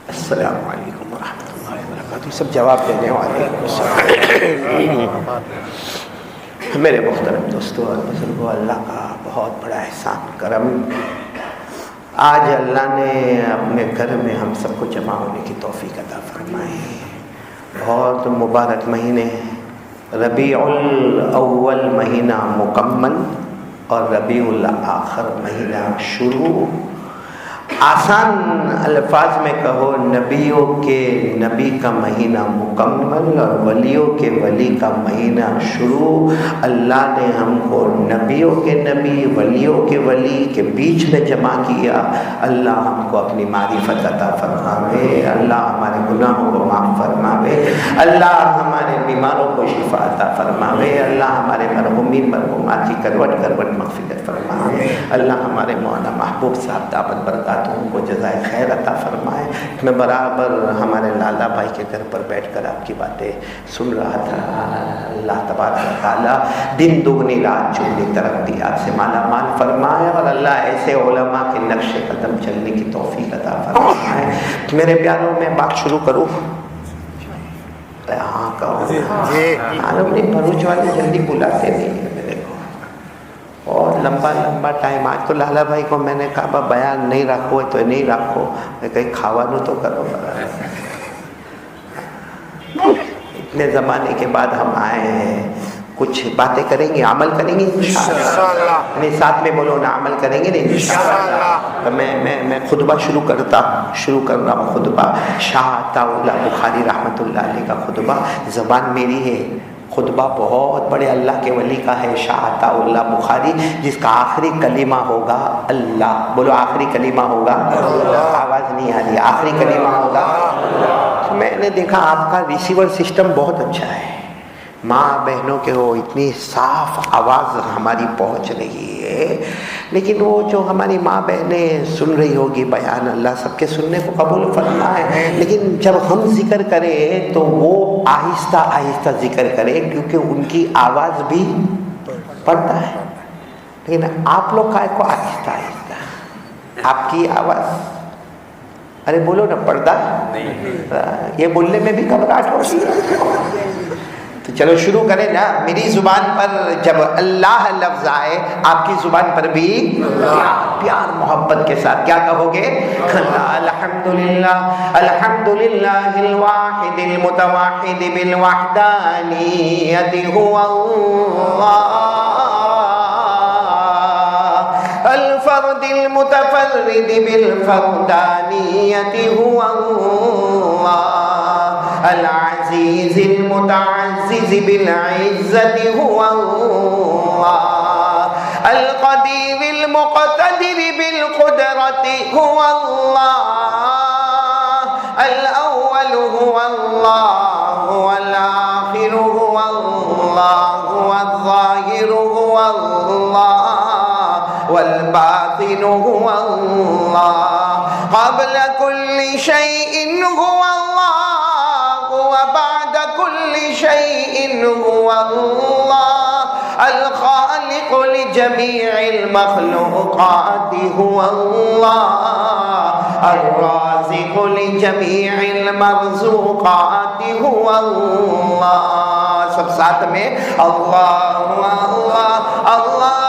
السلام علیکم ورحمۃ اللہ وبرکاتہ. سب جواب دینے والے. میرے محترم دوستوں اور بزرگوں، اللہ کا بہت بڑا احسان کرم، آج اللہ نے اپنے گھر میں ہم سب کو جمع ہونے کی توفیق عطا فرمائی. بہت مبارک مہینے، ربیع الاول مہینہ مکمل اور ربیع الاخر مہینہ شروع. آسان الفاظ میں کہو، نبیوں کے نبی کا مہینہ مکمل اور ولیوں کے ولی کا مہینہ شروع. اللہ نے ہم کو نبیوں کے نبی، ولیوں کے ولی کے بیچ میں جمع کیا. اللہ ہم کو اپنی معرفت عطا فرماوے، اللہ ہمارے گناہوں کو معاف فرماوے، اللہ ہمارے بیماروں کو شفا عطا فرماوے، اللہ ہمارے مرحومین مرحومات کی کروٹ کروٹ مغفرت فرماوے، اللہ ہمارے مولانا محبوب صاحب دامت برکاتہ کو جزائے خیر عطا فرمائے. میں برابر ہمارے لالا بھائی کے گھر پر بیٹھ کر آپ کی باتیں سن رہا تھا. اللہ تبارک و تعالیٰ دن دگنی رات چگنی ترقیات سے مالا مال فرمائے اور اللہ ایسے علماء کے نقش قدم چلنے کی توفیق عطا فرمائے. میرے پیاروں میں بات شروع کروں. ہاں کہو. اپنی بھروچ والے جلدی بلاتے نہیں ہیں میرے کو، اور لمبا ٹائم. آج تو لالا بھائی کو میں نے کہا بیان نہیں رکھو تو نہیں رکھو، میں کہیں کھاوانو تو کرو. اتنے زمانے کے بعد ہم آئے ہیں، کچھ باتیں کریں گے، عمل کریں گے انشاءاللہ. یعنی ساتھ میں بولو نا، عمل کریں گے نا انشاءاللہ. میں خطبہ شروع کر رہا ہوں. خطبہ شاہ عطا اللہ بخاری رحمۃ اللہ علیہ کا خطبہ. زبان میری ہے، خطبہ بہت بڑے اللہ کے ولی کا ہے، شاہ عطا اللہ بخاری، جس کا آخری کلمہ ہوگا اللہ. بولو آخری کلمہ ہوگا. آواز نہیں آ رہی. آخری کلمہ ہوگا. میں نے دیکھا آپ کا ریسیور سسٹم بہت اچھا ہے. ماں بہنوں کے وہ اتنی صاف آواز ہماری پہنچ رہی ہے، لیکن وہ جو ہماری ماں بہنیں سن رہی ہوگی بیان، اللہ سب کے سننے کو قبول فرمائے. لیکن جب ہم ذکر کریں تو وہ آہستہ آہستہ ذکر کریں، کیونکہ ان کی آواز بھی پڑتا ہے. لیکن آپ لوگ کا کو آہستہ آہستہ آپ کی آواز، ارے بولو نا، پردہ یہ بولنے میں بھی گھبراہٹ ہوتی ہے. تو چلو شروع کریں نا. میری زبان پر جب اللہ لفظ آئے، آپ کی زبان پر بھی پیار محبت کے ساتھ کیا کہو گے؟ الحمدللہ الحمدللہ الواحد المتواحد بالوحدانیت هو اللہ الفرد المتفرد بالفردانیت هو اللہ العزیز المتعزز بالعزت هو اللہ القدیر المقتدر بالقدرت هو اللہ الاول هو اللہ والآخر هو اللہ والظاہر هو اللہ والباطن هو اللہ قبل كل شيء هو اللہ وبعد كل شيء هو الله الخالق لجميع المخلوقات هو الله الرازق لجميع المرزوقات هو الله. سب ساتھ میں اللہ اللہ اللہ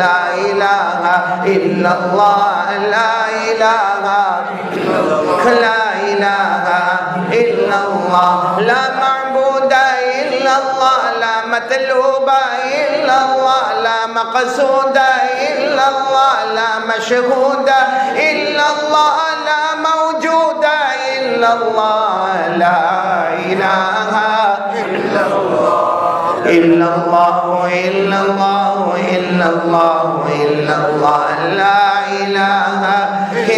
لا الہ الا اللہ لا الہ الا اللہ لا معبود الا اللہ لا مطلوب الا اللہ لا مقصود الا اللہ لا مشہود الا اللہ لا موجود الا اللہ لا الہ الا اللہ إلا الله إلا الله إلا الله إلا الله لا إله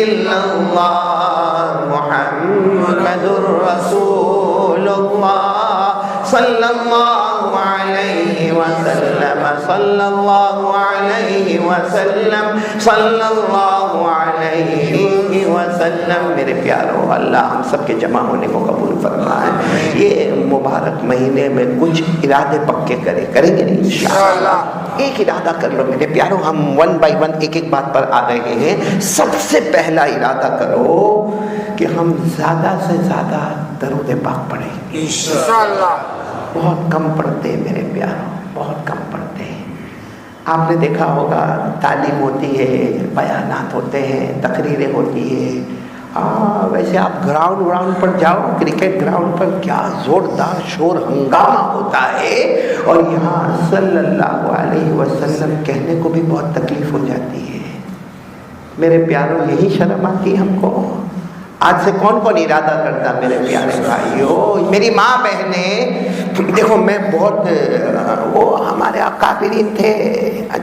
إلا الله محمد رسول الله صلی اللہ علیہ وسلم صلی اللہ علیہ وسلم صلی اللہ علیہ وسلم۔ میرے پیارو، اللہ ہم سب کے جمع ہونے کو قبول فرمائے۔ یہ مبارک مہینے میں کچھ ارادے پکے کریں گے انشاءاللہ۔ ایک ارادہ کر لو میرے پیارو، ہم ون بائی ون ایک ایک بات پر آ رہے ہیں۔ سب سے پہلا ارادہ کرو کہ ہم زیادہ سے زیادہ درود پاک پڑھیں انشاءاللہ۔ بہت کم پڑھتے ہیں میرے پیارو، بہت کم پڑھتے ہیں۔ آپ نے دیکھا ہوگا تعلیم ہوتی ہے، بیانات ہوتے ہیں، تقریریں ہوتی ہیں، ویسے آپ گراؤنڈ پر جاؤ، کرکٹ گراؤنڈ پر کیا زوردار شور ہنگامہ ہوتا ہے، اور یہاں صلی اللہ علیہ وسلم کہنے کو بھی بہت تکلیف ہو جاتی ہے۔ میرے پیاروں، یہی شرم آتی ہم کو۔ آج سے کون کون ارادہ کرتا میرے پیارے بھائیوں، میری ماں بہنیں؟ دیکھو میں بہت وہ ہمارے اکابرین تھے،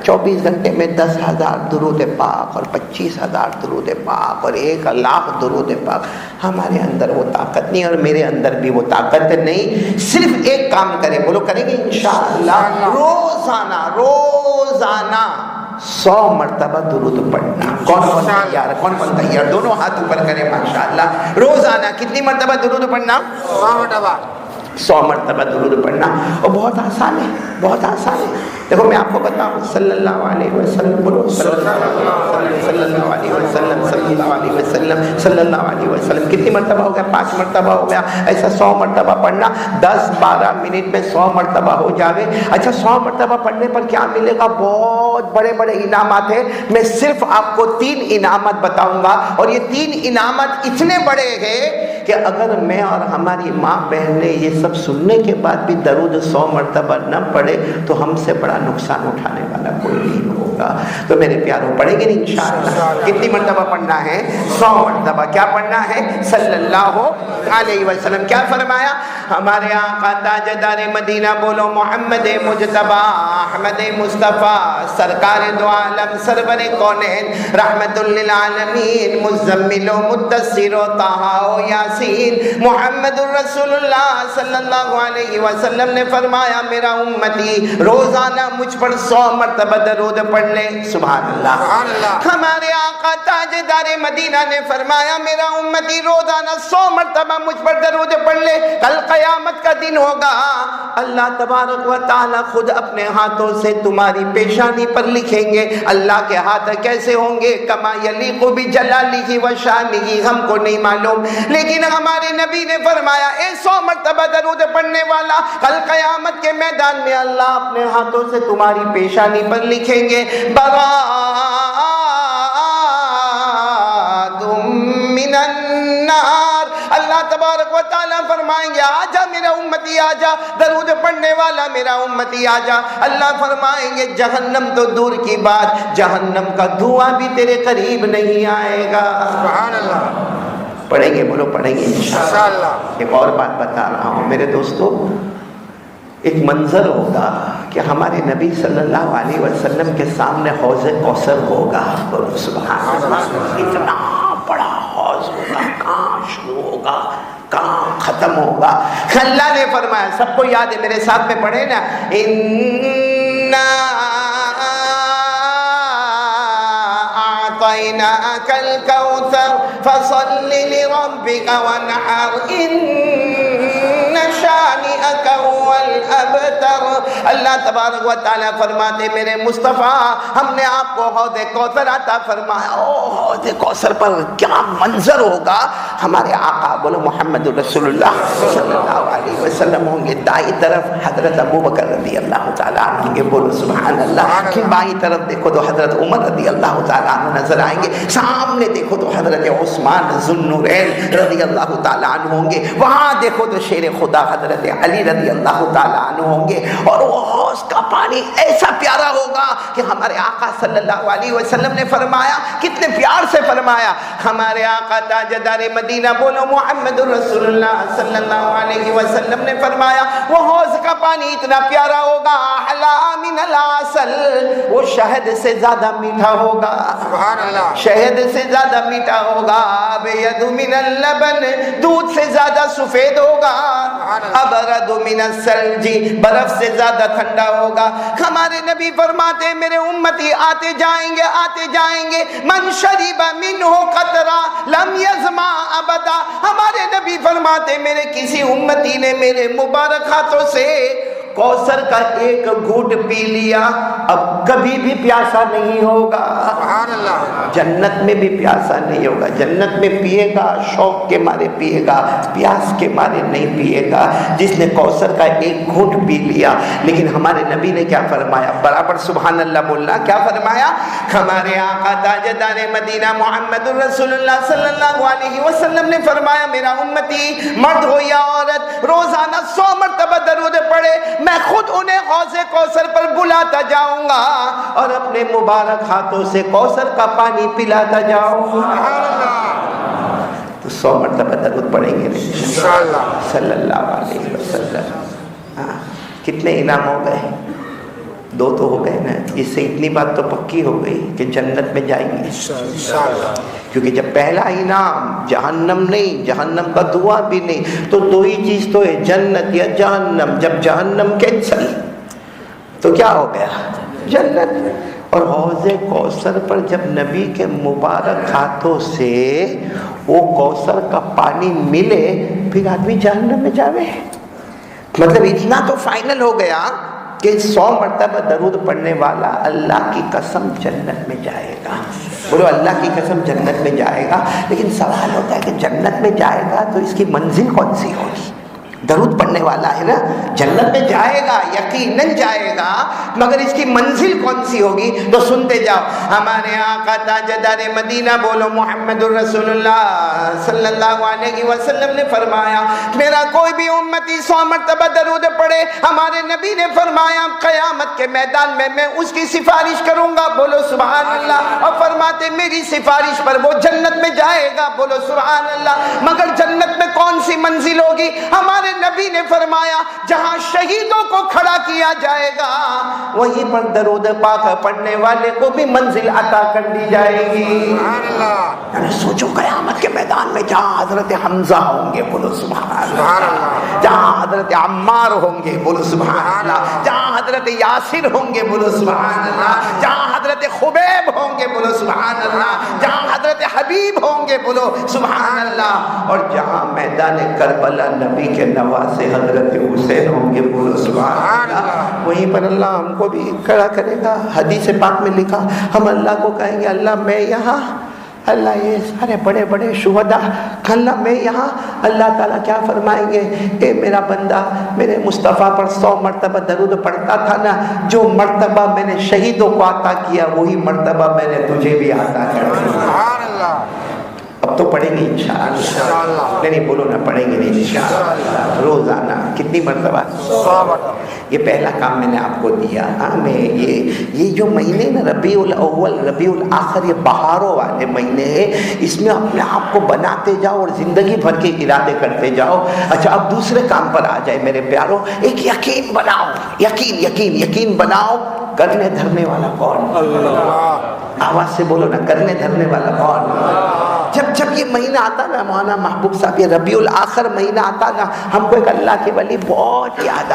24 گھنٹے میں 10,000 درود پاک اور 25,000 درود پاک اور 1,00,000 درود پاک۔ ہمارے اندر وہ طاقت نہیں، اور میرے اندر بھی وہ طاقت نہیں۔ صرف ایک کام کریں، بولو کریں گے انشاءاللہ، روزانہ 100 مرتبہ درود پڑھنا۔ کون تیار؟ کون تیار؟ دونوں ہاتھ اوپر کریں ماشاءاللہ۔ روزانہ کتنی مرتبہ درود پڑھنا؟ 100 مرتبہ۔ 100 مرتبہ درود پڑھنا، اور بہت آسان ہے، بہت آسان ہے۔ دیکھو میں آپ کو بتاؤں، صلی اللہ علیہ وسلم بولو، صلی اللہ علیہ وسلم، صلی اللہ علیہ وسلم، صلی اللہ علیہ وسلم، صلی اللہ علیہ وسلم۔ کتنی مرتبہ ہو گیا؟ 5 مرتبہ ہو گیا۔ ایسا 100 مرتبہ پڑھنا، 10-12 منٹ میں 100 مرتبہ ہو جاوے۔ اچھا 100 مرتبہ پڑھنے پر کیا ملے گا؟ بہت بڑے بڑے انعامات ہیں۔ میں صرف آپ کو 3 انعامات بتاؤں گا، اور یہ 3 انعامات اتنے بڑے ہیں کہ اگر میں اور ہماری ماں بہنیں یہ سب سننے کے بعد بھی درود 100 مرتبہ نہ پڑھے تو ہم سے بڑا نقصان اٹھانے والا کوئی نہیں ہوگا۔ تو میرے پیاروں، پڑھیں گے انشاءاللہ؟ کتنی مرتبہ پڑھنا ہے؟ 100 مرتبہ۔ کیا پڑھنا ہے؟ صلی اللہ علیہ وسلم۔ کیا فرمایا ہمارے آقا تاجدار مدینہ؟ بولو محمد مجتبی احمد مصطفیٰ سرکار دو عالم سرور کونین رحمت للعالمین مزمل و مدثر و طٰہٰ و یاسین محمد الرسول اللہ صلی اللہ علیہ وسلم نے فرمایا میرا امتی روزانہ مجھ پر 100 مرتبہ درود پڑھ لے۔ سبحان اللہ۔ ہمارے آقا تاجدار مدینہ نے فرمایا میرا امتی روزانہ 100 مرتبہ مجھ پر درود پڑھ لے، کل قیامت کا دن ہوگا، اللہ تبارک و تعالی خود اپنے ہاتھوں سے تمہاری پیشانی پر لکھیں گے۔ اللہ کے ہاتھ کیسے ہوں گے؟ کما یلیق بجلالہ و شانہ، ہم کو نہیں معلوم، لیکن ہمارے نبی نے فرمایا اے 100 مرتبہ درود پڑھنے والا، کل قیامت کے میدان میں اللہ اپنے ہاتھوں سے تمہاری پیشانی پر لکھیں گے براءۃ من النار۔ اللہ تبارک و تعالیٰ فرمائیں گے آجا میرا امتی آجا، درود پڑھنے والا میرا امتی آجا۔ اللہ فرمائیں گے جہنم تو دور کی بات، جہنم کا دھواں بھی تیرے قریب نہیں آئے گا۔ سبحان اللہ۔ پڑھیں گے؟ بولو پڑھیں گے انشاءاللہ۔ ایک اور بات بتا رہا ہوں میرے دوستو، ایک منظر ہوگا کہ ہمارے نبی صلی اللہ علیہ وسلم کے سامنے حوض کوثر ہوگا۔ بولو سبحان اللہ۔ اتنا بڑا حوض ہوگا، کہاں شروع ہوگا، کہاں ختم ہوگا؟ اللہ نے فرمایا، سب کو یاد ہے، میرے ساتھ میں پڑھے نا، اِنَّا أعطيناك الكوثر فصل لربك وانحر إن شانئك هو الأبتر۔ اللہ تبارک و تعالیٰ فرماتے میرے مصطفیٰ ہم نے آپ کو حوض کوثر عطا فرمایا۔ حوض کوثر پر کیا منظر ہوگا؟ ہمارے آقا بولو محمد رسول اللہ صلی اللہ علیہ وسلم ہوں گے، دائیں طرف حضرت ابوبکر رضی اللہ تعالیٰ عنہ ہوں گے، بولو سبحان اللہ۔ کہ بائیں طرف دیکھو تو حضرت عمر رضی اللہ تعالیٰ عنہ نظر آئیں گے، سامنے دیکھو تو حضرت عثمان ذو النورین رضی اللہ تعالیٰ عنہ ہوں گے، وہاں دیکھو تو شیر خدا حضرت علی رضی اللہ تعالیٰ عنہ عنہ ہوں گے، اور وہ حوض کا پانی ایسا پیارا ہوگا کہ ہمارے آقا صلی اللہ علیہ وسلم نے فرمایا، کتنے پیار سے فرمایا، ہمارے آقا تاجدار مدینہ بولو محمد رسول اللہ صلی اللہ علیہ وسلم نے فرمایا وہ حوض کا پانی اتنا پیارا ہوگا، احلی من العسل، وہ شہد سے زیادہ میٹھا ہوگا، سبحان اللہ، شہد سے زیادہ میٹھا ہوگا، ابیض من اللبن، دودھ سے زیادہ سفید ہوگا، ابرد من الثلج، برف سے زیادہ ٹھنڈا ہوگا۔ ہمارے نبی فرماتے ہیں میرے امتی آتے جائیں گے آتے جائیں گے، من شرب منہ قطرہ لم یظمأ ابدا، ہمارے نبی فرماتے ہیں میرے کسی امتی نے میرے مبارک ہاتھوں سے کوثر کا ایک گھونٹ پی لیا اب کبھی بھی پیاسا نہیں ہوگا، سبحان اللہ، جنت میں بھی پیاسا نہیں ہوگا، جنت میں پیے گا شوق کے مارے پیے گا، پیاس کے مارے نہیں پیے گا، جس نے کوثر کا ایک گھونٹ پی لیا۔ لیکن ہمارے نبی نے کیا فرمایا، برابر سبحان اللہ بولنا، کیا فرمایا، ہمارے آقا تاجدار مدینہ محمد رسول اللہ صلی اللہ علیہ وسلم نے فرمایا میرا امتی مرد ہو یا عورت روزانہ 100 مرتبہ درود پڑھے، میں خود انہیں حوض کوثر پر بلاتا جاؤں گا اور اپنے مبارک ہاتھوں سے کوثر کا پانی پلاتا جاؤں گا۔ تو 100 مرتبہ درود پڑھیں گے انشاءاللہ صلی اللہ علیہ وسلم۔ کتنے انعام ہو گئے، 2 تو ہو گئے نا، اس سے اتنی بات تو پکی ہو گئی کہ جنت میں جائیں گے انشاءاللہ، کیونکہ جب پہلا انعام جہنم نہیں، جہنم کا دعا بھی نہیں، تو 2 ہی چیز تو ہے، جنت یا جہنم، جب جہنم کینسل تو کیا ہو گیا، جنت۔ اور حوض کوثر پر جب نبی کے مبارک ہاتھوں سے وہ کوثر کا پانی ملے پھر آدمی جہنم میں جاوے، مطلب اتنا تو فائنل ہو گیا کہ 100 مرتبہ درود پڑھنے والا اللہ کی قسم جنت میں جائے گا، بولو اللہ کی قسم جنت میں جائے گا۔ لیکن سوال ہوتا ہے کہ جنت میں جائے گا تو اس کی منزل کون سی ہوگی، درود پڑھنے والا ہے نا، جنت میں جائے گا یقیناً جائے گا، مگر اس کی منزل کون سی ہوگی، تو سنتے جاؤ، ہمارے آقا تاجدار مدینہ بولو محمد الرسول اللہ صلی اللہ علیہ وسلم نے فرمایا میرا کوئی بھی امتی 100 مرتبہ درود پڑھے، ہمارے نبی نے فرمایا قیامت کے میدان میں میں اس کی سفارش کروں گا، بولو سبحان اللہ، اور فرماتے میری سفارش پر وہ جنت میں جائے گا، بولو سبحان اللہ۔ مگر جنت میں کون سی منزل ہوگی، ہمارے نبی نے فرمایا جہاں شہیدوں کو کھڑا کیا جائے گا وہیں پر درود پاک پڑھنے والے کو بھی منزل عطا کر دی جائے گی، سبحان اللہ۔ یعنی سوچو قیامت کے میدان میں جہاں حضرت حمزہ ہوں گے، بولو سبحان اللہ، جہاں حضرت عمار ہوں گے، بولو سبحان اللہ، جہاں حضرت یاسر ہوں گے، بولو سبحان اللہ، جہاں حضرت خبیب ہوں گے، بولو سبحان اللہ، جہاں حضرت حبیب ہوں گے، بولو سبحان اللہ، اور جہاں میدان کربلا نبی کے نواسے حضرت حسین ہوں گے، بولو سبحان اللہ، وہیں پر اللہ ہم کو بھی کھڑا کرے گا۔ حدیث پاک میں لکھا ہم اللہ کو کہیں گے اللہ میں یہاں، اللہ یہ سارے بڑے بڑے شہداء، اللہ میں یہاں، اللہ تعالیٰ کیا فرمائیں گے، اے میرا بندہ میرے مصطفیٰ پر 100 مرتبہ درود پڑھتا تھا نا، جو مرتبہ میں نے شہیدوں کو عطا کیا وہی مرتبہ میں نے تجھے بھی عطا کیا، سبحان اللہ۔ اب تو پڑھیں گے انشاءاللہ، نہیں بولو نا پڑھیں گے نہیں انشاءاللہ، روزانہ کتنی مرتبہ، 100 مرتبہ۔ یہ پہلا کام میں نے آپ کو دیا، میں یہ جو مہینے نا ربیع الاول ربیع الاخر، یہ بہاروں والے مہینے ہیں، اس میں اپنے آپ کو بناتے جاؤ اور زندگی بھر کے ارادے کرتے جاؤ۔ اچھا اب دوسرے کام پر آ جائے میرے پیاروں، ایک یقین بناؤ، یقین بناؤ، کرنے دھرنے والا کون، اللہ، آواز سے بولو نا، کرنے دھرنے والا کون۔ جب یہ مہینہ آتا نا مولانا محبوب صاحب، یہ ربیع الاخر مہینہ آتا نا، ہم کو ایک اللہ کے ولی بہت یاد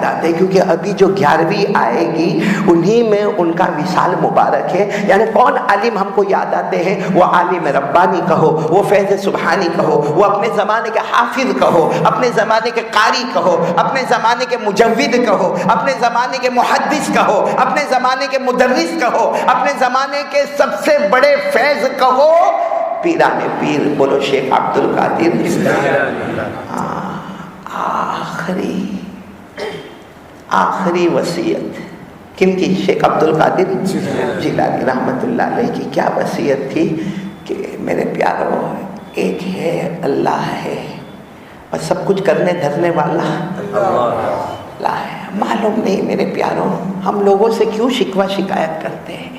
آتے، کیونکہ ابھی جو 11ویں آئے گی انہی میں ان کا وصال مبارک ہے۔ یعنی کون عالم ہم کو یاد آتے ہیں، وہ عالم ربانی کہو، وہ فیض سبحانی کہو، وہ اپنے زمانے کے حافظ کہو، اپنے زمانے کے قاری کہو، اپنے زمانے کے مجود کہو، اپنے زمانے کے محدث کہو، اپنے زمانے کے مدرس کہو، اپنے زمانے کے سب سے بڑے فیض کہو، پیران پیر، بولو شیخ عبد القادر۔ آخری وصیت کن کی، شیخ عبد القادر جیلانی رحمت اللہ علیہ کی کیا وصیت تھی کہ میرے پیاروں ایک ہے، اللہ ہے، اور سب کچھ کرنے دھرنے والا اللہ، لائے. معلوم نہیں میرے پیاروں ہم لوگوں سے کیوں شکوہ شکایت کرتے ہیں,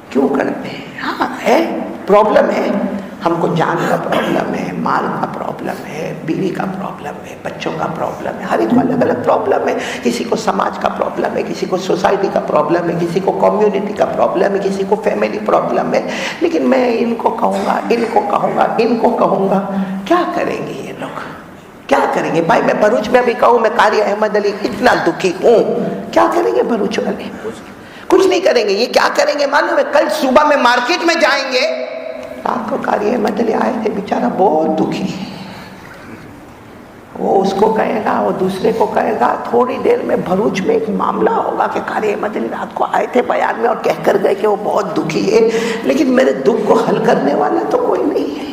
کیوں کرتے ہیں؟ ہاں ہے پرابلم ہے, ہم کو جان کا پرابلم ہے, مال کا پرابلم ہے, بیوی کا پرابلم ہے, بچوں کا پرابلم ہے, ہر ایک کو الگ الگ پرابلم ہے. کسی کو سماج کا پرابلم ہے, کسی کو سوسائٹی کا پرابلم ہے, کسی کو کمیونٹی کا پرابلم ہے, کسی کو فیملی پرابلم ہے. لیکن میں ان کو کہوں گا, ان کو کہوں گا, ان کو کہوں گا, کیا کریں گے یہ لوگ؟ کیا کریں گے بھائی؟ میں بھروچ میں بھی کہوں میں قاری احمد علی اتنا دکھی ہوں, کیا کریں گے بھروچ والے؟ کچھ نہیں کریں گے. یہ کیا کریں گے معلوم ہے؟ کل صبح میں مارکیٹ میں جائیں گے, رات کو قاری احمد علی آئے تھے, بیچارہ بہت دکھی ہے. وہ اس کو کہے گا, وہ دوسرے کو کہے گا, تھوڑی دیر میں بھروچ میں ایک معاملہ ہوگا کہ قاری احمد علی رات کو آئے تھے بیان میں اور کہہ کر گئے کہ وہ بہت دکھی ہے, لیکن میرے دکھ کو حل کرنے والا تو کوئی نہیں ہے.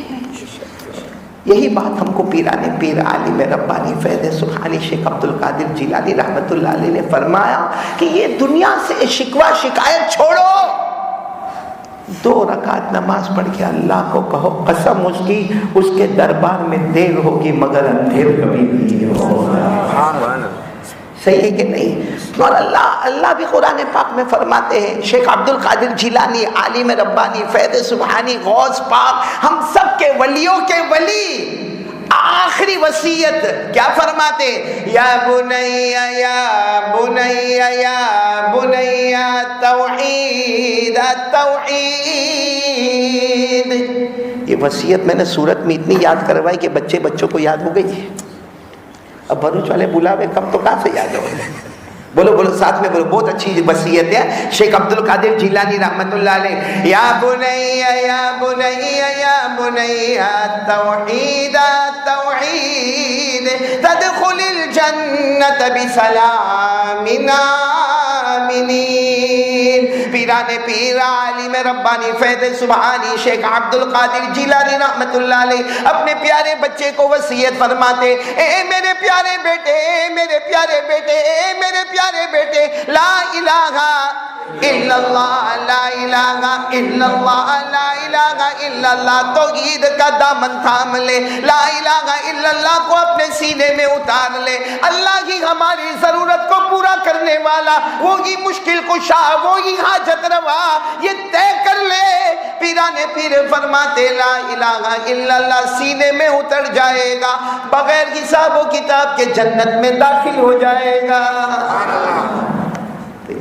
یہی بات ہم کو پیرانے پیر عالم ربانی فیض سبحانی شیخ عبد القادر جیلانی رحمۃ اللہ علیہ نے فرمایا کہ یہ دنیا سے شکوہ شکایت چھوڑو, 2 رکعت نماز پڑھ کے اللہ کو کہو قسم اس کی اس کے دربار میں دیر ہوگی مگر اندھیر کبھی نہیں ہوگا. صحیح ہے کہ نہیں؟ اور اللہ بھی قرآن پاک میں فرماتے ہیں, شیخ عبد القادر جیلانی عالم ربانی فیض سبحانی غوث پاک ہم سب کے ولیوں کے ولی آخری وصیت کیا فرماتے؟ یا بنی یا بنی یا بنی توحید توحید. یہ وصیت میں نے سورت میں اتنی یاد کروائی کہ بچوں کو یاد ہو گئی ہے. اب بھروچ والے بلاوے کم تو کہاں سے یاد ہو گئے؟ بولو بولو ساتھ میں بولو, بہت اچھی وصیت ہے شیخ عبد القادر جیلانی رحمۃ اللہ علیہ. یا بنی یا بنی یا بنی توحید توحید تدخل الجنت بسلام آمنین. پیران پیر عالم ربانی فیض سبحانی شیخ عبد القادر جیلانی رحمۃ اللہ علیہ اپنے پیارے بچے کو وصیت فرماتے, اے میرے پیارے بیٹے, اے میرے پیارے بیٹے, اے میرے پیارے بیٹے, لا الہ الا اللہ, لا الہ الا اللہ, لا الہ الا اللہ. توحید کا دامن تھام لے, لا الہ الا اللہ کو اپنے سینے میں اتار لے. اللہ ہی ہماری ضرورت کو پورا کرنے والا, وہی مشکل کشا, وہی حاجت روا, یہ طے کر لے. پیرانے پیر فرماتے لا الہ الا اللہ سینے میں اتر جائے گا, بغیر حساب و کتاب کے جنت میں داخل ہو جائے گا.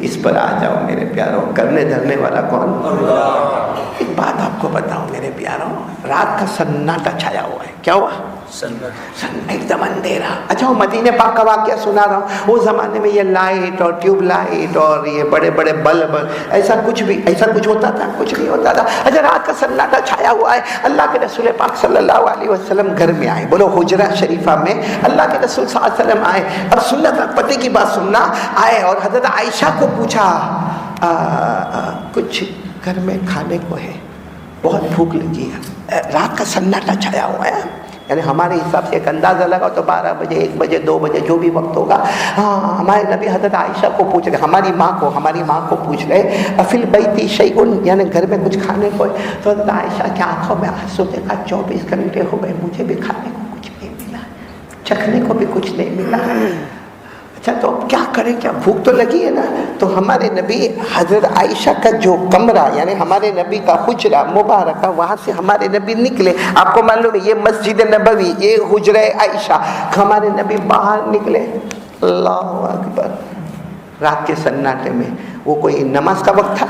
اس پر آ جاؤ میرے پیاروں, کرنے دھرنے والا کون؟ اللہ. ایک بات آپ کو بتاؤں میرے پیاروں, رات کا سناٹا چھایا ہوا ہے. کیا ہوا؟ ایک دم اندھیرا. اچھا وہ مدینے پاک کا واقعہ سنا رہا ہوں. وہ زمانے میں یہ لائٹ اور ٹیوب لائٹ اور یہ بڑے بڑے بلب ایسا کچھ ہوتا تھا؟ کچھ نہیں ہوتا تھا. اچھا رات کا سناٹا چھایا ہوا ہے. اللہ کے رسول پاک صلی اللہ علیہ وسلم گھر میں آئے. بولو حجرہ شریفہ میں اللہ کے رسول صلی اللہ علیہ وسلم آئے. اب سنت پتے کی بات سننا آئے اور حضرت عائشہ کو پوچھا کچھ گھر میں کھانے کو ہے, بہت بھوک لگی ہے. رات کا سناٹا چھایا ہوا ہے, یعنی ہمارے حساب سے ایک اندازہ لگا تو 12 بجے 1 بجے 2 بجے جو بھی وقت ہوگا. ہاں ہمارے نبی حضرت عائشہ کو پوچھ رہے, ہماری ماں کو پوچھ رہے افل بیتی شیئن, یعنی گھر میں کچھ کھانے کو ہے. تو حضرت عائشہ کی آنکھوں میں آنسو دیکھا, 24 گھنٹے ہو گئے مجھے بھی کھانے کو کچھ نہیں ملا, چکھنے کو بھی کچھ نہیں ملا. اچھا تو اب کیا کریں, کیا بھوک تو لگی ہے نا. تو ہمارے نبی حضرت عائشہ کا جو کمرہ یعنی ہمارے نبی کا حجرہ مبارکہ, وہاں سے ہمارے نبی نکلے. آپ کو معلوم ہے یہ مسجد نبوی, یہ حجرہ عائشہ, ہمارے نبی باہر نکلے. اللہ اکبر. رات کے سناٹے میں, وہ کوئی نماز کا وقت تھا؟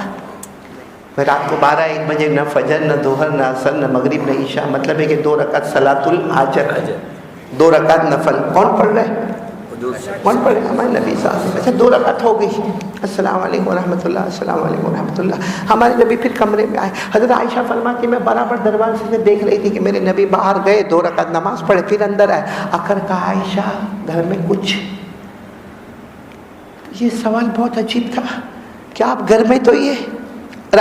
رات کو 12-1 بجے نہ فجر نہ ظہر نہ عصر نہ مغرب نہ عشاء, مطلب ہے کہ 2 رکعت صلاۃ الحاجت, 2 رکعت نفل. کون پڑھ رہے ہیں؟ کون پڑھے؟ ہمارے نبی صلی اللہ علیہ وسلم. اچھا 2 رکعت ہو گئی, السلام علیکم ورحمۃ اللہ, السلام علیکم ورحمۃ اللہ. ہمارے نبی پھر کمرے میں آئے. حضرت عائشہ فرماتی میں برابر دروازے سے دیکھ رہی تھی کہ میرے نبی باہر گئے, 2 رکعت نماز پڑھے, پھر اندر آئے. آکر کہا عائشہ گھر میں کچھ. یہ سوال بہت عجیب تھا کہ آپ گھر میں تو یہ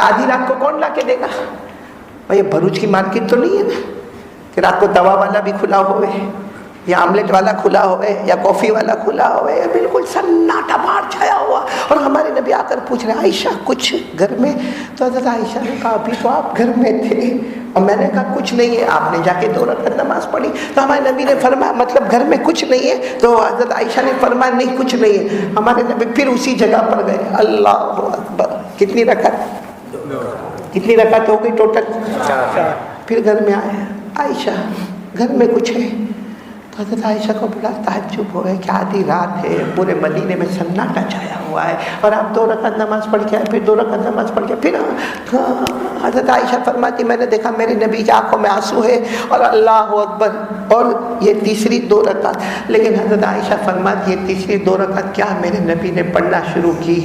آدھی رات کو کون لا کے دے گا؟ بھائی بھروچ کی مارکیٹ تو نہیں ہے نا کہ رات کو دوا والا بھی کھلا ہوئے. یا آملیٹ والا کھلا ہوئے یا کافی والا کھلا ہوئے یا بالکل سناٹا باہر چھایا ہوا، اور ہمارے نبی آ کر پوچھ رہے ہیں عائشہ کچھ گھر میں؟ تو حضرت عائشہ نے کہا ابھی تو آپ گھر میں تھے، اور میں نے کہا کچھ نہیں ہے، آپ نے جا کے 2 رکعت نماز پڑھی۔ تو ہمارے نبی نے فرمایا مطلب گھر میں کچھ نہیں ہے؟ تو حضرت عائشہ نے فرمایا نہیں کچھ نہیں ہے۔ ہمارے نبی پھر اسی جگہ پر گئے، اللہ اکبر، کتنی رکعت ہو گئی ٹوٹل؟ 4۔ پھر گھر میں آئے، عائشہ گھر میں کچھ ہے؟ تو حضرت عائشہ کو بڑا تعجب ہو ہے کہ آدھی رات ہے، پورے مدینے میں سناٹا چھایا ہوا ہے، اور آپ 2 رکعت نماز پڑھ کے آئے، پھر 2 رکعت نماز پڑھ کے پھر حضرت عائشہ فرماتی میں نے دیکھا میرے نبی کی آنکھوں میں آنسو ہے، اور اللہ اکبر، اور یہ تیسری 2 رکعت۔ لیکن حضرت عائشہ فرماتی یہ تیسری 2 رکعت کیا میرے نبی نے پڑھنا شروع کی،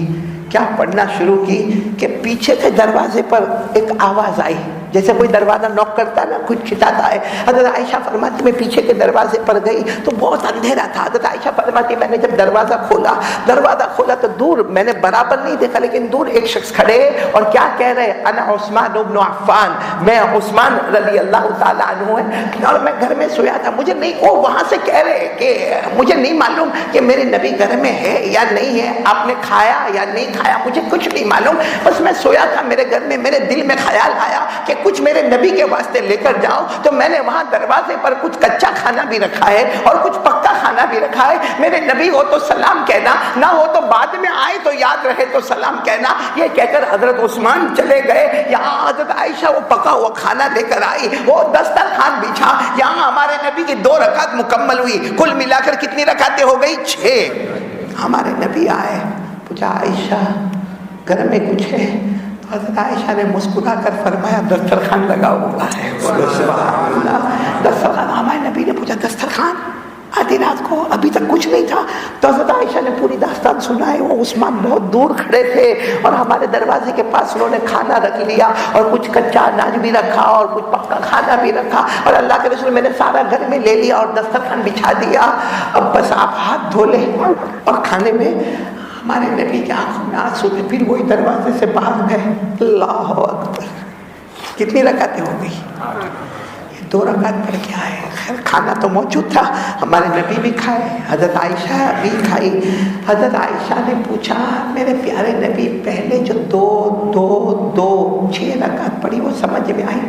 کیا پڑھنا شروع کی کہ پیچھے کے دروازے پر ایک آواز آئی، جیسے کوئی دروازہ نوک کرتا ہے نا، کچھ کھٹاتا ہے۔ حضرت عائشہ فرماتی میں پیچھے کے دروازے پر گئی تو بہت اندھیرا تھا۔ حضرت عائشہ فرماتی میں نے جب دروازہ کھولا تو دور میں نے برابر نہیں دیکھا، لیکن دور ایک شخص کھڑے اور کیا کہہ رہے، انا عثمان بن عفان، میں عثمان رضی اللہ تعالیٰ عنہ ہے، اور میں گھر میں سویا تھا، مجھے نہیں، وہ وہاں سے کہہ رہے کہ مجھے نہیں معلوم کہ میرے نبی گھر میں ہے یا نہیں ہے، آپ نے کھایا یا نہیں کھایا، مجھے کچھ نہیں معلوم، بس میں سویا تھا میرے گھر میں، میرے دل میں خیال آیا کہ کچھ میرے نبی کے واسطے لے کر جاؤ، تو میں نے وہاں دروازے پر کچھ کچا کھانا بھی رکھا ہے اور کچھ پکا کھانا بھی رکھا ہے، میرے نبی ہو تو سلام کہنا، نہ ہو تو بعد میں آئے تو یاد رہے تو سلام کہنا۔ یہ کہہ کر حضرت عثمان چلے گئے، یہاں حضرت عائشہ وہ پکا ہوا کھانا لے کر آئی، وہ دسترخوان بچھا، یہاں ہمارے نبی کی 2 رکعت مکمل ہوئی، کل ملا کر کتنی رکعتیں ہو گئی؟ 6۔ ہمارے نبی آئے، پوچھا عائشہ گھر میں کچھ ہے؟ حضرت عائشہ نے مسکرا کر فرمایا دسترخوان لگا ہوا ہے۔ سبحان اللہ، دسترخوان۔ ہمارے نبی نے پوچھا دسترخوان؟ آدھی رات کو ابھی تک کچھ نہیں تھا؟ تو حضرت عائشہ نے پوری داستان سنائی، وہ عثمان بہت دور کھڑے تھے اور ہمارے دروازے کے پاس انہوں نے کھانا رکھ لیا اور کچھ کچا اناج بھی رکھا اور کچھ پکا کھانا بھی رکھا، اور اللہ کے رسول میں نے سارا گھر میں لے لیا اور دسترخوان بچھا دیا، اب بس آپ ہاتھ دھو لیں اور کھانے میں۔ ہمارے نبی کی آنکھوں میں آنسو تھے، پھر وہی دروازے سے باہر گئے۔ اللہ اکبر، کتنی رکعتیں ہو گئی؟ 2 رکعت پڑھ کے آئے۔ خیر کھانا تو موجود تھا، ہمارے نبی بھی کھائے، حضرت عائشہ بھی کھائی۔ حضرت عائشہ نے پوچھا میرے پیارے نبی پہلے جو 6 رکعت پڑھی وہ سمجھ میں آئی؟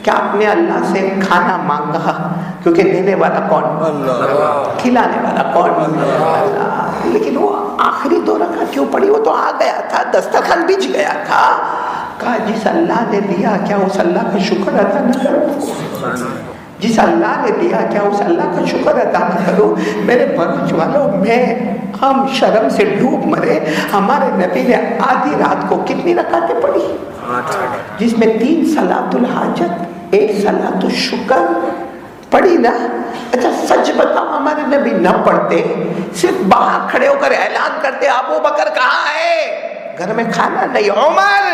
کیا آپ نے اللہ سے کھانا مانگا؟ کیونکہ دینے والا کون؟ اللہ۔ کھلانے والا کون؟ اللہ۔ لیکن وہ آخری 2 رکعت کیوں پڑھی؟ وہ تو آ گیا تھا، دسترخوان بچھ گیا تھا۔ کہا جس اللہ نے دیا کیا اس اللہ کا شکر ادا نہ کرو؟ جس اللہ نے دیا کیا اس اللہ کا شکر ادا نہ کرو؟ میرے بھروچ والوں، ہم شرم سے ڈوب مرے۔ ہمارے نبی نے آدھی رات کو کتنی رکعتیں پڑھی؟ جس میں 3 صلاۃ الحاجت، 1 صلاۃ الشکر پڑھی نا۔ اچھا سچ بتاؤ ہمارے نبی نہ پڑھتے، صرف باہر کھڑے ہو کر اعلان کرتے ابو بکر کہاں ہے؟ گھر میں کھانا نہیں، عمر،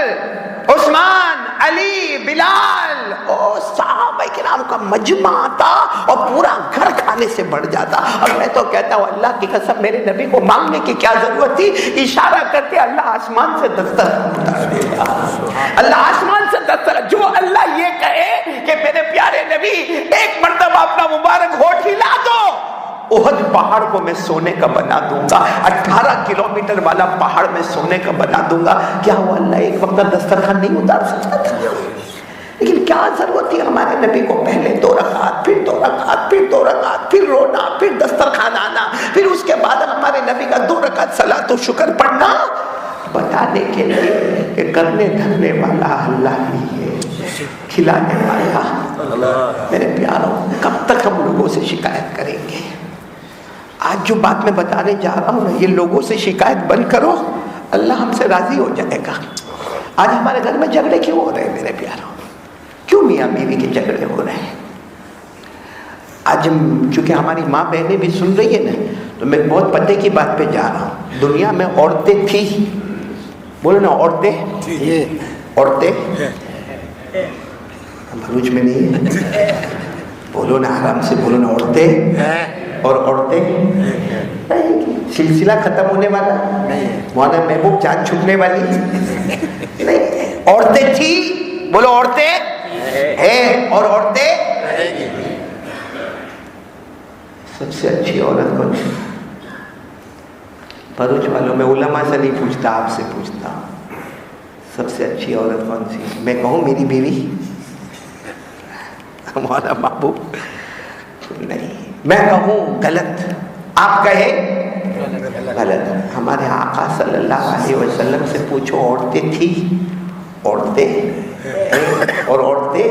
عثمان، علی، بلال اور صحابہ کرام کا مجمع آتا اور پورا گھر کھانے سے بڑھ جاتا۔ اور میں تو کہتا ہوں اللہ کی قسم میرے نبی کو مانگنے کی کیا ضرورت تھی؟ اشارہ کرتے اللہ آسمان سے دسترخوان اتار دیتا، اللہ آسمان سے دسترخوان۔ جو اللہ یہ کہے کہ میرے پیارے نبی ایک مرتبہ اپنا مبارک ہونٹ ہلا دو، احد پہاڑ کو میں سونے کا بنا دوں گا، 18 کلومیٹر والا پہاڑ میں سونے کا بنا دوں گا۔ کیا وہ اللہ ایک وقت دسترخوان نہیں اتار سکتا تھا؟ لیکن کیا ضرورت تھی ہمارے نبی کو پہلے 2 رکعت، پھر 2 رکعت، پھر 2 رکعت، پھر رونا، پھر دسترخوان آنا، پھر اس کے بعد ہمارے نبی کا 2 رکعت صلاۃ و شکر پڑھنا، بتانے کے لیے کہ کرنے دھرنے والا اللہ ہی ہے، کھلانے والا۔ میرے پیاروں، کب تک ہم لوگوں سے شکایت کریں گے؟ آج جو بات میں بتانے جا رہا ہوں نا، یہ لوگوں سے شکایت بند کرو، اللہ ہم سے راضی ہو جائے گا۔ آج ہمارے گھر میں جھگڑے کیوں ہو رہے ہیں میرے پیاروں؟ کیوں میاں بیوی کے جھگڑے ہو رہے ہیں؟ آج چونکہ ہماری ماں بہنیں بھی سن رہی ہیں نا، تو میں بہت پتے کی بات پہ جا رہا ہوں۔ دنیا میں عورتیں تھی، بولو نا عورتیں، عورتیں بھروچ میں نہیں ہے، بولو نا آرام سے بولو نا، عورتیں اور عورتیں، سلسلہ ختم ہونے والا نہیں، مولانا محبوب جان چھپنے والی نہیں، عورتیں تھی، بولو عورتیں ہیں اور عورتیں سب سے اچھی عورت کون سی؟ بھروچ والوں میں علماء سے نہیں پوچھتا، آپ سے پوچھتا ہوں، سب سے اچھی عورت کون سی؟ میں کہوں میری بیوی، ہمارا محبوب؟ نہیں، میں کہوں غلط، آپ کہیں غلط۔ ہمارے آقا صلی اللہ علیہ وسلم سے پوچھو، عورتیں تھی، عورتیں اور عورتیں،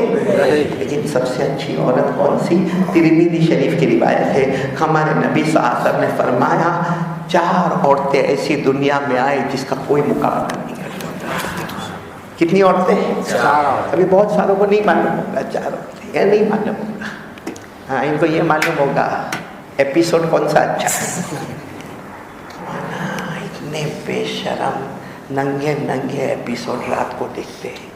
لیکن سب سے اچھی عورت کون سی؟ ترمذی شریف کی روایت ہے، ہمارے نبی صلی اللہ علیہ وسلم نے فرمایا 4 عورتیں ایسی دنیا میں آئی جس کا کوئی مقابلہ نہیں کر سکتا۔ کتنی عورتیں؟ 4۔ ابھی بہت ساروں کو نہیں معلوم ہوگا 4 عورتیں، یہ نہیں معلوم ہوگا، ہاں ان کو یہ معلوم ہوگا ایپیسوڈ کون سا اچھا ہے۔ اتنے بے شرم ننگے ننگے ایپیسوڈ رات کو دیکھتے ہیں۔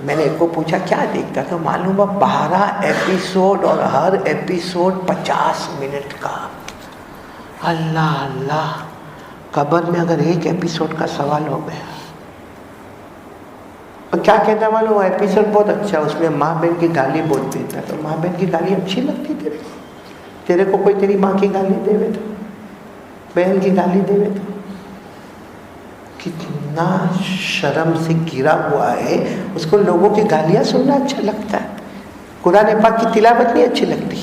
میں نے ایک کو پوچھا کیا دیکھتا، تو معلوم ہوا 12 ایپیسوڈ اور ہر ایپیسوڈ 50 منٹ کا۔ اللہ اللہ، قبر میں اگر ایک ایپیسوڈ کا سوال ہو گیا، اور کیا کہتا معلوم، وہ ایپیسوڈ بہت اچھا، اس میں ماں بہن کی گالی بہت دیتا، تو ماں بہن کی گالی اچھی لگتی تیرے کو کوئی تیری ماں کی گالی دے تو، بہن کی گالی دے تو کتنا شرم سے گرا ہوا ہے، اس کو لوگوں کی گالیاں سننا اچھا لگتا ہے، قرآن پاک کی تلاوت نہیں اچھی لگتی۔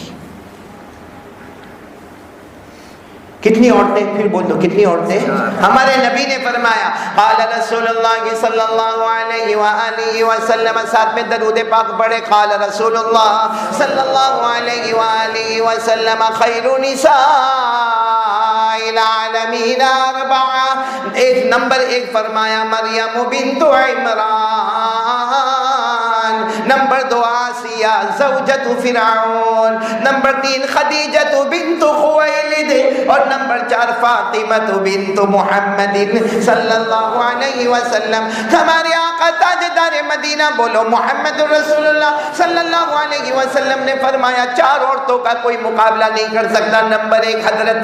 کتنی عورتیں، پھر بول دو کتنی عورتیں؟ ہمارے نبی نے فرمایا، قال رسول اللہ صلی اللہ علیہ وآلہ وسلم، ساتھ میں درود پاک پڑھے، قال رسول اللہ صلی اللہ علیہ وآلہ وسلم، خیر نساء العالمین 4، نمبر 1 فرمایا مریم بنت عمران، نمبر 2 آسیہ زوجۃ فرعون، نمبر 3 خدیجۃ بنت خویلد، اور نمبر 4 فاطمہ بنت محمد صلی اللہ علیہ وسلم۔ ہمارے آقا تاجدار مدینہ، بولو محمد رسول اللہ صلی اللہ علیہ وسلم نے فرمایا 4 عورتوں کا کوئی مقابلہ نہیں کر سکتا۔ نمبر 1 حضرت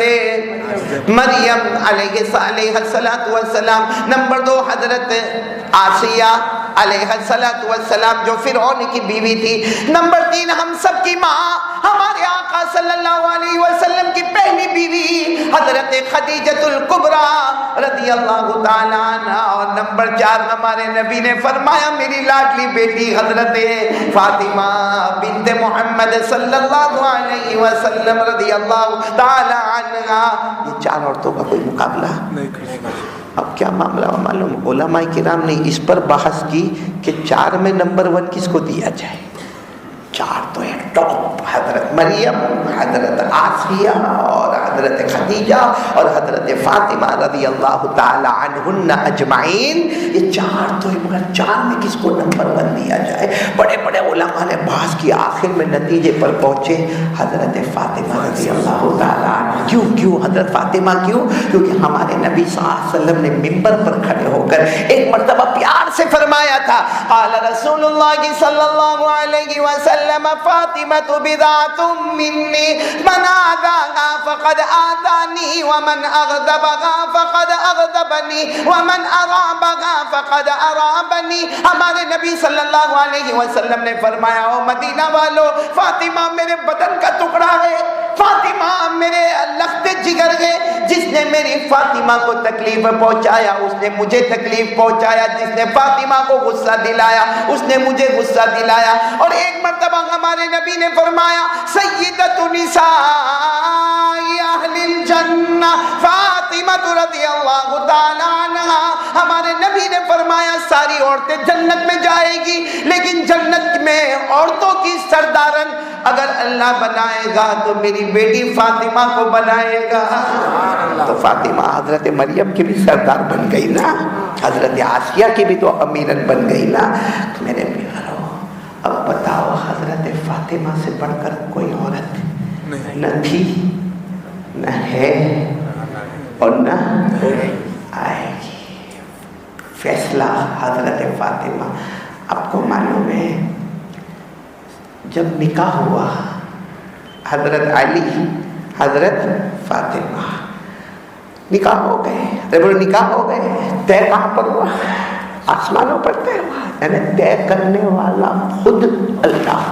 مریم علیہ السلام، نمبر 2 حضرت آسیہ علیہ السلام جو فرعون کی بیوی تھی، نمبر 3 ہم سب کی ماں ہمارے آقا صلی اللہ علیہ وسلم کی پہلی بیوی حضرت خدیجۃ الکبریٰ رضی اللہ تعالیٰ عنہ، اور نمبر 4 ہمارے نبی نے فرمایا میری لاڈلی بیٹی حضرت فاطمہ بنت محمد صلی اللہ علیہ وسلم رضی اللہ تعالیٰ عنہ۔ یہ 4 عورتوں کا کوئی مقابلہ نہیں کر سکتا۔ اب کیا معاملہ ہوا معلوم، علماء کرام نے اس پر بحث کی کہ 4 میں نمبر 1 کس کو دیا جائے۔ 4 تو ایک ٹاپ، حضرت مریم، حضرت آسیہ اور حضرت خدیجہ اور حضرت فاطمہ رضی اللہ تعالی عنہن اجمعین، یہ 4 تو ہے، مگر 4 میں کس کو نمبر 1 دیا جائے۔ بڑے بڑے علماء نے بحث کی، آخر میں نتیجے پر پہنچے حضرت فاطمہ رضی اللہ تعالی عنہ۔ کیوں حضرت فاطمہ کیوں؟ کیونکہ ہمارے نبی صلی اللہ علیہ وسلم نے منبر پر کھڑے ہو کر ایک مرتبہ پیار سے فرمایا تھا، قال رسول اللہ صلی اللہ علیہ وسلم فاطمۃ بضعۃ منی، من آذاها فقد آذانی ومن اغضبها فقد اغضبنی ومن ارابها فقد ارابنی۔ ہمارے نبی صلی اللہ علیہ وسلم نے فرمایا، او مدینہ والو، فاطمہ میرے بدن کا ٹکڑا ہے، فاطمہ میرے لخت جگر ہے، جس نے میری فاطمہ کو تکلیف پہنچایا اس نے مجھے تکلیف پہنچایا، جس نے فاطمہ کو غصہ دلایا اس نے مجھے غصہ دلایا۔ اور ایک مرتبہ ہمارے نبی نے فرمایا، سیدۃ نساء اہل الجنہ فاطمہ رضی اللہ تعالی عنہا۔ ہمارے نبی نے فرمایا ساری عورتیں جنت میں جائے گی، لیکن جنت میں عورتوں کی سردارن اگر اللہ بنائے گا تو میری بیٹی فاطمہ کو بنائے گا۔ تو فاطمہ حضرت مریم کی بھی سردار بن گئی نا، حضرت آسیہ کی بھی تو امیرن بن گئی نا۔ تو میرے پیارو، اب بتاؤ حضرت فاطمہ سے بڑھ کر کوئی عورت نہ تھی، نہ ہے اور نہ آئے گی۔ فیصلہ حضرت فاطمہ۔ آپ کو معلوم ہے جب نکاح ہوا حضرت علی حضرت فاطمہ نکاح ہو گئے، جب نکاح ہو گئے طے کہاں پر ہوا؟ آسمانوں پر طے ہوا، یعنی طے کرنے والا خود اللہ،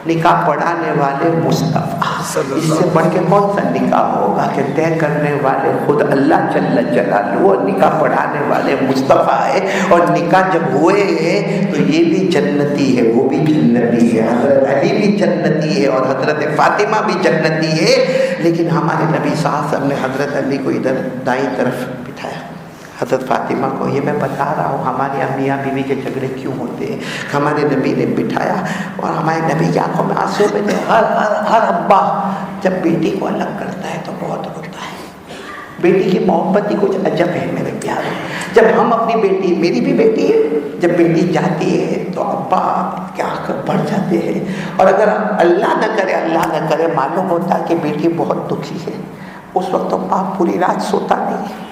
نکاح پڑھانے والے مصطفیٰ، اس سے بڑھ کے کون سا نکاح ہوگا کہ طے کرنے والے خود اللہ جل جلالہ، اور نکاح پڑھانے والے مصطفیٰ ہے. اور نکاح جب ہوئے ہیں تو یہ بھی جنتی ہے، وہ بھی جنتی ہے، حضرت علی بھی جنتی ہے اور حضرت فاطمہ بھی جنتی ہے. لیکن ہمارے نبی صلی اللہ علیہ وسلم نے حضرت علی کو ادھر دائیں طرف بٹھایا، حضرت فاطمہ کو. یہ میں بتا رہا ہوں ہمارے میاں بیوی کے جھگڑے کیوں ہوتے ہیں. ہمارے نبی نے بٹھایا اور ہمارے نبی کی آنکھوں میں آنسو میں تھے. ہر ابا جب بیٹی کو الگ کرتا ہے تو بہت روتا ہے. بیٹی کی محبت ہی کچھ عجب ہے میرے پیارے. جب ہم اپنی بیٹی، میری بھی بیٹی ہے، جب بیٹی جاتی ہے تو ابا کے آنکھ بڑھ جاتے ہیں. اور اگر اللہ نہ کرے معلوم ہوتا ہے کہ بیٹی بہت دکھی ہے، اس وقت تو باپ پوری رات سوتا نہیں ہے،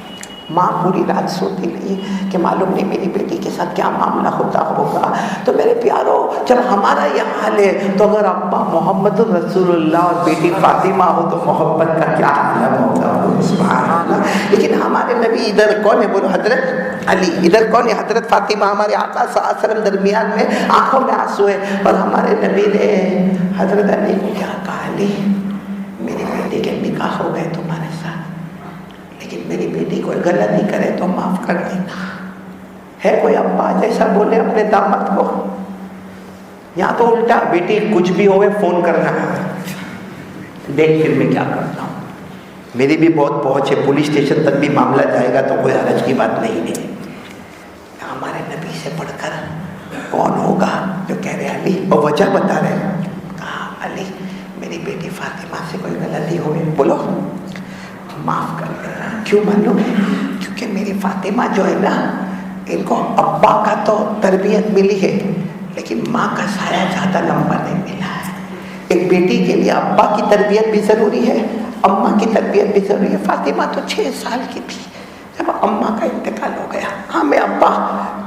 ماں پوری رات سوتی نہیں کہ معلوم نہیں میری بیٹی کے ساتھ کیا معاملہ ہوتا ہوگا. تو میرے پیاروں، جب ہمارا یہ حال ہے تو اگر ابا محمد رسول اللہ اور بیٹی فاطمہ ہو تو محبت کا کیا عالم ہوگا. سبحان اللہ. لیکن ہمارے نبی ادھر کون ہے؟ بولو حضرت علی. ادھر کون ہے؟ حضرت فاطمہ. ہمارے آقا صلی اللہ علیہ وسلم درمیان میں، آنکھوں میں آنسو ہے. اور ہمارے نبی نے حضرت علی کو کیا کہا؟ علی، میری بیٹی کے نکاح ہو گئے تمہارے ساتھ، لیکن میری بیٹی کوئی غلطی کرے تو معاف کر دینا. ہے کوئی ابا جیسا بولے اپنے داماد کو؟ یہاں تو الٹا، بیٹی کچھ بھی ہوئے فون کرنا، دیکھ پھر میں کیا کرتا ہوں. میری بھی بہت پہنچ ہے، پولیس اسٹیشن تک بھی معاملہ جائے گا تو کوئی حرج کی بات نہیں ہے. ہمارے نبی سے بڑھ کر کون ہوگا جو کہہ رہے علی، اور وجہ بتا رہے ہیں. کہا علی، میری بیٹی فاطمہ سے کوئی غلطی ہوئے، بولو معاف کر دینا. کیوں معلوم ہے؟ کیونکہ میری فاطمہ جو ہے نا، ان کو ابا کا تو تربیت ملی ہے لیکن ماں کا سایہ زیادہ لمبا نہیں ملا ہے. ایک بیٹی کے لیے ابا کی تربیت بھی ضروری ہے، اماں کی تربیت بھی ضروری ہے. فاطمہ تو 6 سال کی تھی جب اماں کا انتقال ہو گیا. ہاں میں ابا،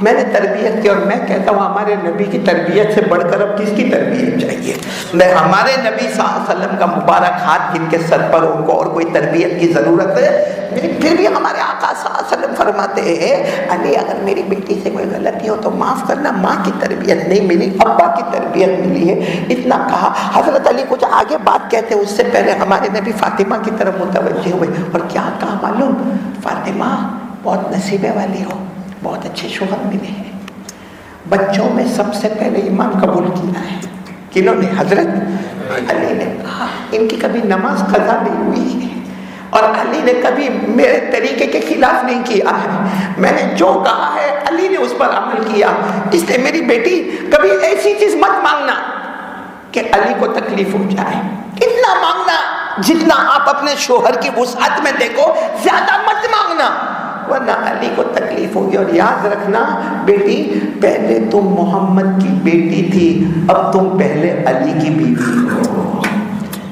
میں نے تربیت کی، اور میں کہتا ہوں ہمارے نبی کی تربیت سے بڑھ کر اب کس کی تربیت چاہیے؟ میں ہمارے نبی صلی اللہ علیہ وسلم کا مبارک ہاتھ جن کے سر پر ان کو اور کوئی تربیت کی ضرورت ہے. پھر بھی ہمارے آقا صلی اللہ علیہ وسلم فرماتے ہیں علی، اگر میری بیٹی سے کوئی غلطی ہو تو معاف کرنا. ماں کی تربیت نہیں ملی، ابا کی تربیت ملی ہے. اتنا کہا. حضرت علی کچھ آگے بات کہتے اس سے پہلے ہمارے نبی فاطمہ کی طرف متوجہ ہوئے اور کیا کہا معلوم؟ فاطمہ بہت نصیبے والی ہو، بہت اچھے شوہر ملے ہیں. بچوں میں سب سے پہلے ایمان قبول کیا ہے کنہوں نے؟ حضرت علی نے. کہا ان کی کبھی نماز قضا نہیں ہوئی ہے اور علی نے کبھی میرے طریقے کے خلاف نہیں کیا ہے. میں نے جو کہا ہے علی نے اس پر عمل کیا. اس لیے میری بیٹی کبھی ایسی چیز مت مانگنا کہ علی کو تکلیف ہو جائے. اتنا مانگنا جتنا آپ اپنے شوہر کی وسعت میں دیکھو، زیادہ مت مانگنا ورنہ علی کو تکلیف ہوگی. اور یاد رکھنا بیٹی، پہلے تم محمد کی بیٹی تھی، اب تم پہلے علی کی بیوی ہو.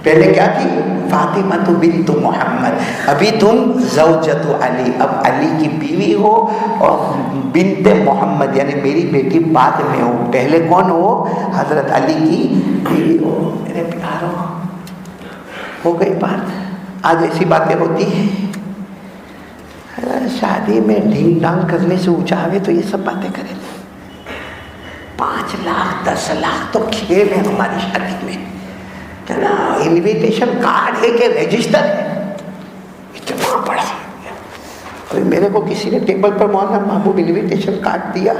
پہلے کیا تھی؟ فاطمہ تو بنت محمد، ابھی تم زوجت علی، اب علی کی بیوی ہو. اور بنت محمد یعنی میری بیٹی بعد میں ہو، پہلے کون ہو؟ حضرت علی کی بیوی ہو. میرے پیاروں، ہو گئی بات. آج ایسی باتیں ہوتی ہیں، شادی میں ڈھینگ ڈانگ کرنے سے اونچا ہوئے تو یہ سب باتیں کریں. 5 لاکھ 10 لاکھ تو کھیل ہے ہماری شادی میں. انویٹیشن کارڈ ہے کہ رجسٹر ہے، اتنا بڑا. اور میرے کو کسی نے ٹیبل پر مولانا محبوب انویٹیشن کارڈ دیا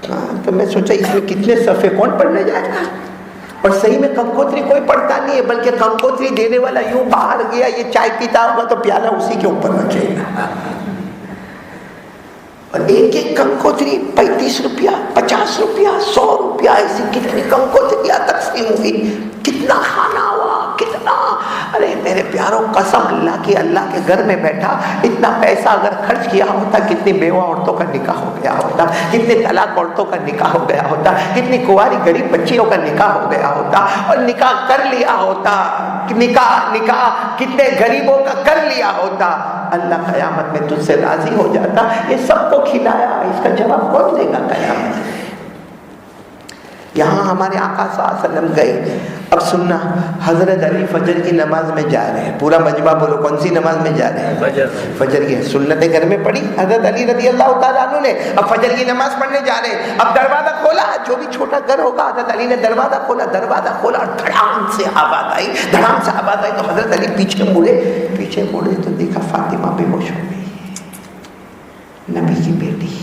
تو میں سوچا اس میں کتنے صفحے کون پڑھنے جائے گا. اور صحیح میں کنکوتری کوئی پڑھتا نہیں ہے، بلکہ کنکوتری دینے والا یوں باہر گیا، یہ چائے پیتا ہوگا تو پیالہ اسی کے اوپر رکھے گا. اور ایک ایک کنکوتری 35 روپیہ 50 روپیہ 100 روپیہ، ایسی کتنی کنکوتریاں تقسیم ہوئی، کتنا کھانا ہوا، کتنا. ارے میرے پیاروں، قسم اللہ کی، اللہ کے گھر میں بیٹھا اتنا پیسہ اگر خرچ کیا ہوتا، کتنی بیوہ عورتوں کا نکاح ہو گیا ہوتا، کتنے طلاق عورتوں کا نکاح ہو گیا ہوتا، کتنی کنواری غریب بچیوں کا نکاح ہو گیا ہوتا. اور نکاح کر لیا ہوتا، نکاح کتنے غریبوں کا کر لیا ہوتا. اللہ قیامت میں تجھ سے راضی ہو جاتا. یہ سب کو کھلایا، اس کا جواب کون دے گا قیامت میں؟ یہاں ہمارے آقا صلی اللہ علیہ وسلم گئے. اب سننا, حضرت علی فجر کی نماز میں جا رہے ہیں. پورا مجمع بولو کون سی نماز میں جا رہے ہیں؟ فجر کی. سنتیں گھر میں پڑھی حضرت علی رضی اللہ تعالیٰ عنہ نے. اب فجر کی نماز پڑھنے جا رہے ہیں. اب دروازہ کھولا, جو بھی چھوٹا گھر ہوگا حضرت علی نے دروازہ کھولا اور دھڑام سے آواز آئی, تو حضرت علی پیچھے مڑے تو دیکھا فاطمہ بے ہوش ہو گئی. نبی کی بیٹی,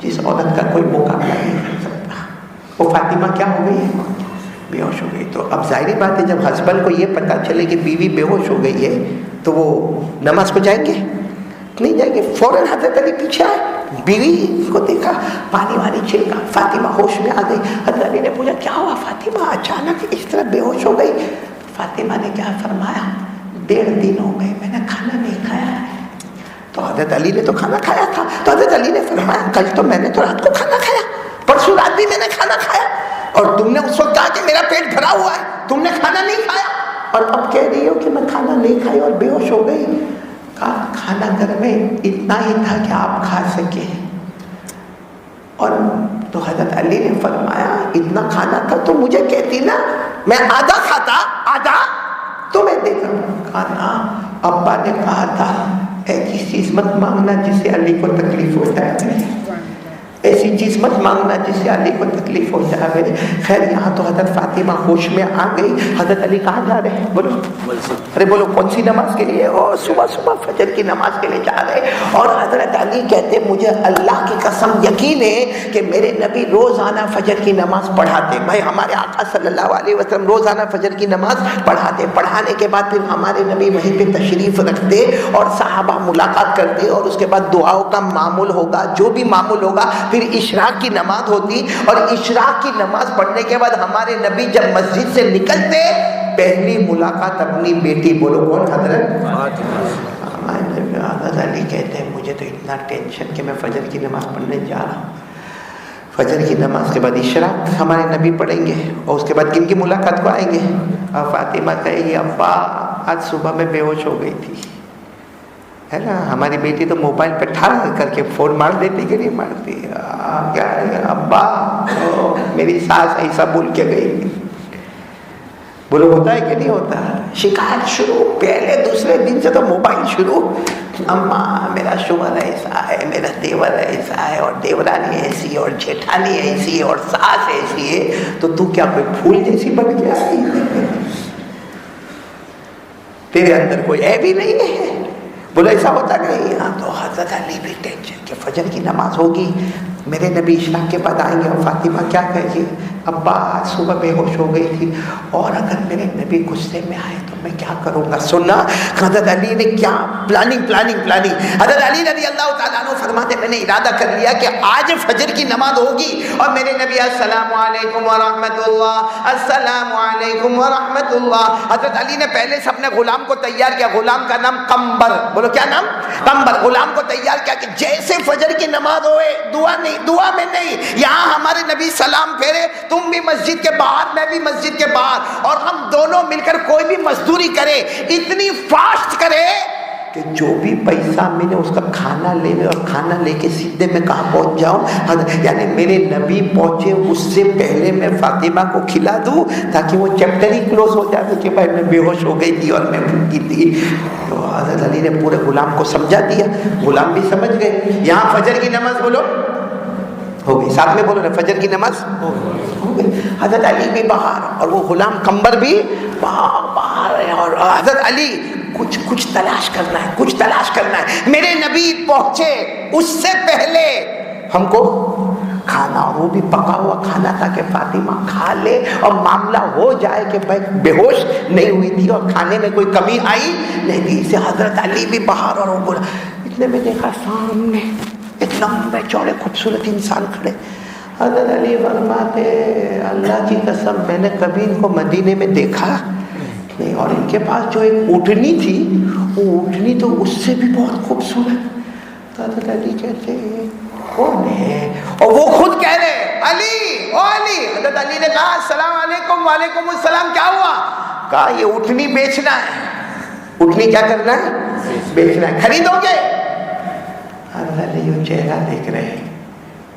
جس عورت کا کوئی مقابلہ نہیں کر سکتا, وہ فاطمہ کیا ہو گئی ہے؟ بے ہوش ہو گئی. تو اب ظاہری بات ہے, جب ہسبینڈ کو یہ پتہ چلے کہ بیوی بے ہوش ہو گئی ہے تو وہ نماز کو جائیں گے؟ نہیں جائیں گے. فوراً حضرت علی پیچھے آئے, بیوی کو دیکھا, پانی وانی چھڑکا, فاطمہ ہوش میں آ گئی. حضرت علی نے پوچھا کیا ہوا فاطمہ, اچانک اس طرح بے ہوش ہو گئی؟ فاطمہ نے کیا فرمایا, 1.5 دن ہو گئے میں نے کھانا نہیں کھایا ہے. تو حضرت علی نے تو کھانا کھایا تھا. تو حضرت علی نے فرمایا کل تو میں نے تو رات کو کھانا کھایا, پرسوں رات بھی میں نے کھانا کھایا, اور تم نے اس وقت کہا کہ میرا پیٹ بھرا ہوا ہے, تم نے کھانا نہیں کھایا, اور اب کہہ رہی ہو کہ میں کھانا نہیں کھائی اور بے ہوش ہو گئی. کہا کھانا گھر میں اتنا ہی تھا کہ آپ کھا سکے. اور تو حضرت علی نے فرمایا اتنا کھانا تھا تو مجھے کہتی نا, میں آدھا کھاتا, آدھا تمہیں دیتا. کھانا ابا نے کہا تھا ایسی چیز مت مانگنا جس سے علی کو تکلیف ہوتا ہے, ایسی چیز مت مانگنا جس سے علی کو تکلیف ہو جائے. خیر یہاں تو حضرت فاطمہ ہوش میں آ گئی. حضرت علی کہاں جا رہے ہیں بولو؟ ارے بولو کون سی نماز کے لیے؟ اور صبح فجر کی نماز کے لیے جا رہے. اور حضرت علی کہتے مجھے اللہ کی قسم یقین ہے کہ میرے نبی روزانہ فجر کی نماز پڑھاتے. بھائی ہمارے آقا صلی اللہ علیہ وسلم روزانہ فجر کی نماز پڑھاتے. پڑھانے کے بعد پھر ہمارے نبی وہیں پہ تشریف رکھتے اور صحابہ ملاقات کرتے, اور اس کے بعد دعاؤں کا معمول ہوگا, جو بھی معمول ہوگا. پھر اشراق کی نماز ہوتی, اور اشراق کی نماز پڑھنے کے بعد ہمارے نبی جب مسجد سے نکلتے پہلی ملاقات اپنی بیٹی, بولو کون؟ حضرت حضرت علی کہتے ہیں مجھے تو اتنا ٹینشن کہ میں فجر کی نماز پڑھنے جا رہا ہوں. فجر کی نماز کے بعد اشراق ہمارے نبی پڑھیں گے, اور اس کے بعد کن کی ملاقات کو آئیں گے؟ اور فاطمہ کہے گی ابا آج صبح میں بے ہوش ہو گئی تھی, ہے نا. ہماری بیٹی تو موبائل پہ ٹھار کر کے فون مار دیتی کہ نہیں مارتی. کیا ابا میری ساس ایسا بول کے گئی. بولو ہوتا ہے کہ نہیں ہوتا؟ شکایت شروع, پہلے دوسرے دن سے تو موبائل شروع. اماں میرا شوہر ایسا ہے, میرا دیور ایسا ہے, اور دیورانی ایسی ہے, اور جیٹھانی ایسی ہے, اور ساس ایسی ہے. تو کیا کوئی پھول جیسی بن کے آئی؟ تیرے اندر کوئی عیب ہی نہیں ہے. بولو ایسا ہوتا نہیں. ہاں تو حضرت علی بھی ٹینشن کہ فجر کی نماز ہوگی, میرے نبی اشراق کے بعد آئیں گے, اور فاطمہ کیا کہے گی ابا آج صبح بے ہوش ہو گئی تھی, اور اگر میرے نبی غصے میں آئے تو میں کیا کروں گا. سننا حضرت علی نے کیا پلاننگ. حضرت علی رضی اللہ تعالیٰ عنہ فرماتے میں نے ارادہ کر لیا کہ آج فجر کی نماز ہوگی, اور میرے نبی السلام علیکم ورحمۃ اللہ, السلام علیکم ورحمۃ اللہ. حضرت علی نے پہلے سے اپنے غلام کو تیار کیا. غلام کا نام قمبر, بولو کیا نام؟ قمبر. غلام کو تیار کیا کہ جیسے فجر کی نماز ہوئے دعا میں نہیں, یہاں ہمارے نبی سلام پھیرے, تم بھی مسجد کے باہر, میں بھی مسجد کے باہر, اور ہم دونوں مل کر کوئی بھی مزدوری کرے, اتنی فاسٹ کرے کہ جو بھی پیسہ ملے اس کا کھانا لے لے, اور کھانا لے کے سیدھے میں کہاں پہنچ جاؤں. یعنی میرے نبی پہنچے اس سے پہلے میں فاطمہ کو کھلا دوں, تاکہ وہ چیپٹر ہی کلوز ہو جائے کہ بھائی میں بے ہوش ہو گئی تھی اور میں بھوکی تھی. تو حضرت علی نے پورے غلام کو سمجھا دیا, غلام بھی سمجھ گئے. یہاں فجر کی نماز بولو ہو گئی, ساتھ میں بولو نا فجر کی نماز ہو گئی. حضرت علی بھی باہر, اور وہ غلام قمبر بھی باہر ہے, اور حضرت علی کچھ تلاش کرنا ہے. میرے نبی پہنچے اس سے پہلے ہم کو کھانا, اور وہ بھی پکا ہوا کھانا تھا کہ فاطمہ کھا لے اور معاملہ ہو جائے کہ بھائی بے ہوش نہیں ہوئی تھی اور کھانے میں کوئی کمی آئی نہیں تھی. اسے حضرت علی بھی باہر, اور وہ بولا. اتنے میں دیکھا سامنے ایک لمبے چوڑے خوبصورت انسان کھڑے. حضرت علی فرماتے اللہ کی قسم میں نے کبھی ان کو مدینے میں دیکھا نہیں, اور ان کے پاس جو ایک اونٹنی تھی, وہ اونٹنی تو اس سے بھی بہت خوبصورت. تو حضرت علی کہتے کون ہے, اور وہ خود کہہ رہے علی, او علی. حضرت علی نے کہا السلام علیکم. وعلیکم السلام. کیا ہوا؟ کہا یہ اونٹنی بیچنا ہے. اونٹنی کیا کرنا ہے؟ بیچنا ہے, خریدو گے؟ حضرت علی وہ چہرہ دیکھ رہے ہیں,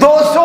200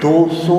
200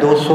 200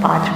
5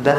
10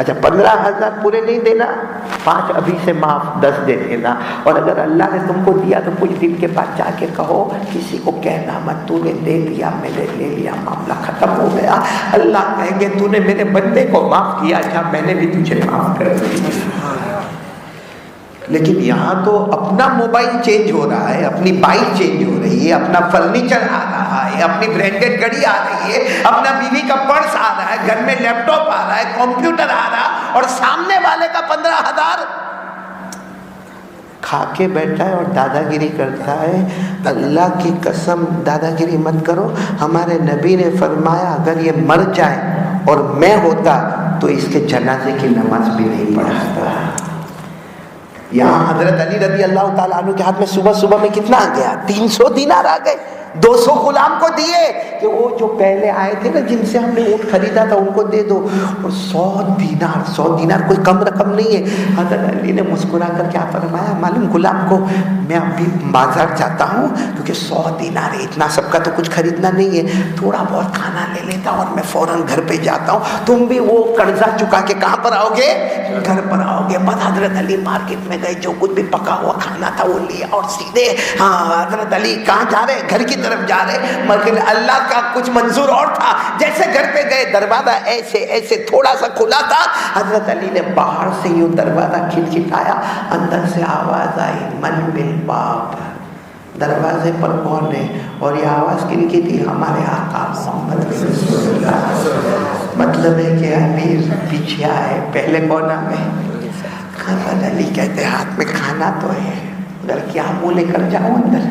اچھا 15,000 پورے نہیں دینا، 5 ابھی سے معاف، 10 دے دینا. اور اگر اللہ نے تم کو دیا تو کچھ دن کے بعد جا کے کہو، کسی کو کہنا مت تو نے دے دیا، میں نے لے لیا، معاملہ ختم ہو گیا. اللہ کہیں گے تو نے میرے بندے کو معاف کیا، اچھا میں نے بھی تجھے معاف کر دیا. لیکن یہاں تو اپنا موبائل چینج ہو رہا ہے، اپنی بائک چینج ہو رہی ہے، اپنا فرنیچر آ رہا ہے، اپنی برانڈڈ گاڑی آ رہی ہے، اپنا بیوی کا پرس آ رہا ہے، گھر میں لیپ ٹاپ آ رہا ہے، کمپیوٹر آ رہا ہے، اور سامنے والے کا 15,000 کھا کے بیٹھا ہے اور دادا گیری کرتا ہے. اللہ کی قسم دادا گیری مت کرو. ہمارے نبی نے فرمایا اگر یہ مر جائے اور میں ہوتا تو اس کے جنازے کی نماز بھی نہیں پڑھاتا. یہاں حضرت علی رضی اللہ تعالیٰ عنہ کے ہاتھ میں صبح صبح میں کتنا آ گیا؟ 300 دینار آ گئے. 200 غلام کو دیے کہ وہ جو پہلے آئے تھے نا جن سے ہم نے اونٹ خریدا تھا ان کو دے دو. اور 100 دینار کوئی کم رقم نہیں ہے. حضرت علی نے مسکرا کر کیا فرمایا معلوم غلام کو، میں ابھی بازار جاتا ہوں کیونکہ 100 دینار ہے، اتنا سب کا تو کچھ خریدنا نہیں ہے، تھوڑا بہت کھانا لے لیتا ہوں اور میں فوراً گھر پہ جاتا ہوں. تم بھی وہ قرضہ چکا کے کہاں پر آؤ گے؟ گھر پر آؤ گے. بس حضرت علی مارکیٹ میں گئے، جو کچھ بھی پکا ہوا کھانا تھا وہ لیا اور سیدھے حضرت علی کہاں جا رہے؟ گھر کی طرف جا رہے. مگر اللہ کا کچھ منظور اور تھا. جیسے گھر پہ گئے دروازہ ایسے تھوڑا سا کھلا تھا. حضرت علی نے باہر سے یوں دروازہ کھٹکھٹایا، اندر سے آواز آئی من بالباب، دروازے پر کون ہے؟ اور یہ آواز کن کی تھی؟ ہمارے آقا محمد رسول اللہ. مطلب ہے کہ امیر پیچھے آئے، پہلے کون آئے؟ حضرت علی کہتے ہاتھ میں کھانا تو ہے مگر کیا منہ لے کر جاؤں اندر؟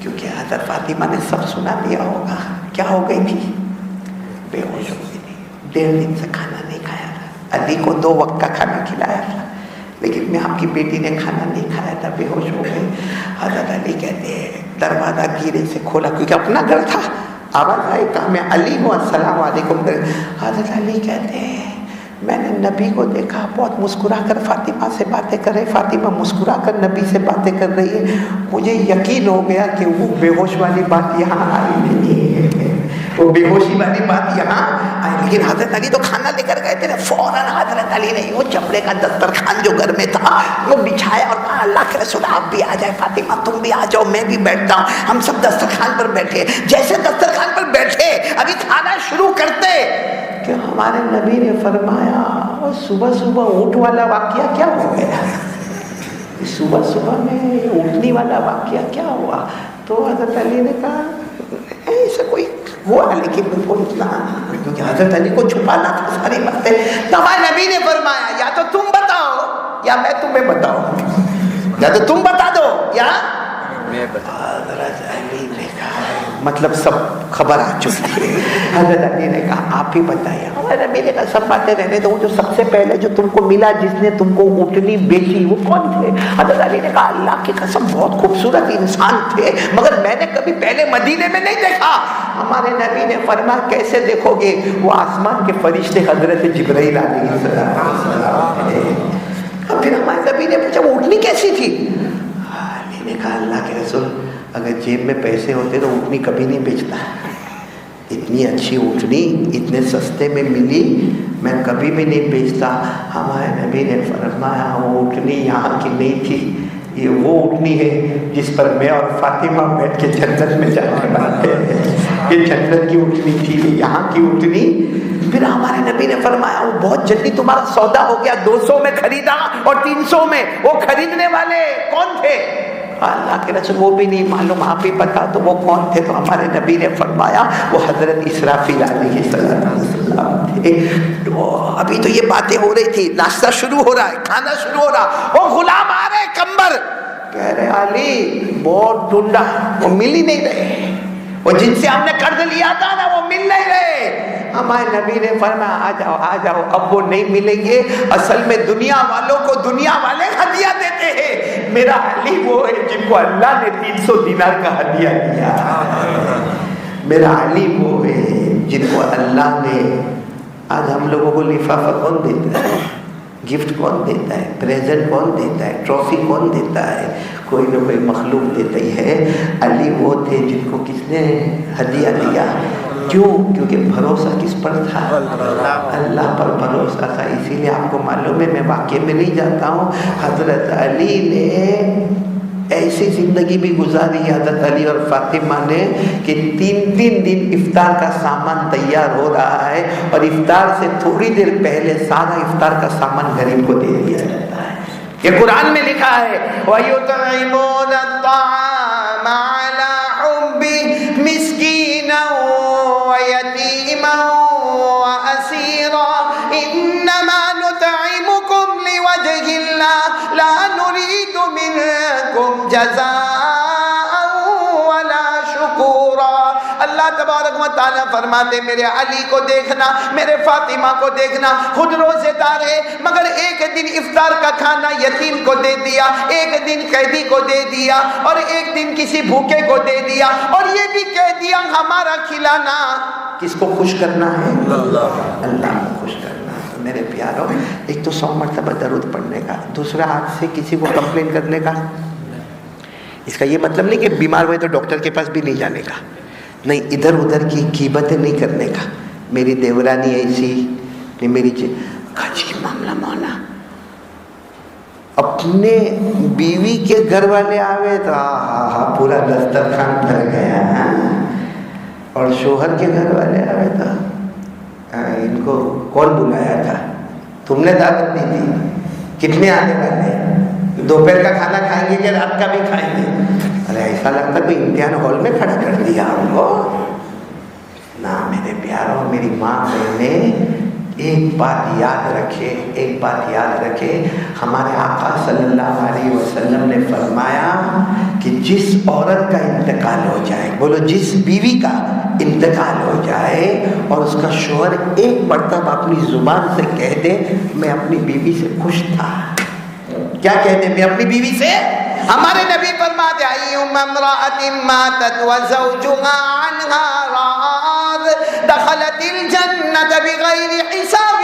کیونکہ حضرت فاطمہ نے سب سنا دیا ہوگا. کیا ہو گئی تھی؟ بے ہوش ہو گئی تھی. 1.5 دن سے کھانا نہیں کھایا تھا. علی کو 2 وقت کا کھانا کھلایا تھا لیکن میں آپ کی بیٹی نے کھانا نہیں کھایا تھا، بے ہوش ہو گئی. حضرت علی کہتے ہیں دروازہ دھیرے سے کھولا کیونکہ اپنا گھر تھا. آواز آئی کہا میں علی ہوں، السلام علیکم. حضرت علی کہتے ہیں میں نے نبی کو دیکھا بہت مسکرا کر فاطمہ سے باتیں کر رہے، فاطمہ مسکرا کر نبی سے باتیں کر رہی ہے. مجھے یقین ہو گیا کہ وہ بے ہوش والی بات یہاں آئی نہیں ہے، وہ بے ہوشی والی بات یہاں آئی. لیکن حضرت علی تو کھانا لے کر گئے تھے. فوراً حضرت علی نے وہ چمڑے کا دسترخوان جو گھر میں تھا وہ بچھایا اور کہا اللہ کے رسول آپ بھی آ جائے، فاطمہ تم بھی آ جاؤ، میں بھی بیٹھتا ہوں. ہم سب دسترخوان پر بیٹھے. جیسے دسترخوان پر بیٹھے ابھی کھانا شروع کرتے کہ ہمارے نبی نے فرمایا اور صبح صبح اونٹ والا واقعہ کیا ہو گیا؟ صبح صبح میں اونٹنی والا واقعہ کیا ہوا؟ تو حضرت علی نے کہا ایسا کوئی ہوا لیکن ان کو اتنا، کیونکہ حضرت علی کو چھپانا تھا ساری باتیں. تو ہمارے نبی نے فرمایا یا تو تم بتاؤ یا میں تمہیں بتاؤں، یا تو تم بتا دو یا میں بتا. حضرت علی نے کہا مطلب سب خبر آ چکی ہے. حضرت علی نے کہا آپ ہی بتائیے. ہمارے نبی نے کہا سب باتیں رہنے دو، جو سب سے پہلے جو تم کو ملا جس نے تم کو اونٹنی بیچی وہ کون تھے؟ حضرت علی نے کہا اللہ کی قسم بہت خوبصورت انسان تھے مگر میں نے کبھی پہلے مدینے میں نہیں دیکھا. ہمارے نبی نے فرمایا کیسے دیکھو گے؟ وہ آسمان کے فرشتے حضرت جبرائیل علیہ السلام. پھر ہمارے نبی نے پوچھا وہ اونٹنی کیسی تھی؟ علی نے کہا اللہ کے رسول اگر جیب میں پیسے ہوتے تو اونٹنی کبھی نہیں بیچتا. اتنی اچھی اونٹنی اتنے سستے میں ملی میں کبھی بھی نہیں بیچتا. ہمارے نبی نے فرمایا وہ اونٹنی یہاں کی نہیں تھی، یہ وہ اونٹنی ہے جس پر میں اور فاطمہ بیٹھ کے جنت میں جانے والے ہیں. یہ جنت کی اونٹنی تھی، یہاں کی اونٹنی. پھر ہمارے نبی نے فرمایا وہ بہت جلدی تمہارا سودا ہو گیا، 200 میں خریدا اور 300 میں. وہ خریدنے والے کون تھے؟ اللہ کے رسول وہ بھی نہیں معلوم، آپ ہی بتا تو وہ کون تھے. تو ہمارے نبی نے فرمایا وہ حضرت اسرافیل علیہ السلام تھے. تو ابھی تو یہ باتیں ہو رہی تھی، ناشتہ شروع ہو رہا ہے، کھانا شروع ہو رہا. وہ غلام آ رہے کمبر، کہہ رہے علی بہت ڈھونڈا وہ مل ہی نہیں رہے، وہ جن سے ہم نے قرض لیا تھا نا وہ مل نہیں رہے. ہمارے نبی نے فرمایا آ جاؤ اب وہ نہیں ملیں گے. اصل میں دنیا والوں کو دنیا والے ہدیہ دیتے ہیں، میرا علی وہ ہے جن کو اللہ نے 300 دینار کا ہدیہ دیا. میرا علی وہ ہے جن کو اللہ نے، آج ہم لوگوں کو لفافہ کون دیتا ہے، گفٹ کون دیتا ہے، پریزنٹ کون دیتا ہے، ٹرافی کون دیتا ہے، کوئی نہ کوئی مخلوق دیتا ہی ہے. علی وہ تھے جن کو کس نے ہدیہ دیا؟ کیوں؟ کیونکہ بھروسہ کس پر تھا؟ اللہ پر بھروسہ تھا. اسی لیے آپ کو معلوم ہے، میں واقعے میں نہیں جاتا ہوں، حضرت علی نے ایسی زندگی بھی گزاری حضرت علی اور فاطمہ نے کہ 3 دن افطار کا سامان تیار ہو رہا ہے اور افطار سے تھوڑی دیر پہلے سارا افطار کا سامان غریب کو دے دیا جاتا ہے. یہ قرآن میں لکھا ہے وَيُطْعِمُونَ الطَّعَامَ عَلَى حُبِّهِ مِسْكِينًا وَيَتِيمًا وَأَسِيرًا إِنَّمَا نُطْعِمُكُمْ لِوَجْهِ اللَّهِ لَا نُرِيدُ مِنكُمْ جَزَاءً وَلَا شُكُورًا. اللہ تبارک و تعالیٰ فرماتے میرے علی کو دیکھنا، میرے فاطمہ کو دیکھنا، خود روزے دار ہے مگر ایک دن افطار کا کھانا یتیم کو دے دیا، ایک دن قیدی کو دے دیا، اور ایک دن کسی بھوکے کو دے دیا، اور یہ بھی کہہ دیا ہمارا کھلانا کس کو خوش کرنا ہے؟ اللہ کو خوش کرنا ہے. تو میرے پیاروں، ایک تو 100 مرتبہ درود پڑھنے کا، دوسرا ہاتھ سے کسی کو کمپلین کرنے کا. اس کا یہ مطلب نہیں کہ بیمار ہوئے تو ڈاکٹر کے پاس بھی نہیں جانے کا، نہیں، ادھر ادھر کی غیبتیں نہیں کرنے کا. میری دیورانی ایسی نہیں، میری کاجی معاملہ مانا. اپنے بیوی کے گھر والے آوے تو پورا دسترخوان بھر گیا، اور شوہر کے گھر والے آوے تو ان کو کون بلایا تھا، تم نے دعوت دی تھی، کتنے آنے والے، دوپہر کا کھانا کھائیں گے کہ رات کا بھی کھائیں گے؟ ارے ایسا لگتا کوئی امتحان ہال میں کھڑا کر دیا ہم کو. نہ میرے پیاروں، میری ماں بہنیں، ایک بات یاد رکھے، ایک بات یاد رکھے، ہمارے آقا صلی اللہ علیہ وسلم نے فرمایا کہ جس عورت کا انتقال ہو جائے، بولو جس بیوی کا انتقال ہو جائے اور اس کا شوہر ایک مرتبہ اپنی زبان سے کہہ دے میں اپنی بیوی سے خوش تھا. کیا کہتے ہیں؟ میں اپنی بیوی سے. ہمارے نبی فرماتے ایّم امرأۃ ماتت وزوجها عنها راض دخلت الجنة بغیر حساب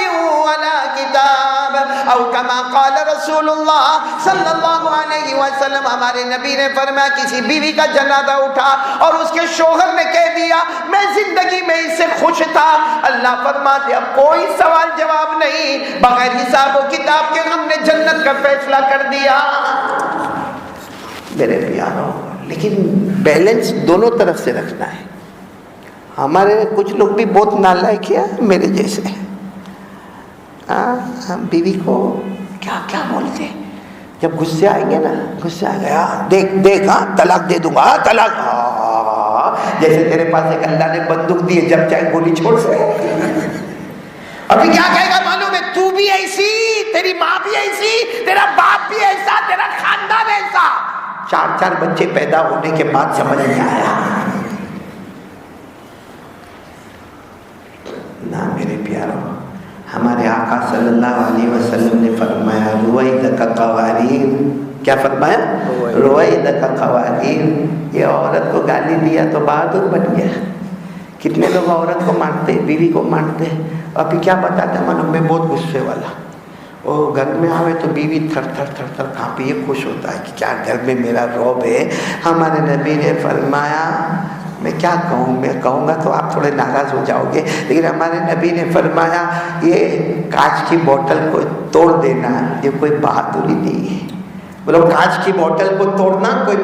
ولا کتاب، او کما قال رسول اللہ صلی اللہ علیہ وسلم. ہمارے نبی نے فرمایا کسی بیوی کا جنازہ اٹھا اور اس کے شوہر نے کہہ دیا میں زندگی میں اس سے خوش تھا، اللہ فرماتے اب کوئی سوال جواب نہیں، بغیر حساب و کتاب کے ہم نے جنت کا فیصلہ کر دیا. میرے پیاروں، لیکن بیلنس دونوں طرف سے رکھنا ہے. ہمارے کچھ لوگ بھی بہت نالائق ہیں میرے جیسے، بیوی کو کیا کیا بولتے ہیں، جب غصے آئیں گے نا، غصے آئیں گے دیکھ طلاق دے دوں گا، طلاق، جیسے تیرے پاس ایک اللہ نے بندوق دی ہے، جب چاہے گولی چھوڑ سکے. ابھی کیا کہے گا معلوم ہے؟ تو بھی ایسی، تیری ماں بھی ایسی، تیرا باپ بھی ایسا، تیرا خاندان ایسا. 4 بچے پیدا ہونے کے بعد سمجھ نہیں آیا. نہ میرے پیاروں، ہمارے آقا صلی اللہ علیہ وسلم نے فرمایا رویدہ کا قواریر. کیا فرمایا؟ رویدہ کا قواریر. یہ عورت کو گالی دیا تو بہادر بن گیا. کتنے لوگ عورت کو مانتے، بیوی کو مانتے، ابھی کیا بتاتے معلوم، میں بہت غصے والا، وہ گھر میں آوے تو بیوی تھر تھر کانپے، یہ خوش ہوتا ہے کہ کیا گھر میں میرا رعب ہے. ہمارے نبی نے فرمایا، میں کیا کہوں، میں کہوں گا تو آپ تھوڑے ناراض ہو جاؤ گے، لیکن ہمارے نبی نے فرمایا یہ کانچ کی بوتل کو توڑ دینا یہ کوئی بہادری نہیں ہے. بولو کانچ کی بوتل کو توڑنا کوئی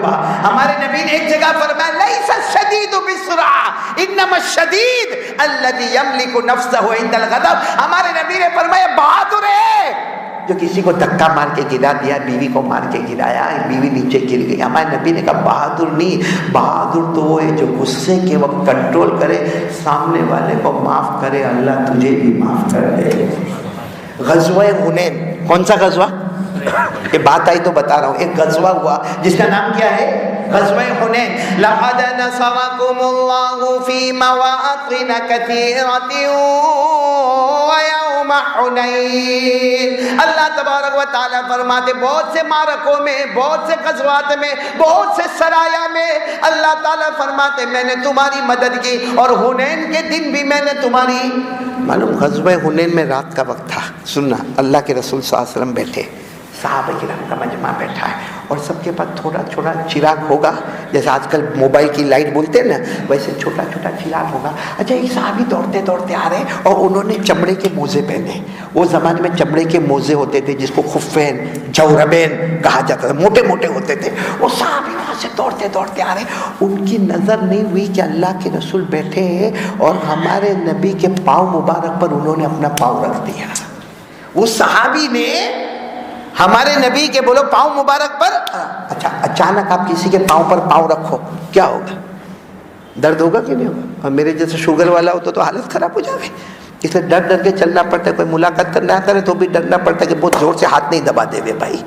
ہمارے نبی نے ایک جگہ فرمایا لیس الشدید بسرعہ انما الشدید الذی یملک نفسہ عند الغضب. ہمارے نبی نے فرمایا بہادر ہے جو کسی کو دھکا مار کے گرا دیا، بیوی کو مار کے گرایا، بیوی نیچے گر گئی. ہمارے نبی نے کہا بہادر نہیں، بہادر تو وہ ہے جو غصے کے وقت کنٹرول کرے، سامنے والے کو معاف کرے، اللہ تجھے بھی معاف کر دے. غزوہ حنین، کون سا غزوہ؟ یہ بات آئی تو بتا رہا ہوں. ایک غزوہ ہوا جس کا نام کیا ہے؟ غزوہ حنین. لقد نصرکم اللہ فی مواطن کثیرۃ ویوم حنین. اللہ تبارک و تعالیٰ فرماتے بہت سے معرکوں میں، بہت سے غزوات میں، بہت سے سرایا میں اللہ تعالیٰ فرماتے میں نے تمہاری مدد کی، اور حنین کے دن بھی میں نے تمہاری. معلوم غزوہ حنین میں رات کا وقت تھا. سننا، اللہ کے رسول صلی اللہ علیہ وسلم بیٹھے، صحابہ کرام کا مجمع بیٹھا ہے، اور سب کے پاس تھوڑا چھوٹا چراغ ہوگا, جیسے آج کل موبائل کی لائٹ بولتے ہیں نا, ویسے چھوٹا چھوٹا چراغ ہوگا. اچھا ایک صحابی دوڑتے دوڑتے آ رہے ہیں اور انہوں نے چمڑے کے موزے پہنے. وہ زمانے میں چمڑے کے موزے ہوتے تھے جس کو خفین جوربین کہا جاتا تھا, موٹے موٹے ہوتے تھے. وہ صحابی وہاں سے دوڑتے دوڑتے آ رہے ہیں, ان کی نظر نہیں ہوئی کہ اللہ کے رسول بیٹھے ہیں اور ہمارے نبی کے پاؤں مبارک پر انہوں نے اپنا پاؤں رکھ دیا. وہ صحابی نے ہمارے نبی کے بولو پاؤں مبارک پر. اچھا اچانک آپ کسی کے پاؤں پر پاؤں رکھو, کیا ہوگا؟ درد ہوگا کہ نہیں ہوگا؟ اور میرے جیسے شوگر والا ہو تو حالت خراب ہو جائے. اس لیے ڈر ڈر کے چلنا پڑتا ہے. کوئی ملاقات کرنا آتا ہے تو بھی ڈرنا پڑتا ہے کہ بہت زور سے ہاتھ نہیں دبا دے وے بھائی.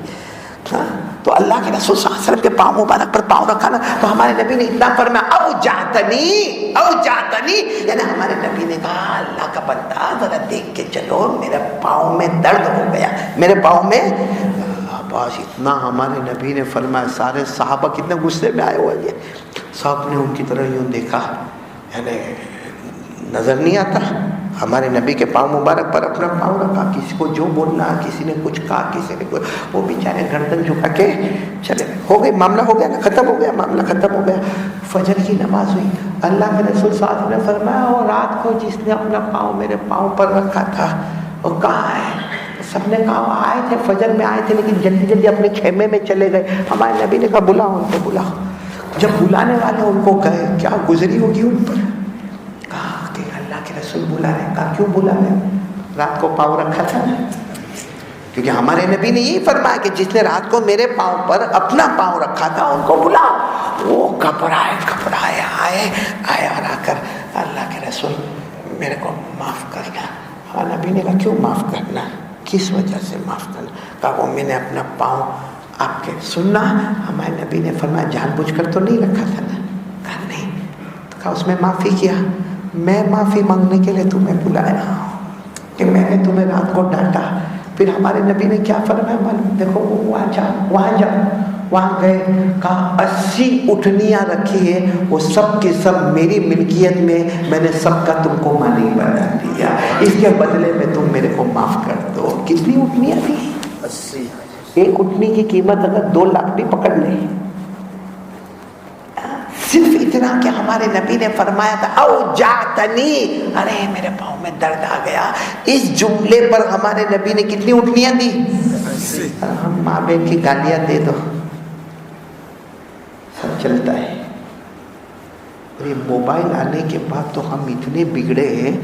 تو اللہ کے رسول صلی اللہ علیہ وسلم کے پاؤں مبارک پر پاؤں رکھا نا, تو ہمارے نبی نے اتنا فرمایا او جاتنی, یعنی ہمارے نبی نے کہا اللہ کا بندہ ذرا دیکھ کے چلو, میرے پاؤں میں درد ہو گیا, میرے پاؤں میں. بس اتنا ہمارے نبی نے فرمایا. سارے صحابہ کتنے غصے میں آئے ہوئے ہیں, سب نے ان کی طرح یوں دیکھا, یعنی نظر نہیں آتا. ہمارے نبی کے پاؤں مبارک پر اپنا پاؤں رکھا, کسی کو جو بولنا, کسی نے کچھ کہا, کسی نے کچھ, وہ بیچارے گردن جھکا کے چلے گئے. ہو گئی معاملہ, ہو گیا نا, ختم ہو گیا معاملہ, ختم ہو گیا. فجر کی نماز ہوئی. اللہ کے رسول صلی اللہ علیہ وسلم نے فرمایا اور رات کو جس نے اپنا پاؤں میرے پاؤں پر رکھا تھا وہ کہاں ہے؟ سب نے کہا آئے تھے, فجر میں آئے تھے, لیکن جلدی جلدی اپنے خیمے میں چلے گئے. ہمارے نبی نے کہا بلاؤ ان کو, بلاؤ. جب بلانے والے ان کو کہے کیا گزری ہوگی ان پر, کہا کہ اللہ کے رسول بلا رہے. کہا کیوں بلا رہے؟ رات کو پاؤں رکھا تھا نا. کیونکہ ہمارے نبی نے یہی فرمایا کہ جس نے رات کو میرے پاؤں پر اپنا پاؤں رکھا تھا ان کو بلاؤ. وہ گھبرائے آئے اور آ کر اللہ کے رسول میرے کو معاف کرنا. ہمارے نبی نے کہا کیوں معاف کرنا, کس وجہ سے معاف کرنا؟ کہا وہ میں نے اپنا پاؤں آپ کے سننا. ہمارے نبی نے فرمایا جان بوجھ کر تو نہیں رکھا تھا نا. کہا نہیں. تو کہا اس میں معافی کیا. میں معافی مانگنے کے لیے تمہیں بلایا کہ میں نے تمہیں رات کو ڈانٹا. پھر ہمارے نبی نے کیا فرمایا معلوم؟ دیکھو وہاں جا. وہاں گئے, کہا 80 اٹھنیاں رکھی ہے, وہ سب کے سب میری ملکیت میں نے سب کا تم کو مالک بنا دیا, اس کے بدلے میں تم میرے کو معاف کر دو. کتنی اٹھنیاں تھی؟ 80. ایک اٹھنی کی قیمت اگر 2 لاکھ بھی پکڑ لیں. صرف اتنا کہ ہمارے نبی نے فرمایا تھا او جاتنی, ارے میرے پاؤں میں درد آ گیا. اس جملے پر ہمارے نبی نے کتنی اٹھنیاں دی؟ ہم ماں بہن کی گالیاں دے دو سب چلتا ہے. اور یہ موبائل آنے کے بعد تو ہم اتنے بگڑے ہیں.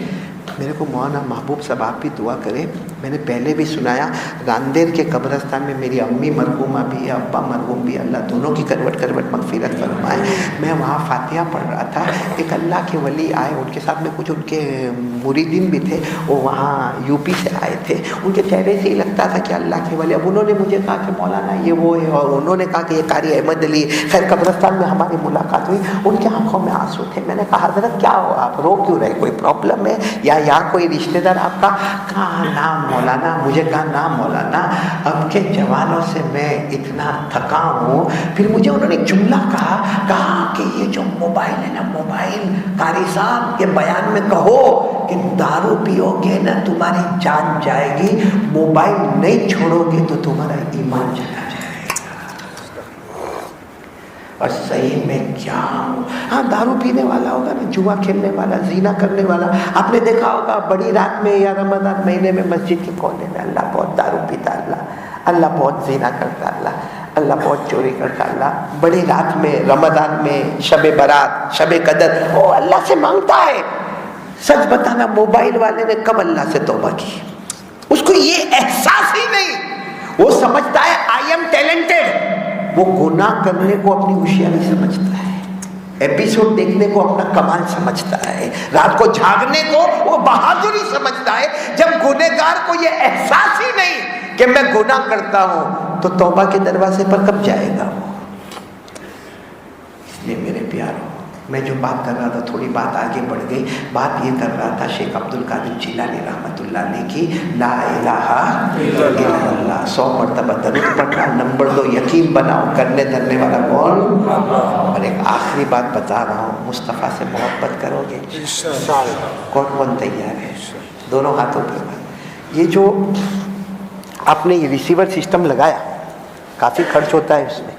میرے کو مولانا محبوب صاحب آپ بھی دعا کریں. میں نے پہلے بھی سنایا, راندیر کے قبرستان میں میری امی مرحومہ بھی ہے, ابا مرحوم بھی, اللہ دونوں کی کروٹ مغفرت فرمائے. میں وہاں فاتحہ پڑھ رہا تھا, ایک اللہ کے ولی آئے, ان کے ساتھ میں کچھ ان کے مریدین بھی تھے, وہ وہاں یو پی سے آئے تھے. ان کے چہرے سے ہی لگتا تھا کہ اللہ کے ولی. اب انہوں نے مجھے کہا کہ مولانا یہ وہ ہے, اور انہوں نے کہا کہ یہ قاری احمد علی. خیر قبرستان میں ہماری ملاقات ہوئی, ان کی آنکھوں میں آنسو تھے. میں نے کہا حضرت کیا ہو, آپ رو کیوں رہے, کوئی پرابلم ہے یا کوئی رشتہ دار آپ کا؟ کہا نام مولانا. مجھے کہا نام مولانا, اب کے جوانوں سے میں اتنا تھکا ہوں. پھر مجھے انہوں نے ایک جملہ کہا کہ یہ جو موبائل ہے نا, موبائل قاری صاحب کے بیان میں کہو کہ دارو پیو گے نا تمہاری جان جائے گی, موبائل نہیں چھوڑو گے تو تمہارا ایمان چلا جائے گا. اور صحیح میں کیا ہوں. ہاں دارو پینے والا ہوگا نا, جوا کھیلنے والا, زنا کرنے والا. آپ نے دیکھا ہوگا بڑی رات میں یا رمضان مہینے میں مسجد کے کونے میں اللہ بہت دارو پیتا, اللہ بہت زنا کرتا, اللہ بہت چوری کرتا. اللہ بڑی رات میں رمضان میں شب برات شب قدر وہ اللہ سے مانگتا ہے. سچ بتانا موبائل والے نے کب اللہ سے توبہ کی؟ اس کو یہ احساس ہی نہیں. وہ سمجھتا ہے آئی ایم ٹیلنٹڈ. وہ گناہ کرنے کو اپنی ہوشیاری سمجھتا ہے, ایپیسوڈ دیکھنے کو اپنا کمال سمجھتا ہے, رات کو جھاگنے کو وہ بہادری سمجھتا ہے. جب گنہگار کو یہ احساس ہی نہیں کہ میں گناہ کرتا ہوں تو توبہ کے دروازے پر کب جائے گا وہ؟ اس لیے میرے پیاروں, میں جو بات کر رہا تھا تھوڑی بات آگے بڑھ گئی. بات یہ کر رہا تھا شیخ عبد القادر جیلانی رحمۃ اللہ علیہ کی لا الہ الا اللہ 100 مرتبہ درود پڑھنا. نمبر 2 یقین بناؤ کرنے دھرنے والا کون. اور ایک آخری بات بتا رہا ہوں, مصطفیٰ سے محبت کرو گے کون تیار ہے؟ دونوں ہاتھوں پہ. یہ جو آپ نے یہ ریسیور سسٹم لگایا, کافی خرچ ہوتا ہے اس میں،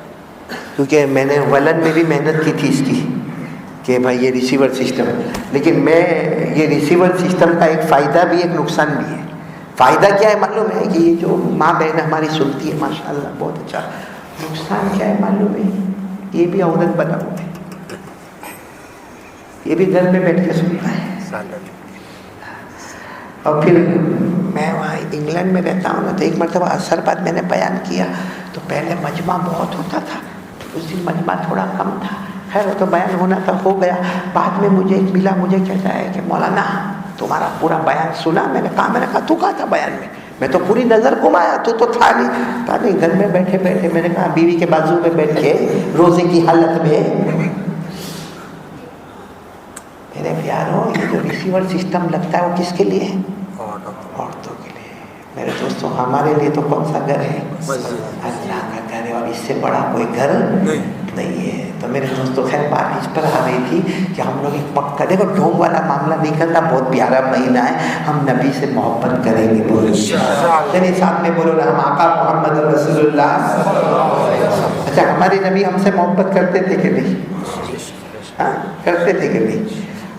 کیونکہ میں نے ولن میں بھی محنت کی تھی اس کی کہ بھائی یہ ریسیور سسٹم ہے، لیکن میں یہ ریسیور سسٹم کا ایک فائدہ بھی ایک نقصان بھی ہے۔ فائدہ کیا ہے معلوم ہے کہ یہ جو ماں بہن ہماری سنتی ہے ماشاءاللہ بہت اچھا، نقصان کیا ہے معلوم ہے، یہ بھی عورت بنا ہوا ہے، یہ بھی گھر میں بیٹھ کے سنتا ہے۔ اور پھر میں وہاں انگلینڈ میں رہتا ہوں نا، تو ایک مرتبہ عصر بعد میں نے بیان کیا، تو پہلے مجمع بہت ہوتا تھا، اس دن مجمع تھوڑا کم تھا، خیر وہ تو بیان ہونا تھا ہو گیا۔ بعد میں مجھے ایک ملا، مجھے کہتا ہے کہ مولانا تمہارا پورا بیان سنا۔ میں نے کہا تو کہا تھا بیان میں تو پوری نظر گھمایا، تو تھا نہیں گھر میں بیٹھے بیٹھے۔ میں نے کہا بیوی کے بازو میں بیٹھ کے روزے کی حالت میں۔ میرے پیاروں، یہ جو ریسیور سسٹم لگتا ہے وہ کس کے لیے ہے؟ عورتوں کے لیے۔ میرے دوستوں، ہمارے لیے تو کون سا گھر ہے؟ اللہ کا گھر ہے، اور اس سے بڑا کوئی گھر نہیں ہے۔ تو میرے دوستوں، خیر بات اس پر آ رہی تھی کہ ہم لوگ ایک پکا، دیکھو ڈھونگ والا معاملہ نہیں کرنا، بہت پیارا مہینہ ہے، ہم نبی سے محبت کریں گے، بولو میرے ساتھ میں بولو نا، ہم آقا محمد رسول اللہ۔ اچھا، ہمارے نبی ہم سے محبت کرتے تھے کہ نہیں؟ کرتے تھے کہ نہیں؟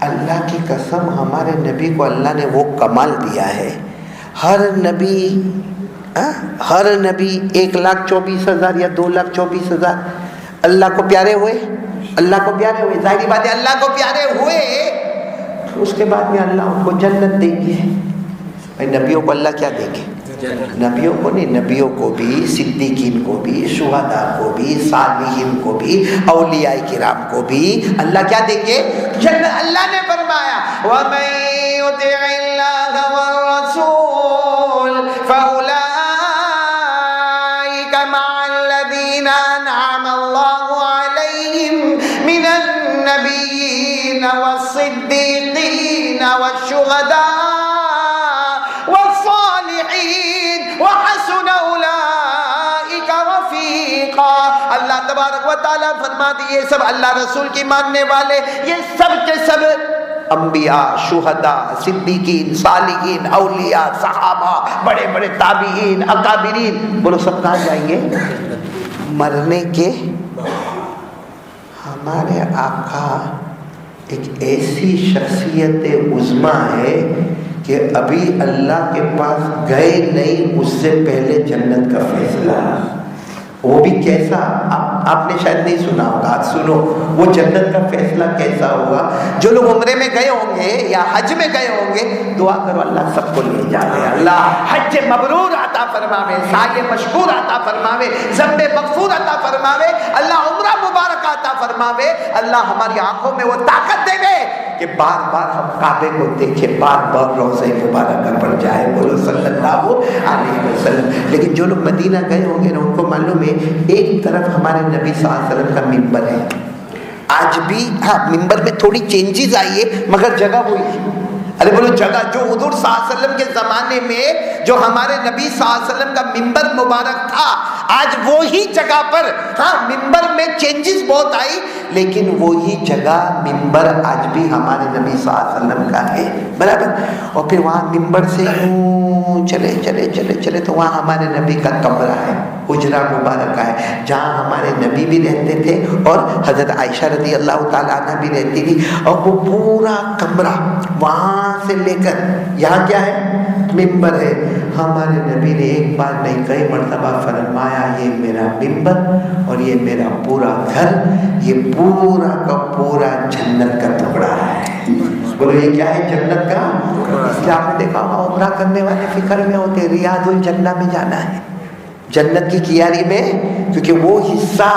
اللہ کی قسم، ہمارے نبی کو اللہ نے وہ کمال دیا ہے، ہر نبی 1,24,000 یا 2,24,000 اللہ کو پیارے ہوئے، اللہ کو پیارے ہوئے، ظاہری بات ہے اللہ کو پیارے ہوئے، اس کے بعد میں اللہ ان کو جنت دیں گے۔ بھائی نبیوں کو اللہ کیا دیں گے؟ نبیوں کو نہیں، نبیوں کو بھی، صدیقین کو بھی، شہداء کو بھی، صالحین کو بھی، اولیاء کرام کو بھی اللہ کیا دیں گے؟ جنت۔ اللہ نے فرمایا وَمَن يُطِعِ اللَّهَ وَالرَّسُولَ فَأُولَٰئِكَ مَعَ الَّذِينَ أَنْعَمَ اللَّهُ عَلَيْهِم مِّنَ النَّبِيِّينَ وَالصِّدِّيقِينَ وَالشُّهَدَاءِ وَحَسُنَ أُولَٰئِكَ رَفِیقًا۔ اللہ تبارک و تعالیٰ فرماتے ہیں یہ سب اللہ رسول کی ماننے والے، یہ سب کے سب انبیاء، شہداء، صدیقین، صالحین، اولیاء، صحابہ، بڑے بڑے تابعین، اکابرین، بولو سب کہاں جائیں گے؟ مرنے کے۔ ہمارے آقا ایک ایسی شخصیت عظمیٰ ہے کہ ابھی اللہ کے پاس گئے نہیں، اس سے پہلے جنت کا فیصلہ، وہ بھی کیسا؟ آپ نے شاید نہیں سنا ہوگا، آج سنو وہ جنت کا فیصلہ کیسا ہوگا۔ جو لوگ عمرے میں گئے ہوں گے یا حج میں گئے ہوں گے، دعا کرو اللہ سب کو لے جائے، اللہ حج مبرور عطا فرماوے، سعی مشکور عطا فرماوے، ذنب مغفور عطا فرماوے، اللہ عمرہ مبارک عطا فرماوے، اللہ ہماری آنکھوں میں وہ طاقت دے دے کہ بار بار ہم کعبے کو دیکھیں، بار بار روضہ مبارکہ پر جائے، بولو صلی اللہ علیہ وسلم۔ لیکن جو لوگ مدینہ گئے ہوں گے نا، ان کو معلوم ہے ایک طرف ہمارے نبی صلی اللہ علیہ وسلم کا ممبر ہے، آج بھی ہاں ممبر میں تھوڑی چینجز آئی ہے مگر جگہ وہی ہے۔ ارے بولو جگہ، جو حضور صلی اللہ علیہ وسلم کے زمانے میں جو ہمارے نبی صلی اللہ علیہ وسلم کا ممبر مبارک تھا، آج وہی جگہ پر، ہاں ممبر میں چینجز بہت آئی لیکن وہی جگہ ممبر آج بھی ہمارے نبی صلی اللہ علیہ وسلم کا ہے، برابر۔ اور پھر وہاں ممبر سے یوں چلے چلے چلے چلے تو وہاں ہمارے نبی کا کمرہ ہے، حجرہ مبارکہ ہے، جہاں ہمارے نبی بھی رہتے تھے اور حضرت عائشہ رضی اللہ تعالیٰ عنہ بھی رہتی تھی۔ اور وہ پورا کمرہ وہاں سے لے کر یہاں کیا ہے؟ ممبر ہے۔ ہمارے نبی نے ایک بار نہیں کئی مرتبہ فرمایا یہ میرا ممبر اور یہ میرا پورا گھر، یہ پورا کا پورا جنت کا ٹکڑا ہے۔ بولو یہ کیا ہے؟ جنت کا۔ اس لیے آپ نے دیکھا ہوگا عمرہ کرنے والے فکر میں ہوتے ریاض الجنہ میں جانا ہے، جنت کی کیاری میں، کیونکہ وہ حصہ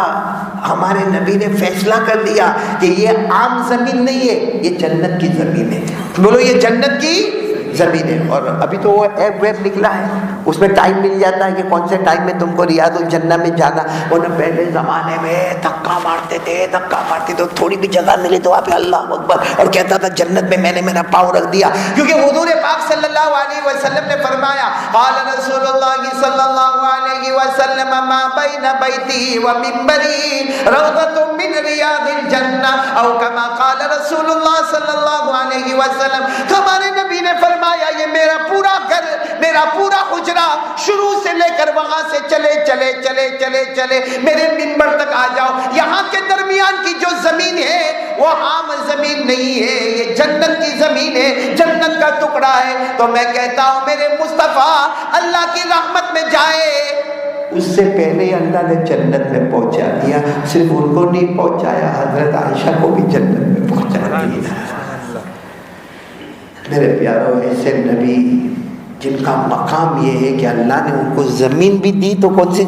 ہمارے نبی نے فیصلہ کر دیا کہ یہ عام زمین نہیں ہے، یہ جنت کی زمین ہے۔ بولو یہ جنت کی زمین ہے۔ اور ابھی تو وہ ایپ ویب نکلا ہے، اس میں ٹائم مل جاتا ہے کہ کون سے ٹائم میں تم کو ریاض الجنہ میں جانا۔ ورنہ پہلے زمانے میں دھکا مارتے تھے، تھوڑی بھی جگہ ملے تو آپ اللہ اکبر، اور کہتا تھا جنت میں میں نے میرا پاؤں رکھ دیا، کیونکہ حضور پاک صلی اللہ علیہ وسلم نے فرمایا قال رسول اللہ صلی اللہ علیہ وسلم ما بین بیتی و منبری روضۃ من ریاض الجنہ، او کما قال رسول اللہ صلی اللہ علیہ وسلم۔ ہمارے نبی نے فرمایا یہ میرا پورا گھر، میرا میرا پورا حجرہ شروع سے لے کر وہاں سے چلے چلے چلے چلے چلے میرے منبر تک آ جاؤ. یہاں کے درمیان کی جو زمین ہے وہ عام زمین نہیں ہے, یہ جنت کی زمین ہے, جنت کا ٹکڑا ہے. تو میں کہتا ہوں میرے مصطفیٰ اللہ کی رحمت میں جائے, اس سے پہلے اللہ نے جنت میں پہنچا دیا. صرف ان کو نہیں پہنچایا, حضرت عائشہ کو بھی جنت میں پہنچا دیا. میرے پیاروں, ایسے نبی جن کا مقام یہ ہے کہ اللہ نے ان کو زمین بھی دی. تو کون سی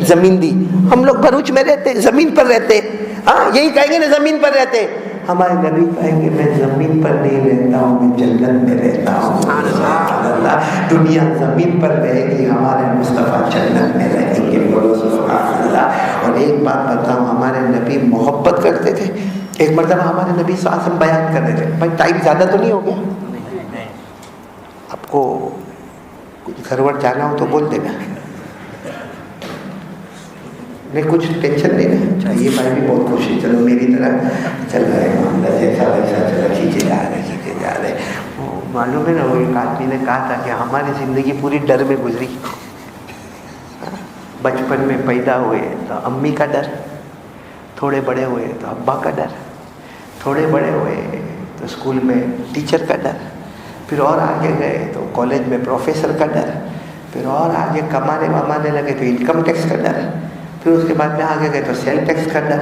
زمین دی؟ ہم لوگ بھروچ میں رہتے, زمین پر رہتے, ہاں یہی کہیں گے نا زمین پر رہتے. ہمارے نبی کہیں گے میں زمین پر نہیں رہتا ہوں, میں جنت میں رہتا ہوں. اللہ, دنیا زمین پر رہے گی, ہمارے مصطفیٰ جنت میں رہیں گے. بولو سبحان اللہ. اور ایک بات بتاؤں, ہمارے نبی محبت کرتے تھے. ایک مرتبہ ہمارے نبی صلی اللہ علیہ وسلم بیان کر رہے تھے. بھائی ٹائم زیادہ تو نہیں ہو گیا؟ آپ کو کچھ گھر ور جانا ہو تو بول دینا, نہیں کچھ ٹینشن نہیں نا. یہ بھائی بھی بہت خوشی, چلو میری طرح چل رہے ہیں, جیسا ویسا چلو کھینچے جا رہے. معلوم ہے نا, وہ ایک آدمی نے کہا تھا کہ ہماری زندگی پوری ڈر میں گزری. بچپن میں پیدا ہوئے تو امی کا ڈر, تھوڑے بڑے ہوئے تو ابا کا ڈر, تھوڑے بڑے ہوئے تو اسکول میں ٹیچر کا ڈر, پھر اور آگے گئے تو کالج میں پروفیسر کا ڈر, پھر اور آگے کمانے ومانے لگے تو انکم ٹیکس کا ڈر, پھر اس کے بعد میں آگے گئے تو سیل ٹیکس کا ڈر,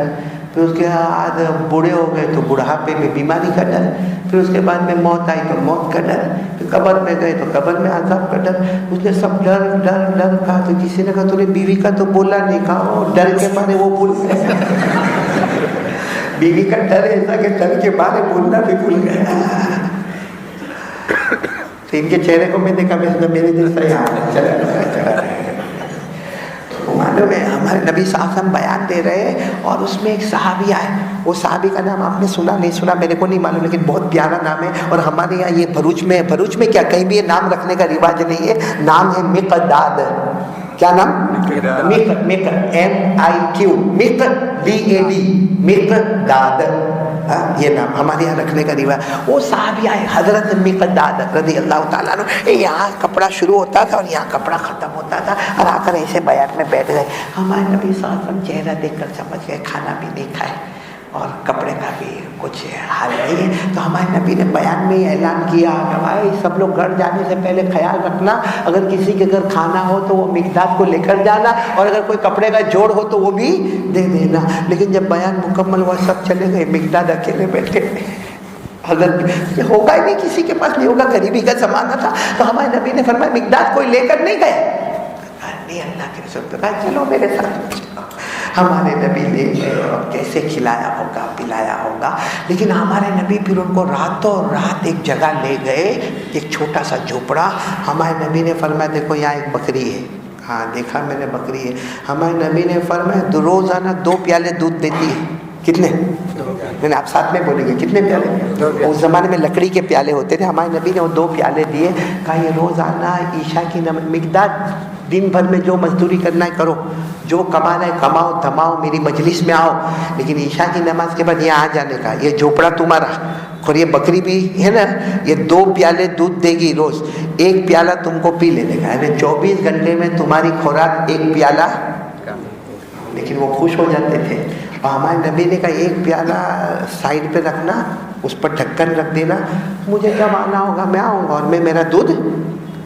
پھر اس کے بعد بوڑھے ہو گئے تو بڑھاپے میں بیماری کا ڈر, پھر اس کے بعد میں موت آئی تو موت کا ڈر, پھر قبر میں گئے تو قبر میں عذاب کا ڈر. اس نے سب ڈر ڈر ڈر کہا. تو کسی نے کہا تو نے بیوی کا تو بولا نہیں, کہا وہ ڈر کے مارے وہ بھول گئے. بیوی کا ڈر ایسا کہ ڈر کے مارے بولنا بھی بھول گئے. تو ان کے چہرے کو میں دیکھا, میرے دل سے یاد چلا. معلوم ہے ہمارے نبی صلی اللہ علیہ وسلم بیان دے رہے, اور اس میں ایک صحابی آئے. وہ صحابی کا نام آپ نے سنا نہیں سنا میرے کو نہیں معلوم, لیکن بہت پیارا نام ہے. اور ہمارے یہاں یہ بھروچ میں کیا کہیں بھی یہ نام رکھنے کا رواج نہیں ہے. نام ہے مقداد. کیا نام؟ MIQ, MIQDAD, مقداد. یہ نام ہمارے یہاں رکھنے کا رواج. وہ صحابی آئے حضرت مقداد رضی اللہ تعالیٰ عنہ. یہاں کپڑا شروع ہوتا تھا اور یہاں کپڑا ختم ہوتا تھا, اور آ کر ایسے بیان میں بیٹھ گئے. ہمارے نبی صلی اللہ علیہ وسلم چہرہ دیکھ کر سمجھ گئے کھانا بھی نہیں کھائے اور کپڑے کا بھی کچھ حال نہیں ہے. تو ہمارے نبی نے بیان میں اعلان کیا کہ بھائی سب لوگ گھر جانے سے پہلے خیال رکھنا, اگر کسی کے گھر کھانا ہو تو وہ مقداد کو لے کر جانا, اور اگر کوئی کپڑے کا جوڑ ہو تو وہ بھی دے دینا. لیکن جب بیان مکمل ہوا سب چلے گئے, مقداد اکیلے بیٹھے. حضرت ہوگا ہی نہیں, کسی کے پاس نہیں ہوگا, غریبی کا زمانہ تھا. تو ہمارے نبی نے فرمایا مقداد کوئی لے کر نہیں گئے؟ نہیں, اللہ کے رسول نے کہا چلو میرے ساتھ. ہمارے نبی لے گئے اور کیسے کھلایا ہوگا پلایا ہوگا. لیکن ہمارے نبی پھر ان کو راتوں رات ایک جگہ لے گئے, ایک چھوٹا سا جھوپڑا. ہمارے نبی نے فرمایا دیکھو یہاں ایک بکری ہے. ہاں دیکھا میں نے بکری ہے. ہمارے نبی نے فرمایا روزانہ 2 پیالے دودھ دیتی ہے. کتنے؟ میں نے آپ ساتھ میں بولیں گے کتنے پیالے؟ اس زمانے میں لکڑی کے پیالے ہوتے تھے. ہمارے نبی نے وہ 2 پیالے دیے. کہا یہ روزانہ عشاء کی مقداد دن بھر میں جو مزدوری کرنا ہے کرو, جو کمانا ہے کماؤ دھماؤ, میری مجلس میں آؤ, لیکن عشاء کی نماز کے بعد یہاں آ جانے کا. یہ جھوپڑا تمہارا, اور یہ بکری بھی ہے نا, یہ 2 پیالے دودھ دے گی روز. 1 پیالہ تم کو پی لینے کا, یعنی 24 گھنٹے میں تمہاری خوراک 1 پیالہ. لیکن وہ خوش ہو جاتے تھے. اور ہمارے نبی نے کہا 1 پیالہ سائڈ پہ رکھنا, اس پر ڈھکن رکھ دینا, مجھے جب آنا ہوگا میں آؤں گا اور میں میرا دودھ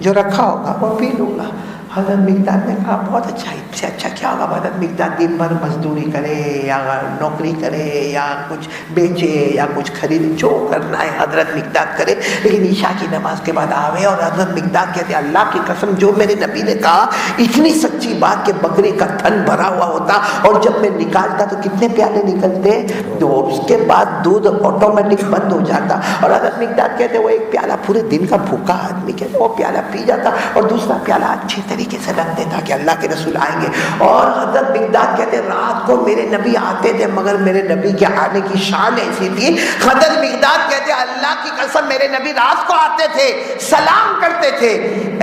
جو رکھا ہوگا وہ پی لوں گا. حضرت مقداد نے کہا بہت اچھا, اس سے اچھا کیا ہوگا. حضرت مقداد دن بھر مزدوری کرے یا نوکری کرے یا کچھ بیچے یا کچھ خریدے, جو کرنا ہے حضرت مقداد کرے, لیکن عشاء کی نماز کے بعد آوے. اور حضرت مقداد کہتے ہیں اللہ کی قسم جو میرے نبی نے کہا اتنی سچی بات کہ بکری کا تھن بھرا ہوا ہوتا, اور جب میں نکالتا تو کتنے پیالے نکلتے, تو اس کے بعد دودھ آٹومیٹک بند ہو جاتا. اور حضرت مقداد کہتے وہ 1 پیالہ پورے دن کا بھوکا آدمی کہتے وہ پیالہ پی جاتا, اور دوسرا پیالہ اچھی طریقے سے رکھ دیتا کہ اللہ کے رسول آئیں گے. اور حضرت مقداد کہتے رات کو میرے نبی آتے تھے, مگر میرے نبی کے آنے کی شان ایسی تھی. حضرت مقداد کہتے اللہ کی قسم میرے نبی رات کو آتے تھے, سلام کرتے تھے,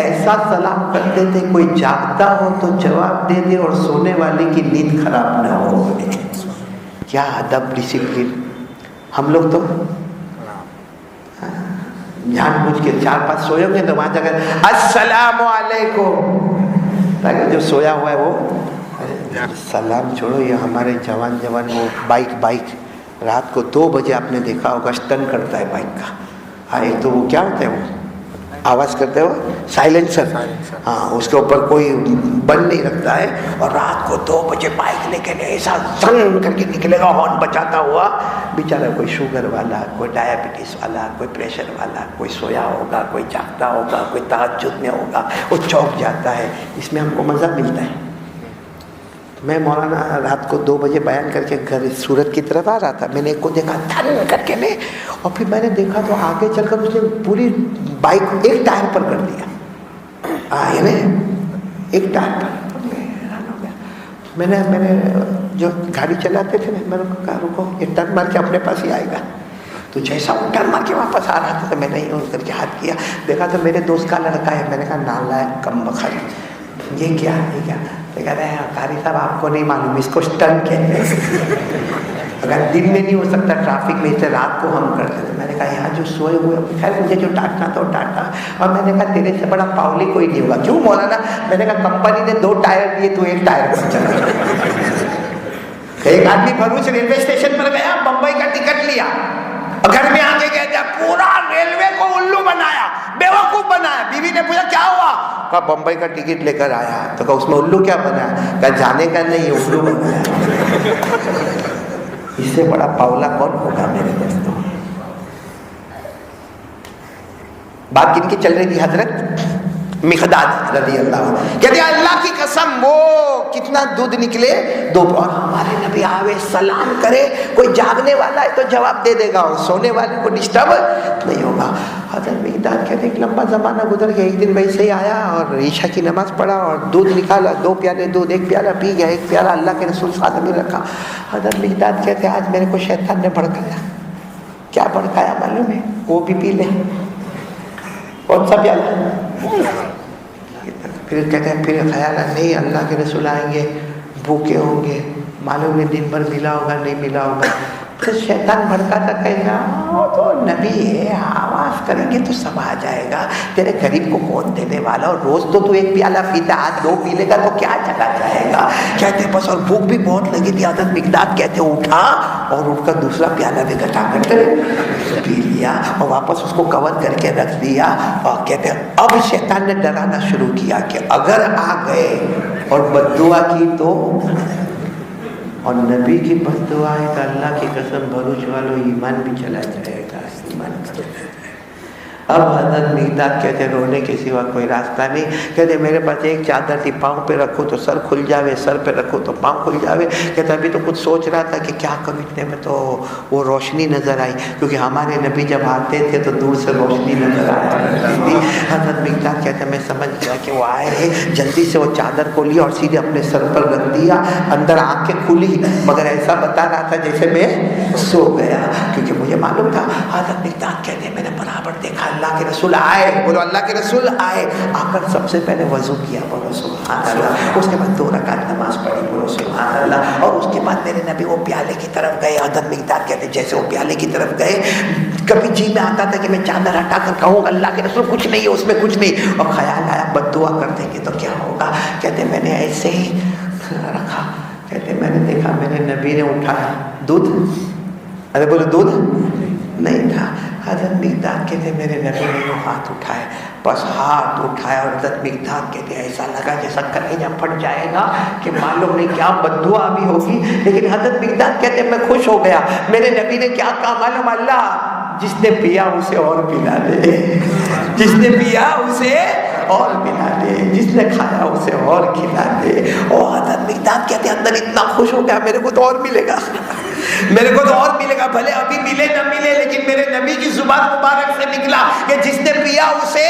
ایسا سلام کرتے تھے کوئی جاگتا ہو تو جواب دے دے اور سونے والے کی نیند خراب نہ ہو. کیا ادب ڈسپلن. ہم لوگ تو جان بوجھ کے 4-5 سوئے ہوں گے تو وہاں جا کر السلام علیکم، تاکہ جو سویا ہوا ہے وہ سلام چھوڑو. یہ ہمارے جوان وہ بائک رات کو 2 بجے آپ نے دیکھا ہوگا اسٹن کرتا ہے بائک کا. ہاں ایک تو وہ کیا ہوتا ہے وہ آواز کرتے ہو سائلنسر، ہاں اس کے اوپر کوئی بند نہیں رکھتا ہے، اور رات کو 2 بجے بائک لے کے ایسا زن کر کے نکلے گا ہارن بجاتا ہوا. بیچارہ کوئی شوگر والا، کوئی ڈائبٹیز والا، کوئی پریشر والا، کوئی سویا ہوگا، کوئی جاگتا ہوگا، کوئی تہجد میں ہوگا، وہ چوک جاتا ہے. اس میں ہم کو مزہ ملتا ہے. میں مولانا رات کو 2 بجے بیان کر کے گھر سورت کی طرف آ رہا تھا. میں نے ایک کو دیکھا دھن کر کے میں، اور پھر میں نے دیکھا تو آگے چل کر اس نے پوری بائک ایک ٹائر پر کر دیا. یعنی ایک ٹائر پر حیران ہو گیا. میں نے جو گاڑی چلاتے تھے میں نے کہا رکو، یہ ٹرن مار کے اپنے پاس ہی آئے گا. تو جیسا وہ ٹرن مار کے واپس آ رہا تھا تو میں نے یوں کر کے ہاتھ کیا، دیکھا تو میرے دوست کا لڑکا ہے. میں نے کہا نالائق کم بخت، یہ کیا کہہ رہے ہیں قاری صاحب آپ کو نہیں معلوم، اس کو اسٹن کہتے ہیں. اگر دن میں نہیں ہو سکتا ٹریفک میں، اسے رات کو ہم کرتے تھے. میں نے کہا یہاں جو سوئے ہوئے، خیر مجھے جو ڈانٹنا تھا وہ ڈانٹا، اور میں نے کہا تیرے سے بڑا پاولی کوئی نہیں ہوگا. کیوں مولانا؟ میں نے کہا کمپنی نے 2 ٹائر دیے تو 1 ٹائر پر چلا. ایک آدمی بھروچ ریلوے اسٹیشن پر گیا، بمبئی کا ٹکٹ لیا، گھر میں آ کے کہتے ہیں پورا ریلوے کو الو بنایا، بیوقوف بنایا. بیوی نے پوچھا کیا ہوا؟ کہا بمبئی کا ٹکٹ لے کر آیا. تو کہا اس میں الو کیا بنایا؟ کہا جانے کا نہیں، الو بنایا. اس سے بڑا پاولا کون ہوگا میرے دوستوں؟ بات کن کی چل رہی تھی؟ حضرت مقداد رضی اللہ عنہ کہتے ہیں اللہ کی قسم وہ کتنا دودھ نکلے 2. اور ہمارے نبی آوے سلام کرے، کوئی جاگنے والا ہے تو جواب دے دے گا، اور سونے والے کو ڈسٹرب نہیں ہوگا. حضرت مقداد کہتے ہیں ایک لمبا زمانہ گزر گیا، ایک دن ویسے ہی آیا اور عشاء کی نماز پڑھا اور دودھ نکالا، 2 پیالے دودھ، 1 پیالہ پی گیا، 1 پیالہ اللہ کے رسول ساتھ میں رکھا. حضرت مقداد کہتے ہیں آج میرے کو شیطان نے بھڑکایا. کیا بھڑکایا معلوم ہے؟ وہ بھی پی لے. کون سا پیالہ؟ پھر کہتے ہیں پھر خیال ہے نہیں اللہ کے رسول آئیں گے، بھوکے ہوں گے، معلوم نہیں دن بھر ملا ہوگا نہیں ملا ہوگا. پھر شیطان بھڑکاتا کہنا وہ تو نبی ہے، آواز کریں گے تو سب آ جائے گا، تیرے غریب کو کون دینے والا، اور روز تو 1 پیالہ پیتا، آج 2 پی لے گا تو کیا چلا جائے گا. کہتے بس، اور بھوک بھی بہت لگی تھی. حضرت مقداد کہتے اٹھا اور اٹھ کر دوسرا پیالہ بھی گٹا کر پی لیا اور واپس اس کو کور کر کے رکھ دیا. اور کہتے ہیں اب شیطان نے ڈرانا شروع کیا کہ اگر آ گئے اور بد دعا کی تو، اور نبی کی بد دعا ہے کہ اللہ کی قسم بھروچ والو ایمان بھی چلا جائے گا، ایمان بھی چلا جائے گا. اب حضرت مقداد کہتے رونے کے سوا کوئی راستہ نہیں. کہتے میرے پاس ایک چادر تھی، پاؤں پہ رکھو تو سر کھل جاوے، سر پہ رکھو تو پاؤں کھل جاوے. کہتے ابھی تو کچھ سوچ رہا تھا کہ کیا کروں، اتنے میں تو وہ روشنی نظر آئی، کیونکہ ہمارے نبی جب آتے تھے تو دور سے روشنی نظر آیا کرتی تھی. حضرت مقداد کہتے میں سمجھ گیا کہ وہ آئے ہیں، جلدی سے وہ چادر کو لیا اور سیدھے اپنے سر پر رکھ دیا. اندر آنکھیں کھلی مگر ایسا بتا رہا تھا جیسے میں سو گیا، کیونکہ مجھے معلوم تھا. حضرت مقداد کہتے ہیں میں نے برابر دیکھا اللہ کے رسول آئے. بولو اللہ کے رسول آئے. آ کر سب سے پہلے وضو کیا، بولو سبحان اللہ. اس کے بعد 2 رکعت نماز پڑھی، بولو سبحان اللہ. اور اس کے بعد میرے نبی وہ پیالے کی طرف گئے. حضرت مقداد کہتے جیسے وہ پیالے کی طرف گئے، کبھی جی میں آتا تھا کہ میں چادر ہٹا کر کہوں اللہ کے رسول کچھ نہیں ہے اس میں، کچھ نہیں. اور خیال آیا بد دعا کر دیں گے تو کیا ہوگا. کہتے میں نے ایسے ہی رکھا. کہتے میں نے دیکھا میرے نبی نے اٹھایا دودھ، ارے بولو دودھ نہیں تھا. حضرت مقداد کہتے میرے نبی نے وہ ہاتھ اٹھائے، بس ہاتھ اٹھایا اور حضرت مقداد کہتے ایسا لگا جیسا کلیجہ پھٹ جائے گا کہ معلوم نہیں کیا بد دعا بھی ہوگی. لیکن حضرت مقداد کہتے میں خوش ہو گیا. میرے نبی نے کیا کہا معلوم؟ اللہ جس نے پیا اسے اور پلا دے، جس نے پیا اسے اور پلا دے، جس نے کھایا اسے اور کھلا دے. اور حضرت مقداد کہتے اندر اتنا خوش ہو گیا میرے کو تو اور ملے گا، میرے کو تو اور ملے گا، بھلے ابھی ملے نہ ملے لیکن میرے نبی کی زبان مبارک سے نکلا کہ جس نے پیا اسے.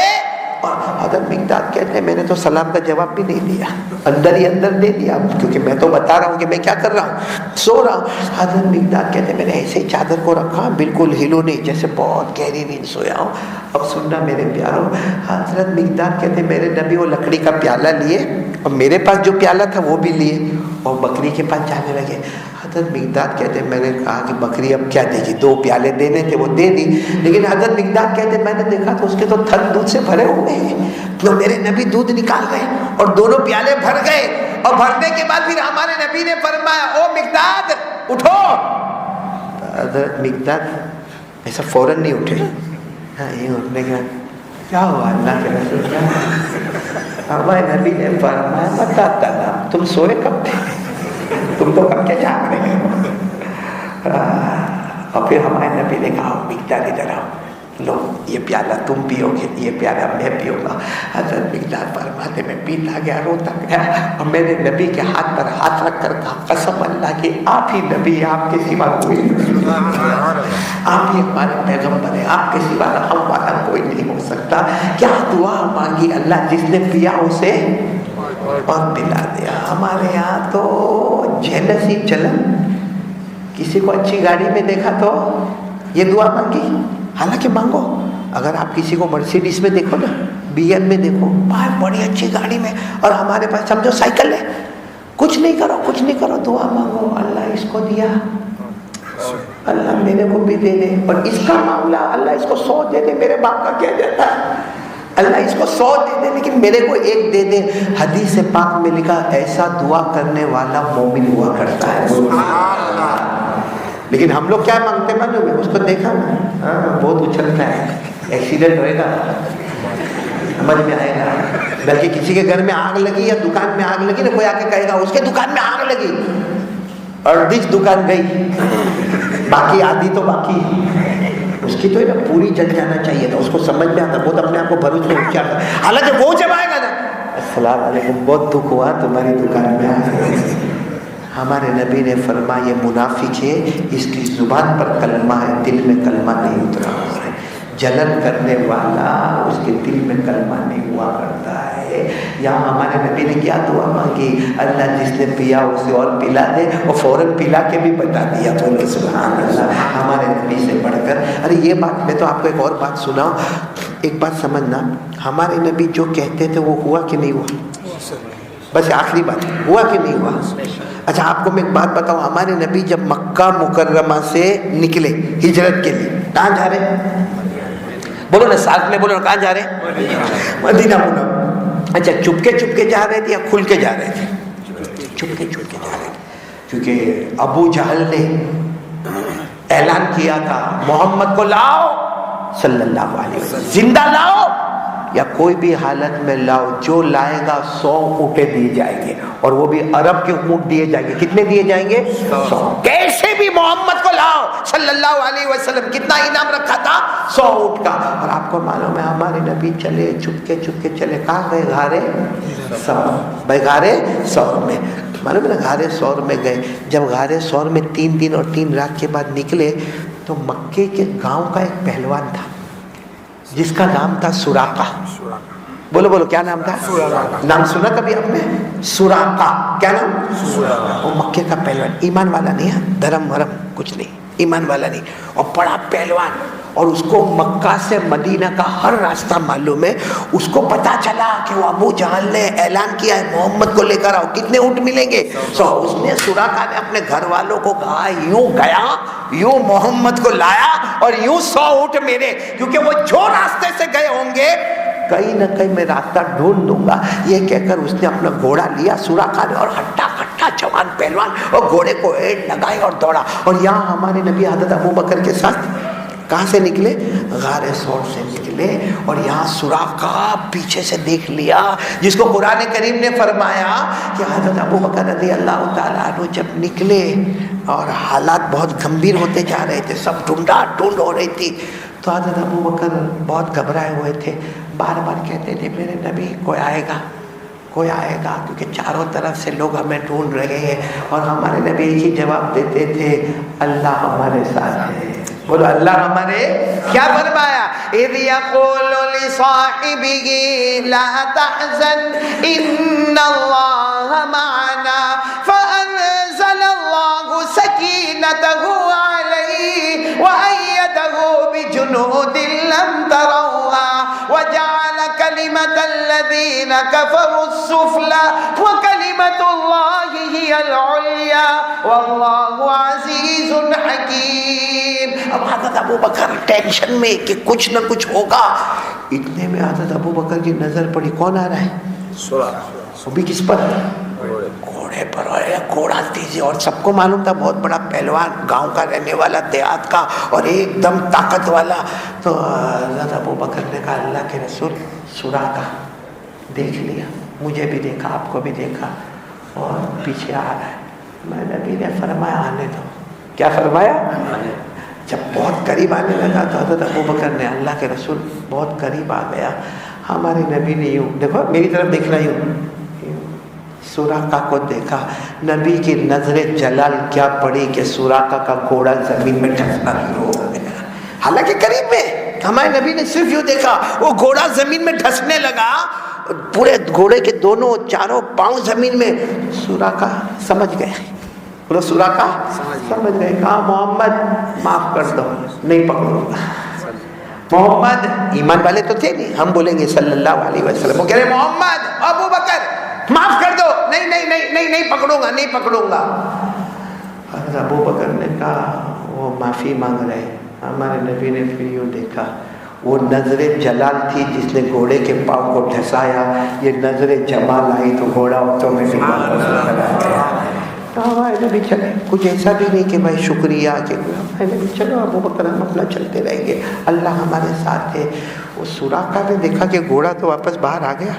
اور حضرت مقداد کہتے ہیں میں نے تو سلام کا جواب بھی نہیں دیا، اندر ہی اندر دے دیا، کیونکہ میں تو بتا رہا ہوں کہ میں کیا کر رہا ہوں، سو رہا ہوں. حضرت مقداد کہتے ہیں میں نے ایسے ہی چادر کو رکھا، بالکل ہلو نہیں، جیسے بہت گہری نیند سویا ہوں. اب سننا میرے پیاروں، حضرت مقداد کہتے ہیں میرے نبی وہ لکڑی کا پیالہ لیے اور میرے پاس جو پیالہ تھا وہ بھی لیے اور بکری کے پاس جانے لگے. حضرت مقداد کہتے ہیں میں نے کہا کہ بکری اب کیا دے گی, 2 پیالے دینے تھے وہ دے دی, لیکن حضرت مقداد کہتے ہیں میں نے دیکھا تو اس کے تو تھن دودھ سے بھرے ہوئے ہیں, تو میرے نبی دودھ نکال گئے اور دونوں پیالے بھر گئے, اور بھرنے کے بعد پھر ہمارے نبی نے فرمایا او مقداد اٹھو. حضرت مقداد ایسا فوراً نہیں اٹھے, یہ اٹھنے کے کیا ہوا اللہ کے رسول کیا, ہمارے نبی نے فرمایا بتا تھا تم سوئے کب تھے, تم تو کب کے جاگ رہے ہو. اور پھر ہمارے نبی نے کہا مقداد ادھر آؤ, لو یہ پیالہ تم پیو گے, یہ پیالہ میں پیوں گا. حضرت مقداد فرماتے میں پیتا گیا روتا گیا, اور میرے نبی کے ہاتھ پر ہاتھ رکھ کر کہا قسم اللہ کی آپ ہی نبی, آپ کے سوا کوئی نہیں, آپ ہی ہمارے پیغمبر ہیں, آپ کے سوا ہم والا کوئی نہیں ہو سکتا. کیا دعا مانگی اللہ, جس نے پیا اسے اور پلا دیا. ہمارے یہاں تو جیلسی چلن, کسی کو اچھی گاڑی میں دیکھا تو یہ دعا مانگی, حالانکہ مانگو. اگر آپ کسی کو مرسیڈیز میں دیکھو نا, BM میں دیکھو, باہر بڑی اچھی گاڑی میں, اور ہمارے پاس سمجھو سائیکل ہے, کچھ نہیں کرو کچھ نہیں کرو, دعا مانگو اللہ اس کو دیا, اللہ میرے کو بھی دے دے, اور اس کا معاملہ اللہ اس کو 100 دے دے, میرے باپ کا کیا جاتا ہے, اللہ اس کو 100 دے دے لیکن میرے کو 1 دے دے. حدیث پاک میں لکھا ایسا دعا کرنے والا مومن ہوا کرتا ہے. لیکن ہم لوگ کیا مانگتے معلوم ہے, اس کو دیکھا نا بہت اچھلتا ہے, ایکسیڈنٹ ہوئے گا سمجھ میں آئے گا, بلکہ کسی کے گھر میں آگ لگی یا دکان میں آگ لگی نا, کوئی آ کے کہے گا اس کے دکان میں آگ لگی, اور دکان گئی, باقی آدھی تو باقی, اس کی تو پوری جل جانا چاہیے تھا, اس کو سمجھ میں آتا, بہت اپنے آپ کو بھروس میں کیا تھا, حالانکہ وہ جب آئے گا نا السلام علیکم بہت دکھ ہوا تمہاری دکان میں آئے. ہمارے نبی نے فرمایا یہ منافق ہے, اس کی زبان پر کلمہ ہے, دل میں کلمہ نہیں اترا ہوا ہے. جلن کرنے والا اس کے دل میں کلمہ نہیں ہوا کرتا ہے. یہاں ہمارے نبی نے کیا دعا مانگی, اللہ جس نے پیا اسے اور پلا دے, اور فوراً پلا کے بھی بتا دیا. بولو سبحان اللہ, ہمارے نبی سے بڑھ کر. ارے یہ بات میں تو آپ کو ایک اور بات سناؤں, ایک بات سمجھنا, ہمارے نبی جو کہتے تھے وہ ہوا کہ نہیں ہوا, بس آخری بات, ہوا کہ نہیں ہوا. اچھا آپ کو میں ایک بات بتاؤں, ہمارے نبی جب مکہ مکرمہ سے نکلے ہجرت کے لیے, کہاں جا رہے, بولو نا ساتھ میں بولو نا, کہاں جا رہے, مدینہ منورہ. اچھا چپکے چپکے جا رہے تھے یا کھل کے جا رہے تھے, چپکے چپکے جا رہے تھے, کیونکہ ابو جہل نے اعلان کیا تھا محمد کو لاؤ صلی اللہ علیہ وسلم, زندہ لاؤ یا کوئی بھی حالت میں لاؤ, جو لائے گا 100 اونٹیں دیے جائیں گے, اور وہ بھی عرب کے اونٹ دیے جائیں گے. کتنے دیے جائیں گے, 100. کیسے بھی محمد کو لاؤ صلی اللہ علیہ وسلم. کتنا انعام رکھا تھا, 100 اونٹ کا. اور آپ کو معلوم ہے ہمارے نبی چلے چپکے چپکے چلے, کہاں گئے, غارے ثور, بھائی غارے ثور میں, معلوم ہے نا غارے ثور میں گئے. جب غارے ثور میں 3 دن اور 3 رات کے بعد نکلے تو مکے کے گاؤں کا ایک پہلوان تھا جس کا نام تھا سراقہ. بولو بولو کیا نام تھا, نام سنا کبھی آپ نے, سراقہ. کیا نام, وہ مکے کا پہلوان, ایمان والا نہیں ہے, دھرم ورم کچھ نہیں, ایمان والا نہیں, اور بڑا پہلوان. اور اس کو مکہ سے مدینہ کا ہر راستہ معلوم ہے. اس کو پتا چلا کہ وہ ابو جہل نے اعلان کیا ہے محمد کو لے کر آؤ, کتنے اونٹ ملیں گے, 100. اس نے سراقہ نے اپنے گھر والوں کو کہا یوں گیا, یوں محمد کو لایا, اور یوں 100 اونٹ میرے, کیونکہ وہ جو راستے سے گئے ہوں گے کہیں نہ کہیں میں راستہ ڈھونڈ دوں گا. یہ کہہ کر اس نے اپنا گھوڑا لیا سراقہ نے, اور ہٹا کٹا جوان پہلوان, اور گھوڑے کو ایڑ لگائی اور دوڑا. اور یہاں ہمارے نبی حضرت ابو بکر کے ساتھ کہاں سے نکلے, غار ثور سے نکلے. اور یہاں سراقہ پیچھے سے دیکھ لیا, جس کو قرآن کریم نے فرمایا کہ حضرت ابو بکر رضی اللہ تعالیٰ عنہ جب نکلے اور حالات بہت گمبھیر ہوتے جا رہے تھے, سب ڈھونڈا ڈھونڈ ہو رہی تھی, تو حضرت ابو بکر بہت گھبرائے ہوئے تھے. بار بار کہتے تھے میرے نبی کوئی آئے گا, کوئی آئے گا, کیونکہ چاروں طرف سے لوگ ہمیں ڈھونڈ رہے ہیں. اور ہمارے نبی ایک ہی جواب دیتے تھے, اللہ ہمارے ساتھ ہے. بولو اللہ ہمارے, کیا فرمایا, اذ یقول لصاحبہ لا تحزن ان اللہ معنا فانزل اللہ سکینتہ علیہ وایدہ بجنود لم تروها وجعل کلمۃ الذین کفروا السفلی وکلمۃ اللہ هي العليا والله عزيز حكيم. اب حضرت ابو بکر ٹینشن میں کہ کچھ نہ کچھ ہوگا. اتنے میں حضرت ابو بکر کی نظر پڑی, کون آ رہا ہے؟ وہ بھی کس پر؟ گھوڑے پر. گھوڑا تیزی, اور سب کو معلوم تھا بہت بڑا پہلوان, گاؤں کا رہنے والا, دیہات کا, اور ایک دم طاقت والا. تو حضرت ابو بکر نے کہا اللہ کے رسول سراقہ دیکھ لیا, مجھے بھی دیکھا, آپ کو بھی دیکھا, اور پیچھے آ رہا ہے. میں نبی نے فرمایا آنے دو. کیا فرمایا؟ جب بہت قریب آنے لگا تو حضرت ابو بکر نے, اللہ کے رسول بہت قریب آ گیا. ہمارے نبی نے یوں, دیکھو میری طرف دیکھنا, یوں سراقہ کو دیکھا. نبی کی نظر جلال کیا پڑی کہ سراقہ کا گھوڑا زمین میں ڈھسنا شروع ہو گیا. حالانکہ قریب میں ہمارے نبی نے صرف یوں دیکھا, وہ گھوڑا زمین میں ڈھسنے لگا, پورے گھوڑے کے دونوں چاروں پاؤں زمین میں. سراقہ سمجھ گئے, بولو سراقہ سمجھ گئے. کہا محمد معاف کر دو, نہیں پکڑوں گا. محمد, ایمان والے تو تھے نہیں, ہم بولیں گے صلی اللہ علیہ وسلم, وہ کہہ رہے محمد ابو بکر معاف کر دو, نہیں نہیں نہیں نہیں نہیں پکڑوں گا, نہیں پکڑوں گا. حضرت ابو بکر نے کہا وہ معافی مانگ رہے. ہمارے نبی نے پھر یوں دیکھا, وہ نظر جلال تھی جس نے گھوڑے کے پاؤں کو ڈھسایا, یہ نظر جمال آئی تو گھوڑا آٹومیٹک چلا گیا. ہمارے نبی چلے, کچھ ایسا بھی نہیں کہ بھائی شکریہ, کہ ہمارے نبی چلو ابو بکر ہم اپنا چلتے رہیں گے, اللہ ہمارے ساتھ ہے. وہ سراقہ نے دیکھا کہ گھوڑا تو واپس باہر آ گیا,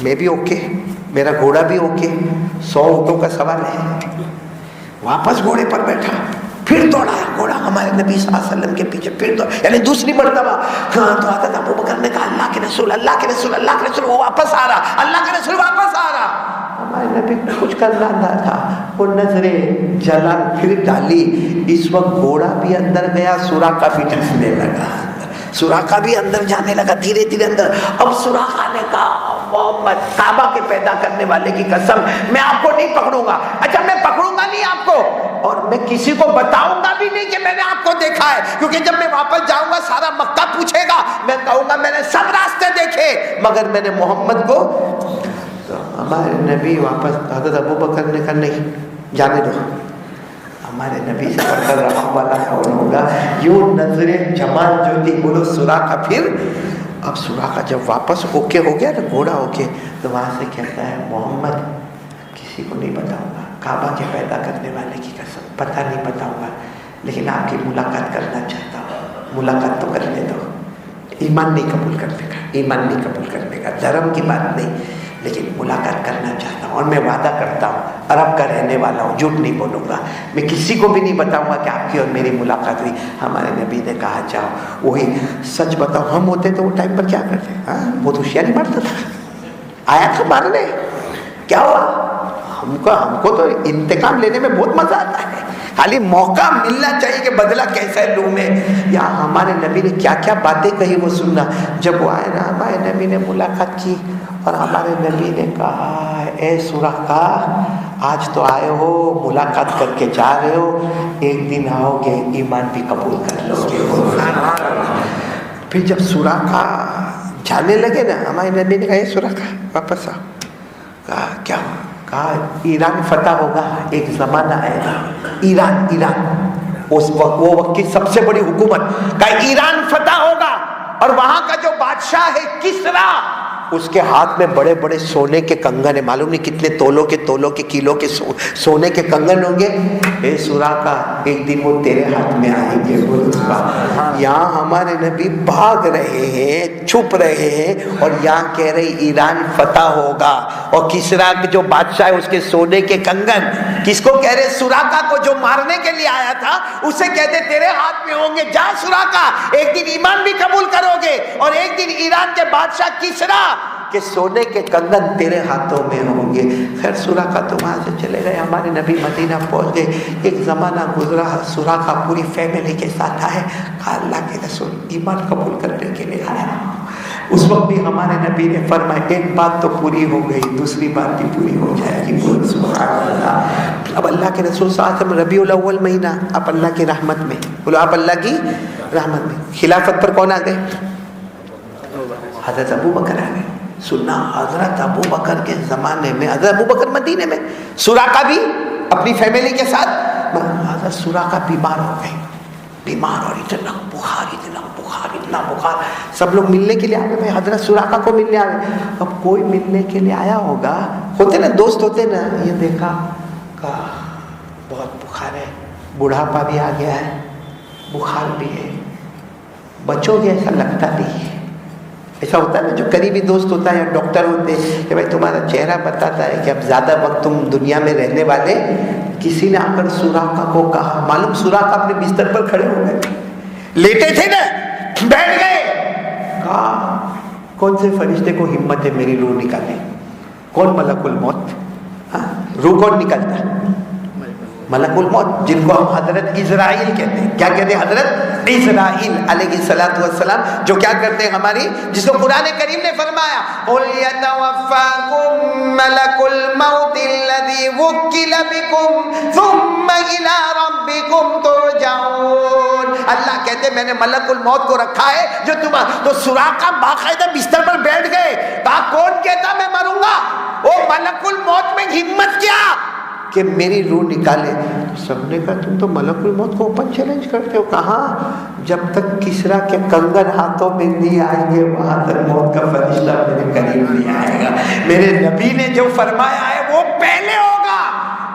میں بھی اوکے, میرا گھوڑا بھی اوکے, 100 اونٹوں کا سوال ہے. واپس گھوڑے پر بیٹھا, پھر دوڑا گھوڑا ہمارے نبی صلی اللہ علیہ وسلم کے پیچھے, پھر دوڑا, یعنی دوسری مرتبہ. تو حضرت ابو بکر نے کہا اللہ کے رسول, اللہ کے رسول, اللہ کے رسول, وہ واپس آ رہا, اللہ کے رسول واپس آ رہا. ہمارے نبی کو کچھ کرنا نہ تھا, وہ نظر جلال پھر ڈالی. اس وقت گھوڑا بھی اندر گیا, سراقہ بھی ڈھسنے لگا, سراقہ بھی اندر جانے لگا دھیرے دھیرے اندر. اب سراقہ نے کہا محمد, کعبہ کے پیدا کرنے والے کی قسم, میں آپ کو نہیں پکڑوں گا. اچھا میں پکڑوں گا نہیں آپ کو, اور میں کسی کو بتاؤں گا بھی نہیں کہ میں نے آپ کو دیکھا ہے, کیونکہ جب میں واپس جاؤں گا سارا مکہ پوچھے گا, میں کہوں گا میں نے سب راستے دیکھے مگر میں نے محمد کو. تو ہمارے نبی واپس, حضرت ابو بکر نے کہا نہیں جانے دو. ہمارے نبی سے بڑھ کر رحم والا کون ہوگا. یوں نظر جمال جو تھی, بولو سراقہ. پھر اب سراقہ جب واپس اوکے ہو گیا نا, گھوڑا اوکے, تو وہاں سے کہتا ہے محمد کسی کو نہیں بتاؤں گا, کعبہ کے پیدا کرنے والے کی قسم پتہ نہیں بتاؤں گا, لیکن آپ کی ملاقات کرنا چاہتا ہوں, ملاقات تو کرنے دو. ایمان نہیں قبول کرنے کا, ایمان نہیں قبول کرنے کا, دھرم کی بات نہیں, لیکن ملاقات کرنا چاہتا ہوں, اور میں وعدہ کرتا ہوں عرب کا رہنے والا ہوں, جھوٹ نہیں بولوں گا, میں کسی کو بھی نہیں بتاؤں گا کہ آپ کی اور میری ملاقات ہوئی. ہمارے نبی نے کہا جاؤ, وہی سچ بتاؤ, ہم ہوتے تو وہ ٹائم پر کیا کرتے, بہت ہوشیاری مارتا تھا, آیا تھا مارنے, کیا ہوا. ہم کو تو انتقام لینے میں بہت مزہ آتا ہے, خالی موقع ملنا چاہیے کہ بدلہ کیسا لوں میں. یا ہمارے نبی نے کیا کیا باتیں کہی وہ سننا. جب وہ آئے نا, ہمارے نبی نے ملاقات کی, اور ہمارے نبی نے کہا اے سراقہ آج تو آئے ہو, ملاقات کر کے جا رہے ہو, ایک دن آؤ گے ایمان بھی قبول کر لو گے. پھر جب سراقہ جانے لگے نا, ہمارے نبی نے کہا اے سراقہ واپس آؤ. کہا کیا, کہا ایران فتح ہوگا, ایک زمانہ آئے گا, ایران اس وقت وہ وقت کی سب سے بڑی حکومت, کہا ایران فتح ہوگا, اور وہاں کا جو بادشاہ ہے کسرا, اس کے ہاتھ میں بڑے بڑے سونے کے کنگن ہیں, معلوم نہیں کتنے تولوں کے کلو کے سونے کے کنگن ہوں گے. اے سراقہ ایک دن وہ تیرے ہاتھ میں آئیں گے. یہاں ہمارے نبی بھاگ رہے ہیں, چھپ رہے ہیں, اور یہاں کہہ رہے ایران فتح ہوگا, اور کسرا کے جو بادشاہ ہے اس کے سونے کے کنگن, کس کو کہہ رہے, سراقہ کو جو مارنے کے لیے آیا تھا اسے کہتے تیرے ہاتھ میں ہوں گے, جا سراقہ ایک دن ایمان بھی قبول کرو گے, اور ایک دن ایران کے بادشاہ کسرا کہ سونے کے کنگن تیرے ہاتھوں میں ہوں گے. خیر سراقہ تو وہاں سے چلے گئے, ہمارے نبی مدینہ پہنچ گئے. ایک زمانہ گزرا, سراقہ پوری فیملی کے ساتھ آئے, کہا اللہ کے رسول ایمان قبول کرنے کے لیے آیا. اس وقت بھی ہمارے نبی نے فرمایا ایک بات تو پوری ہو گئی, دوسری بات بھی پوری ہو جائے گی. بول سبحان اللہ. اب اللہ کے رسول صلی اللہ علیہ وسلم ربیع الاول مہینہ, اب اللہ کی رحمت میں, بولو آپ اللہ کی رحمت میں. خلافت پر کون آ گئے, حضرت ابو بکر آ گئے. سننا حضرت ابو بکر کے زمانے میں, حضرت ابو بکر مدینے میں, سراقہ بھی اپنی فیملی کے ساتھ. حضرت سراقہ بیمار ہو گئے, بیمار, اور اتنا بخار, اتنا بخار. سب لوگ ملنے کے لیے آ گئے, حضرت سراقہ کو ملنے آ گئے. اب کوئی ملنے کے لیے آیا ہوگا, ہوتے نا دوست ہوتے نا, یہ دیکھا کہا بہت بخار ہے, بڑھاپا بھی آ گیا ہے, بخار بھی ہے, بچو گے ایسا لگتا نہیں ہے. ایسا ہوتا ہے نا جو قریبی دوست ہوتا ہے یا ڈاکٹر ہوتے ہیں کہ بھائی تمہارا چہرہ بتاتا ہے کہ اب زیادہ وقت تم دنیا میں رہنے والے. کسی نے آ کر سراقہ کو کہا, معلوم سراقہ اپنے بستر پر کھڑے ہو گئے, لیٹے تھے نا, بیٹھ گئے. کہا کون سے فرشتے کو ہمت ہے میری روح نکالے؟ کون ملک الموت؟ روح کون نکالتا ہے؟ ملک الموت, جن کو ہم حضرت اسرائیل کہتے ہیں. کیا کہتے ہیں؟ حضرت اسرائیل علیہ السلام, جو کیا کرتے ہیں ہماری, جس کو قرآن کریم نے فرمایا قُلْ يَتَوَفَّاكُمْ مَلَكُ الْمَوْتِ الَّذِي وُكِّلَ بِكُمْ ثُمَّ إِلَىٰ رَبِّكُمْ تُرْجَعُونَ. اللہ کہتے ہیں میں نے ملک الموت کو رکھا ہے جو تو سراقہ باقاعدہ بستر پر بیٹھ گئے. کہا کون کہتا میں مروں گا؟ وہ ملک الموت میں ہمت کیا کہ میری روح نکالے. سب نے کہا تم تو ملک الموت کو اوپن چیلنج کرتے ہو. کہاں؟ جب تک کسرا کے کنگن ہاتھوں میں نہیں آئیں گے وہاں تک موت کا فرشتہ میرے قریب نہیں آئے گا. میرے نبی نے جو فرمایا ہے وہ پہلے ہوگا,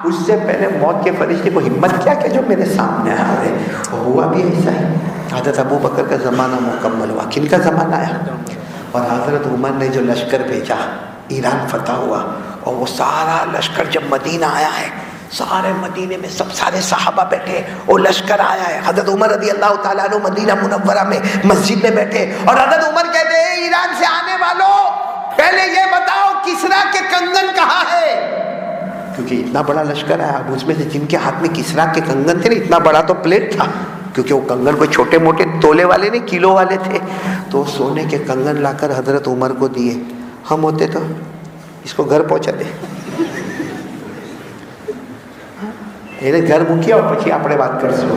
اس سے پہلے موت کے فرشتے کو ہمت کیا کہ جو میرے سامنے آ رہے. ہوا بھی ایسا ہی. حضرت ابو بکر کا زمانہ مکمل ہوا. کن کا زمانہ آیا؟ اور حضرت عمر نے جو لشکر بھیجا, ایران فتح ہوا, اور وہ سارا لشکر جب مدینہ آیا ہے, سارے مدینے میں سب سارے صحابہ بیٹھے, وہ لشکر آیا ہے. حضرت عمر رضی اللہ تعالیٰ عنہ مدینہ منورہ میں مسجد میں بیٹھے, اور حضرت عمر کہتے ہیں ایران سے آنے والوں پہلے یہ بتاؤ کسرا کے کنگن کہاں ہے؟ کیونکہ اتنا بڑا لشکر آیا. اب اس میں سے جن کے ہاتھ میں کسرا کے کنگن تھے نا, اتنا بڑا تو پلیٹ تھا, کیونکہ وہ کنگن کوئی چھوٹے موٹے تولے والے نہیں, کلو والے تھے. تو سونے کے کنگن لا کر حضرت عمر کو دیے. ہم ہوتے تو اس کو گھر پہنچا دے, گھر مکیا اور پچھی اپنے بات کر سو.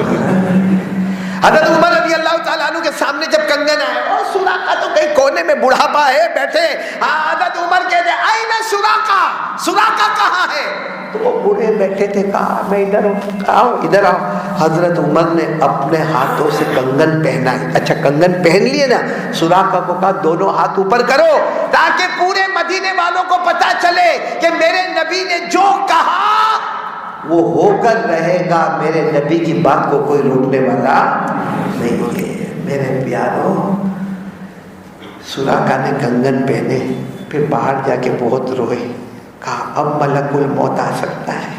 حضرت عمر رضی اللہ تعالیٰ عنہ کے سامنے جب کنگن آئے, اور سراقہ تو کہیں کونے میں بڑھاپا ہے بیٹھے. حضرت عمر کہتے آئین سراقہ, سراقہ کہاں ہے؟ تو وہ بوڑھے بیٹھے تھے. کہا میں ادھر ہوں. آؤ ادھر آؤ. حضرت عمر نے اپنے ہاتھوں سے کنگن پہنا. اچھا کنگن پہن لیے نا, سراقہ کو کہا دونوں ہاتھ اوپر کرو تاکہ پورے مدینے والوں کو پتا چلے کہ میرے نبی نے جو کہا وہ ہو کر رہے گا. میرے نبی کی بات کو کوئی روکنے والا نہیں ہے. میرے پیاروں, سراقہ نے کنگن پہنے, پھر باہر جا کے بہت روئے. کہا اب ملک الموت آ سکتا ہے,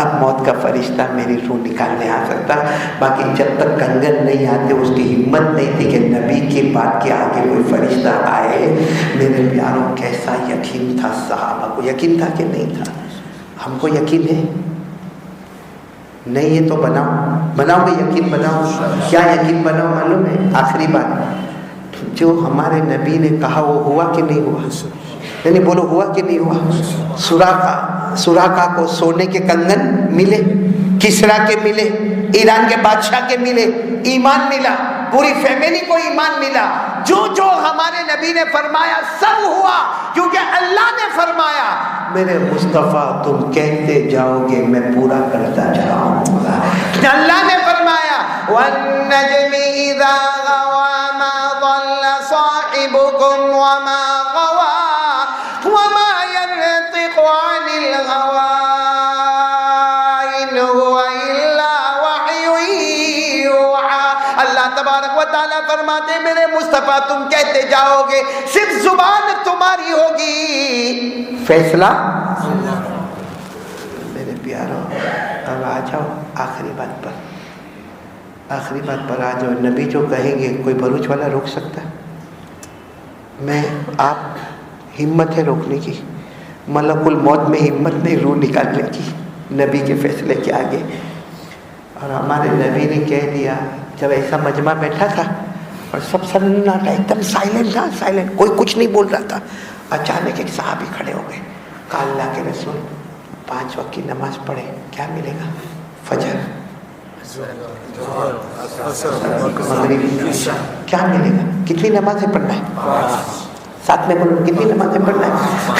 اب موت کا فرشتہ میری روح نکالنے آ سکتا. باقی جب تک کنگن نہیں آتے اس کی ہمت نہیں تھی کہ نبی کی بات کے آگے کوئی فرشتہ آئے. میرے پیاروں کیسا یقین تھا صحابہ کو, یقین تھا کہ نہیں تھا؟ ہم کو یقین ہے نہیں ہے تو بناؤ گے یقین بناؤ. کیا یقین بناؤ معلوم ہے؟ آخری بات, جو ہمارے نبی نے کہا وہ ہوا کہ نہیں ہوا؟ یعنی بولو ہوا کہ نہیں ہوا؟ سراقہ کو سونے کے کنگن ملے, کسرا کے ملے, ایران کے بادشاہ کے ملے, ایمان ملا, پوری فیملی کو ایمان ملا. جو جو ہمارے نبی نے فرمایا سب ہوا, کیونکہ اللہ نے فرمایا میرے مصطفیٰ تم کہتے جاؤ گے میں پورا کرتا جاؤں گا. اللہ نے فرمایا وَالنَّجْمِ إِذَا غَوَىٰ مَا ضَلَّ صَاحِبُكُمْ وَمَا غَوَىٰ وَمَا يَنطِقُ عَنِ الْهَوَىٰ إِنْ هُوَ إِلَّا وَحْيٌ يُوحَىٰ. اللہ تبارک و تعالیٰ فرماتے میرے مصطفیٰ تم کہتے جاؤ گے, صرف زبان تمہاری ہوگی, فیصلہ. میرے پیاروں اب آ جاؤ آخری بات پر, آخری بات پر آ جاؤ. نبی جو کہیں گے کوئی بھروچ والا روک سکتا ہے؟ میں آپ ہمت ہے روکنے کی, ملک الموت میں ہمت نہیں روح نکالنے کی نبی کے فیصلے کے آگے. اور ہمارے نبی نے کہہ دیا, جب ایسا مجمع بیٹھا تھا اور سب سناٹا, ایک دم سائلنٹ تھا, سائلنٹ, کوئی کچھ نہیں بول رہا تھا. اچانک ایک صحابی کھڑے ہو گئے. کہا اللہ کے رسول 5 وقت کی نماز پڑھے کیا ملے گا؟ فجر, مغرب, کیا ملے گا؟ کتنی نمازیں پڑھنا ہے؟ ساتھ میں بولو کتنی نمازیں پڑھنا ہے؟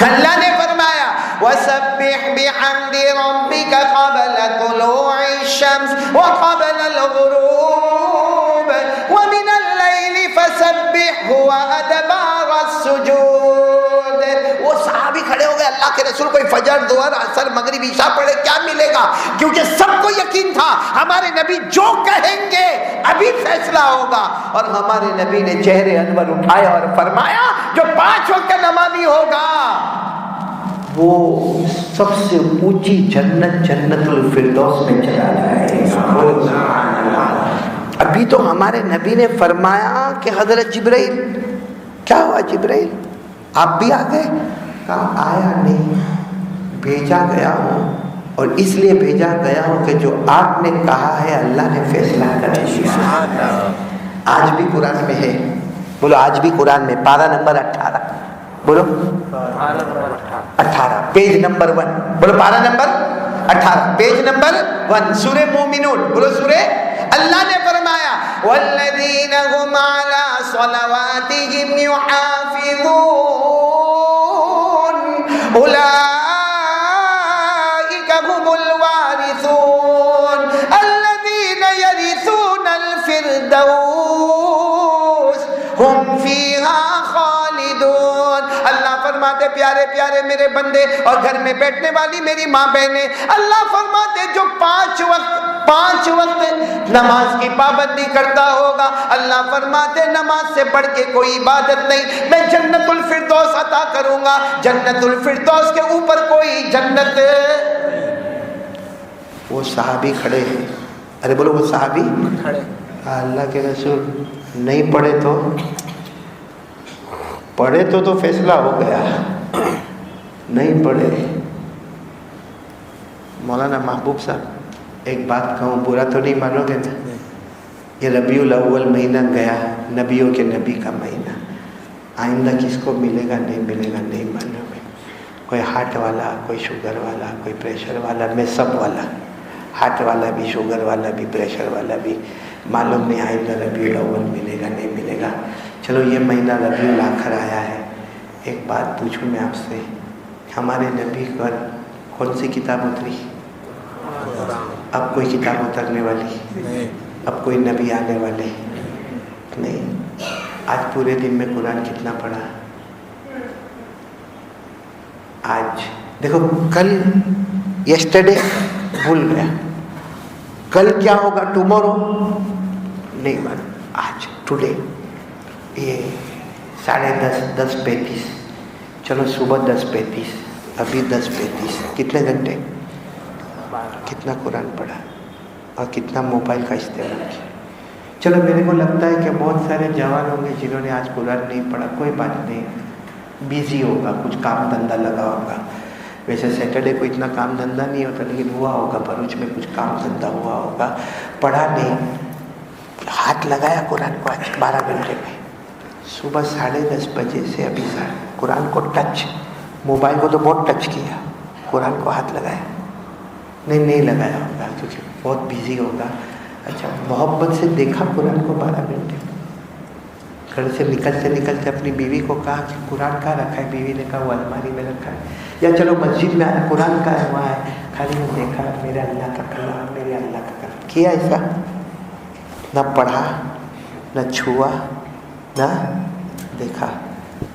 اللہ نے فرمایا وَسَبِّحْ بِحَمْدِ بحمد ربك قبل طلوع الشمس وقبل الغروب ومن الليل فسبحه وأدبار السجود. وہ صحابی کھڑے ہو گئے, اللہ کے رسول کوئی فجر ظہر عصر مغرب عشاء پڑھے کیا ملے گا, کیونکہ سب کو یقین تھا ہمارے نبی جو کہیں گے ابھی فیصلہ ہوگا. اور ہمارے نبی نے چہرے انور اٹھایا اور فرمایا جو 5 وقت کا نمازی ہوگا وہ سب سے اونچی جنت جنت الفردوس میں چلا جائے گا. ابھی تو ہمارے نبی نے فرمایا کہ حضرت جبرائیل, کیا ہوا جبرائیل آپ بھی آ گئے؟ کہا آیا نہیں, بھیجا گیا ہوں, اور اس لیے بھیجا گیا ہوں کہ جو آپ نے کہا ہے اللہ نے فیصلہ کر دیا. آج بھی قرآن میں ہے, بولو آج بھی قرآن میں, پارہ نمبر 18, بولو 18, پیج نمبر 1, بولو پارہ نمبر 18 پیج نمبر 1, سورہ مومنون, بولو سورہ. اللہ نے فرمایا والذین هم علی صلواتهم یحافظون اولئک هم الوارثون الذین یرثون الفردوس هم فیہا خالدون. اللہ فرماتے پیارے پیارے میرے بندے اور گھر میں بیٹھنے والی میری ماں بہنیں, اللہ فرماتے جو 5 وقت نماز کی پابندی کرتا ہوگا, اللہ فرماتے نماز سے بڑھ کے کوئی عبادت نہیں, میں جنت الفردوس عطا کروں گا. جنت الفردوس کے اوپر کوئی جنت. وہ صحابی کھڑے ہیں, ارے بولو وہ صحابی کھڑے, اللہ کے رسول نہیں پڑھے تو فیصلہ ہو گیا, نہیں پڑھے. مولانا محبوب صاحب ایک بات کہوں, برا تو نہیں مانو گے نا, یہ ربیع الاول مہینہ گیا, نبیوں کے نبی کا مہینہ, آئندہ کس کو ملے گا نہیں ملے گا نہیں معلوم ہے. کوئی ہارٹ والا, کوئی شوگر والا, کوئی پریشر والا, میں سب والا, ہارٹ والا بھی, شوگر والا بھی, پریشر والا بھی, معلوم نہیں آئندہ ربیع الاول ملے گا نہیں ملے گا. چلو یہ مہینہ ربیع الاخر آیا ہے, ایک بات پوچھوں میں آپ سے, ہمارے نبی پر کون سی کتاب اتری؟ اب کوئی کتاب اترنے والی نہیں, اب کوئی نبی آنے والے نہیں. آج پورے دن میں قرآن کتنا پڑھا؟ آج دیکھو, کل یسٹرڈے بھول گیا, کل کیا ہوگا ٹمورو نہیں معلوم. آج ٹوڈے یہ 10:30 چلو صبح 10:35, ابھی 10:35, کتنے گھنٹے, کتنا قرآن پڑھا اور کتنا موبائل کا استعمال کیا. چلو میرے کو لگتا ہے کہ بہت سارے جوان ہوں گے جنہوں نے آج قرآن نہیں پڑھا, کوئی بات نہیں, بیزی ہوگا, کچھ کام دھندا لگا ہوگا. ویسے سیٹرڈے کو اتنا کام دھندا نہیں ہوتا, لیکن ہوا ہوگا بھروچ میں کچھ کام دھندا ہوا ہوگا, پڑھا نہیں, ہاتھ لگایا قرآن کو آج 12 گھنٹے میں, صبح 10:30 بجے سے ابھی قرآن کو ٹچ, موبائل کو تو بہت ٹچ کیا, قرآن کو ہاتھ لگایا نہیں لگایا ہوگا کیونکہ بہت بیزی ہوگا. اچھا محبت سے دیکھا قرآن کو 12 گھنٹے, گھر سے نکلتے اپنی بیوی کو کہا کہ قرآن کہاں رکھا ہے, بیوی نے کہا وہ الماری میں رکھا ہے, یا چلو مسجد میں آیا قرآن کہاں ہے وہاں ہے, خالی میں دیکھا میرے اللہ کا کلام, میرے اللہ کا کلام کیا, ایسا نہ پڑھا نہ چھوا نہ دیکھا,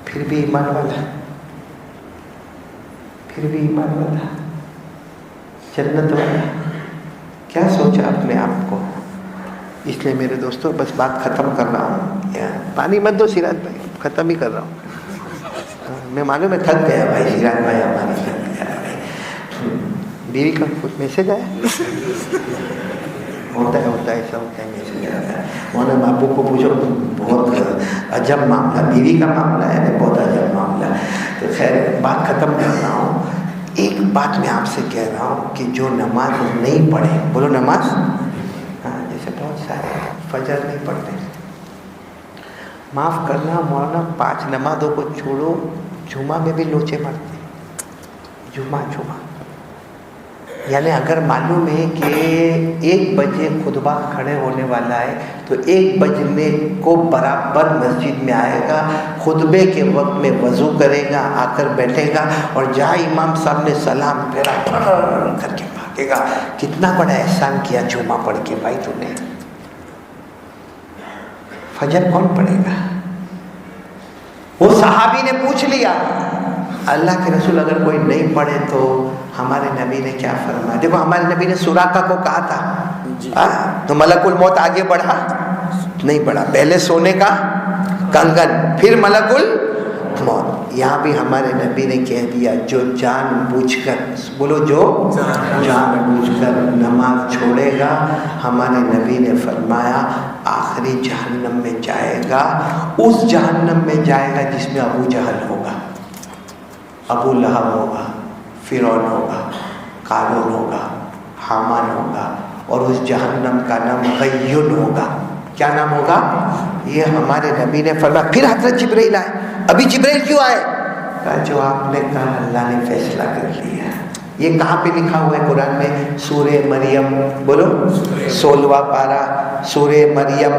پھر بھی ایمان والا, جنت والا. کیا سوچا اپنے آپ کو. اس لیے میرے دوستوں بس بات ختم کر رہا ہوں, پانی مت دو سراج بھائی, ختم ہی کر رہا ہوں. میں معلوم ہے تھک گیا بھائی, سراج بھائی ہمارے تھک گیا. بیوی کا کچھ میسج آیا ہوتا ہے ایسا ہوتا ہے, میسج آتا ہے. مولانا ابو کو پوچھو, بہت عجب معاملہ, بیوی کا معاملہ ہے, بہت عجب معاملہ. تو خیر بات ختم کر رہا ہوں. ایک بات میں آپ سے کہہ رہا ہوں کہ جو نماز نہیں پڑھے, بولو نماز, ہاں جیسے بہت سارے فجر نہیں پڑھتے, معاف کرنا مولانا 5 نمازوں کو چھوڑو, جمعہ میں بھی لوچے مارتے, جمعہ یعنی اگر معلوم ہے کہ 1 بجے خطبہ کھڑے ہونے والا ہے تو 1 بجنے کو برابر مسجد میں آئے گا، خطبے کے وقت میں وضو کرے گا، آ کر بیٹھے گا، اور جہاں امام صاحب نے سلام پھیرا کر کے بھاگے گا. کتنا بڑا احسان کیا جمعہ پڑھ کے بھائی تو نے. فجر کون پڑھے گا؟ وہ صحابی نے پوچھ لیا اللہ کے رسول اگر کوئی نہیں پڑھے تو ہمارے نبی نے کیا فرمایا؟ دیکھو ہمارے نبی نے سراقہ کو کہا تھا تو ملک الموت آگے بڑھا نہیں بڑھا، پہلے سونے کا کنگن پھر ملک الموت. یہاں بھی ہمارے نبی نے کہہ دیا جو جان بوجھ کر، بولو جو جان بوجھ کر نماز چھوڑے گا، ہمارے نبی نے فرمایا آخری جہنم میں جائے گا. اس جہنم میں جائے گا جس میں ابو جہل ہوگا، ابو لہب ہوگا، فرعون ہوگا، قارون ہوگا، حامان ہوگا، اور اس جہنم کا نام غیون ہوگا. کیا نام ہوگا؟ یہ ہمارے نبی نے فرمایا. پھر حضرت جبرائیل آئے. ابھی جبرائیل کیوں آئے؟ کہا جو آپ نے کہا اللہ نے فیصلہ کر لیا. یہ کہاں پہ لکھا ہوا ہے قرآن میں؟ سورہ مریم، بولو 16واں پارہ سورہ مریم.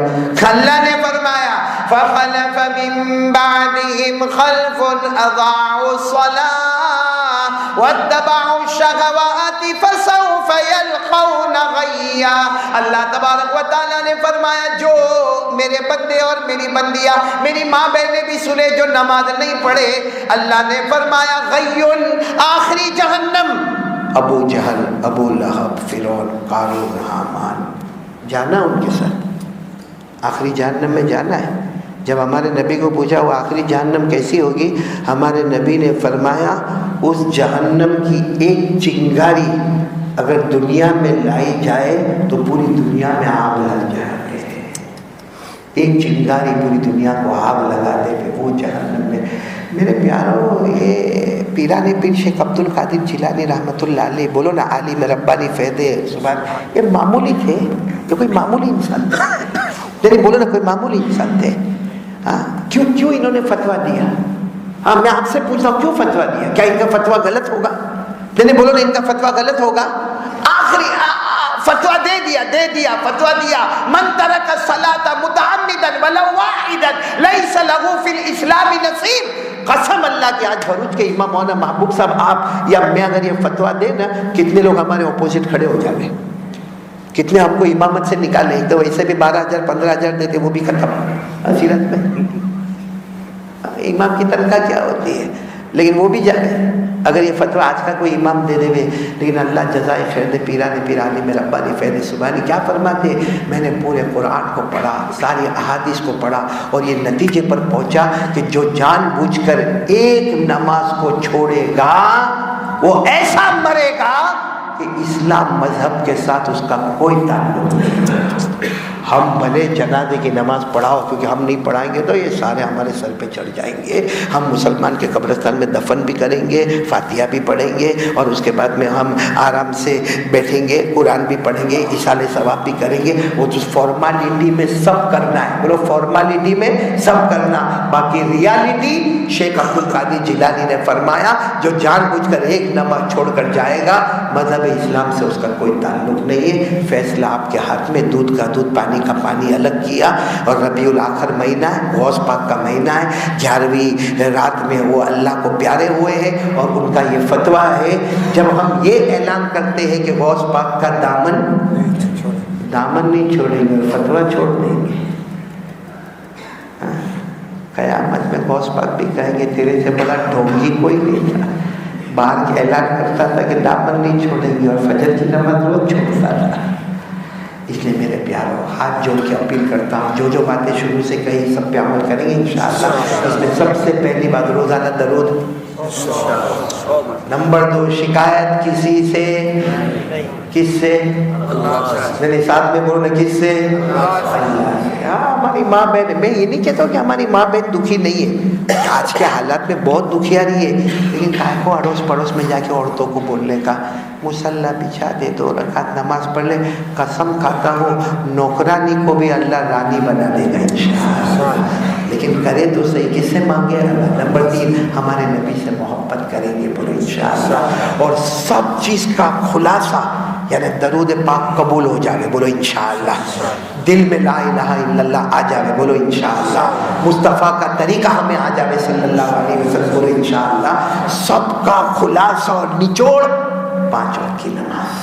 اللہ نے فرمایا فَخَلَفَ مِن بَعْدِهِمْ خَلْفٌ أَضَاعُوا الصَّلَاةَ وَاتَّبَعُوا الشَّهَوَاتِ فَسَوْفَ يَلْقَوْنَ غَيًّا. اللہ تبارک و تعالیٰ نے فرمایا جو میرے بندے اور میری بندیاں، میری ماں بہنیں بھی سنے جو نماز نہیں پڑھے، اللہ نے فرمایا غیّن، آخری جہنم. ابو جہل، ابو لہب، فرعون، قارون، حامان، جانا ان کے ساتھ آخری جہنم میں جانا ہے. جب ہمارے نبی کو پوچھا وہ آخری جہنم کیسی ہوگی، ہمارے نبی نے فرمایا اس جہنم کی ایک چنگاری اگر دنیا میں لائی جائے تو پوری دنیا میں آگ لگ جائے. ایک چنگاری پوری دنیا کو آگ لگا دے وہ جہنم میں. میرے پیاروں، یہ پیران پیر شیخ عبد القادر جیلانی رحمۃ اللہ علیہ، بولو نا عالم ربانی فیض سبحان، یہ معمولی تھے، یہ کوئی معمولی انسان تھے. نہیں بولو نا کوئی معمولی انسان تھے. کیوں انہوں نے فتویٰ دیا؟ میں آپ سے پوچھتا ہوں کیوں فتویٰ دیا؟ کیا ان کا فتویٰ غلط ہوگا؟ نہیں بولو نا ان کا فتویٰ غلط ہوگا. آخری فتویٰ دے دیا فتویٰ دیا من ترک الصلاۃ متعمدا ولو واحدا لیس له فی الاسلام نصیب. قسم اللہ کی آج بھروچ کے امام مولانا محبوب صاحب آپ یا میں اگر یہ فتویٰ دیں نا، کتنے لوگ ہمارے اپوزٹ کھڑے ہو جائیں گے، کتنے ہم کو امامت سے نکالے. تو ویسے بھی 12,000 15,000 دیتے، وہ بھی ختم سیرت میں. امام کی تنخواہ کیا ہوتی ہے، لیکن وہ بھی جائے. اگر یہ فتویٰ آج کا کوئی امام دے دے ہوئے، لیکن اللہ جزائے خیر دے. پیران پیر عالم ربانی فیض سبحانی کیا فرماتے؟ میں نے پورے قرآن کو پڑھا، ساری احادیث کو پڑھا، اور یہ نتیجے پر پہنچا کہ جو جان بوجھ کر ایک نماز کو چھوڑے گا وہ ایسا مرے گا کہ اسلام مذہب کے ساتھ اس کا کوئی تعلق نہیں. ہم بھلے جنازے کی نماز پڑھاؤ، کیونکہ ہم نہیں پڑھائیں گے تو یہ سارے ہمارے سر پہ چڑھ جائیں گے. ہم مسلمان کے قبرستان میں دفن بھی کریں گے، فاتحہ بھی پڑھیں گے، اور اس کے بعد میں ہم آرام سے بیٹھیں گے، قرآن بھی پڑھیں گے، ایصال ثواب بھی کریں گے. وہ تو فارمالٹی میں سب کرنا ہے، بولو فارمالٹی میں سب کرنا. باقی ریالٹی شیخ عبد القادر جیلانی نے فرمایا جو جان بوجھ کر ایک نماز چھوڑ کر جائے گا مذہب اسلام سے اس کا کوئی تعلق نہیں ہے. فیصلہ آپ کے ہاتھ میں. دودھ کا دودھ، پانی کا پانی الگ کیا. اور ربیع الاخر مہینہ ہے، غوث پاک کا مہینہ ہے. 11ویں رات میں وہ اللہ کو پیارے ہوئے ہیں، اور ان کا یہ فتویٰ ہے. جب ہم یہ اعلان کرتے ہیں کہ غوث پاک کا دامن نہیں چھوڑیں گے، فتویٰ چھوڑ دیں گے، قیامت میں غوث پاک بھی کہیں گے تیرے سے بڑا ڈھونگی کوئی نہیں تھا. باہر کے اعلان کرتا تھا کہ دامن نہیں چھوڑیں گے، اور فجر کی نماز روز چھوڑتا تھا. اس لیے میرے پیاروں، ہاتھ جوڑ کے اپیل کرتا ہوں جو باتیں شروع سے کہیں سب پہ عمل کریں گے انشاءاللہ. اس میں سب سے پہلی بات روزانہ درود. نمبر 2 شکایت کسی سے، کس سے؟ نہیں، ساتھ میں بولو نا، کس سے؟ اللہ سے. ہماری ماں بہن، میں یہ نہیں کہتا ہوں کہ ہماری ماں بہن دکھی نہیں ہے، آج کے حالات میں بہت دکھیا رہی ہے، لیکن کائے کو اڑوس پڑوس میں جا کے عورتوں کو بولنے کا. مصلی بچھا دے، 2 رکعت نماز پڑھ لے. قسم کھاتا ہوں نوکرانی کو بھی اللہ رانی بنا دے گا انشاءاللہ. لیکن کرے تو صحیح، کس سے مانگے؟ اللہ۔ نمبر 3 ہمارے نبی سے محبت کریں گے بولو انشاءاللہ، اور سب چیز کا خلاصہ یعنی درود پاک قبول ہو جائے بولو انشاءاللہ، دل میں لا الہ الا اللہ آ جائے بولو انشاءاللہ، مصطفیٰ کا طریقہ ہمیں آ جائے صلی اللہ علیہ وسلم بولو انشاءاللہ، سب کا خلاصہ اور نچوڑ 5 وقت کی نماز۔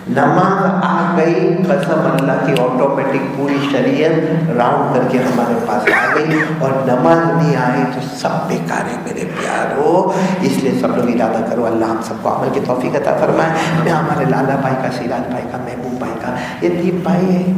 نماز آ گئی قسم اللہ کی، آٹومیٹک پوری شریعت راؤنڈ کر کے ہمارے پاس آ گئی، اور نماز نہیں آئی تو سب بیکار ہے میرے پیارو۔ اس لیے سب لوگ ارادہ کرو اللہ ہم سب کو عمل کی توفیق عطا فرمائے۔ میں ہمارے لالا بھائی کا، سراج بھائی کا، محبوب بھائی کا، یہ 3 بھائی ہے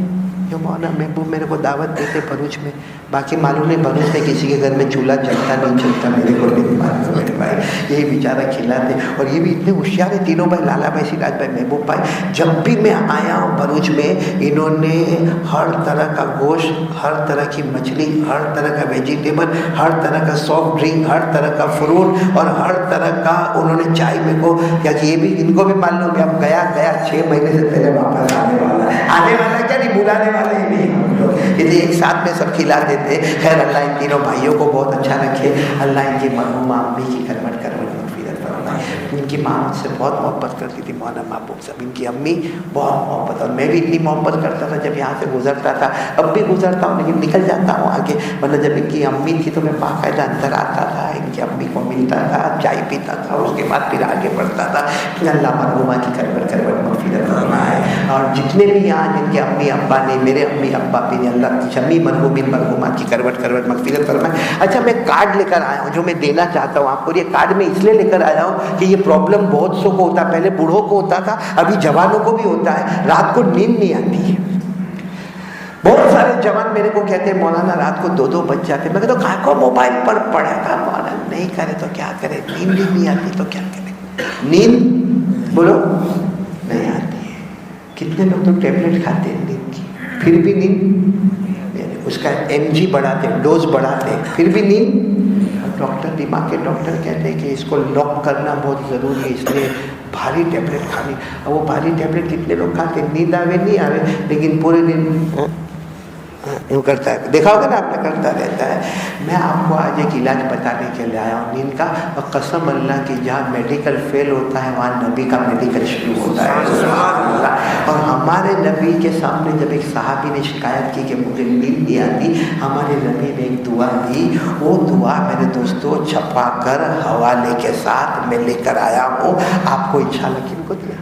جو مولانا محبوب میرے کو دعوت دیتے بھروچ میں، باقی معلوم نہیں بھروچ میں کسی کے گھر میں چولہا چلتا نہیں چلتا، میرے کو نہیں معلوم میرے بھائی، یہی بیچارہ کھلاتے، اور یہ بھی اتنے ہوشیار ہیں تینوں بھائی، لالا بھائی، سراج بھائی، محبوب بھائی۔ جب بھی میں آیا ہوں بھروچ میں، انہوں نے ہر طرح کا گوشت، ہر طرح کی مچھلی، ہر طرح کا ویجیٹیبل، ہر طرح کا سافٹ ڈرنک، ہر طرح کا فروٹ، اور ہر طرح کا انہوں نے چائے میں کو، کیا کہ یہ بھی ان کو بھی معلوم کہ اب گیا 6 مہینے سے پہلے واپس آنے والا کیا نہیں، بلانے والے ہی نہیں ہم لوگ، اس لیے ایک ساتھ میں سب کھلا دیتے۔ خیر اللہ ان تینوں بھائیوں کو بہت اچھا رکھے، اللہ ان کی مرحومہ امی کی کروٹ مغفرت فرمائے۔ ان کی ماں مجھ سے بہت محبت کرتی تھی، مولانا محبوب صاحب، ان کی امی بہت محبت، اور میں بھی اتنی محبت کرتا تھا جب یہاں سے گزرتا تھا، اب بھی گزرتا ہوں لیکن نکل جاتا ہوں آگے، ورنہ جب ان کی امی تھی تو میں باقاعدہ اندر آتا تھا، ان کی امی کو ملتا تھا، چائے پیتا تھا، اس کے بعد پھر آگے بڑھتا تھا۔ اللہ مرحومہ کی کروٹ مغفرت فرمائے، اور جتنے بھی یہاں جن کے امی ابا نے، میرے امی ابا بھی نے، اللہ جمی مرحومین مرحومات کی کروٹ مغفرت فرمائے۔ اچھا میں کارڈ لے کر آیا ہوں جو میں دینا چاہتا ہوں آپ کو، یہ کارڈ میں اس لیے لے کر آیا ہوں کہ یہ پرابلم بہت سو کو ہوتا ہے، پہلے بوڑھوں کو ہوتا تھا، ابھی جوانوں کو بھی ہوتا ہے، رات کو نیند نہیں آتی ہے۔ بہت سارے جوان میرے کو کہتے ہیں مولانا رات کو 2 بج جاتے، میں کہتا ہوں کہاں کو موبائل پر پڑا تھا، مولانا نہیں کرے تو کیا کرے، نیند بھی نہیں آتی تو کیا کرے، نیند بولو نہیں آتی ہے۔ کتنے لوگ تو ٹیبلٹ کھاتے ہیں نیند کی، پھر بھی نیند، اس کا MG بڑھاتے، ڈوز بڑھاتے، پھر بھی نیند۔ ڈاکٹر، دماغ کے ڈاکٹر کہتے ہیں کہ اس کو لاک کرنا بہت ضروری ہے، اس لیے بھاری ٹیبلٹ کھانی۔ اور وہ بھاری ٹیبلٹ کتنے لوگ کھاتے ہیں، نیند آوے نہیں آوے لیکن پورے دن یوں کرتا ہے، دیکھا ہوگا نا آپ نے، کرتا رہتا ہے۔ میں آپ کو آج ایک علاج بتانے کے لیے آیا ہوں نیند کا، اور قسم اللہ کی جہاں میڈیکل فیل ہوتا ہے وہاں نبی کا میڈیکل شروع ہوتا ہے۔ اور ہمارے نبی کے سامنے جب ایک صحابی نے شکایت کی کہ مجھے نیند نہیں آتی، ہمارے نبی نے ایک دعا دی، وہ دعا میرے دوستوں چھپا کر حوالے کے ساتھ میں لے کر آیا ہوں، آپ کو انشاءاللہ کن کو دیا؟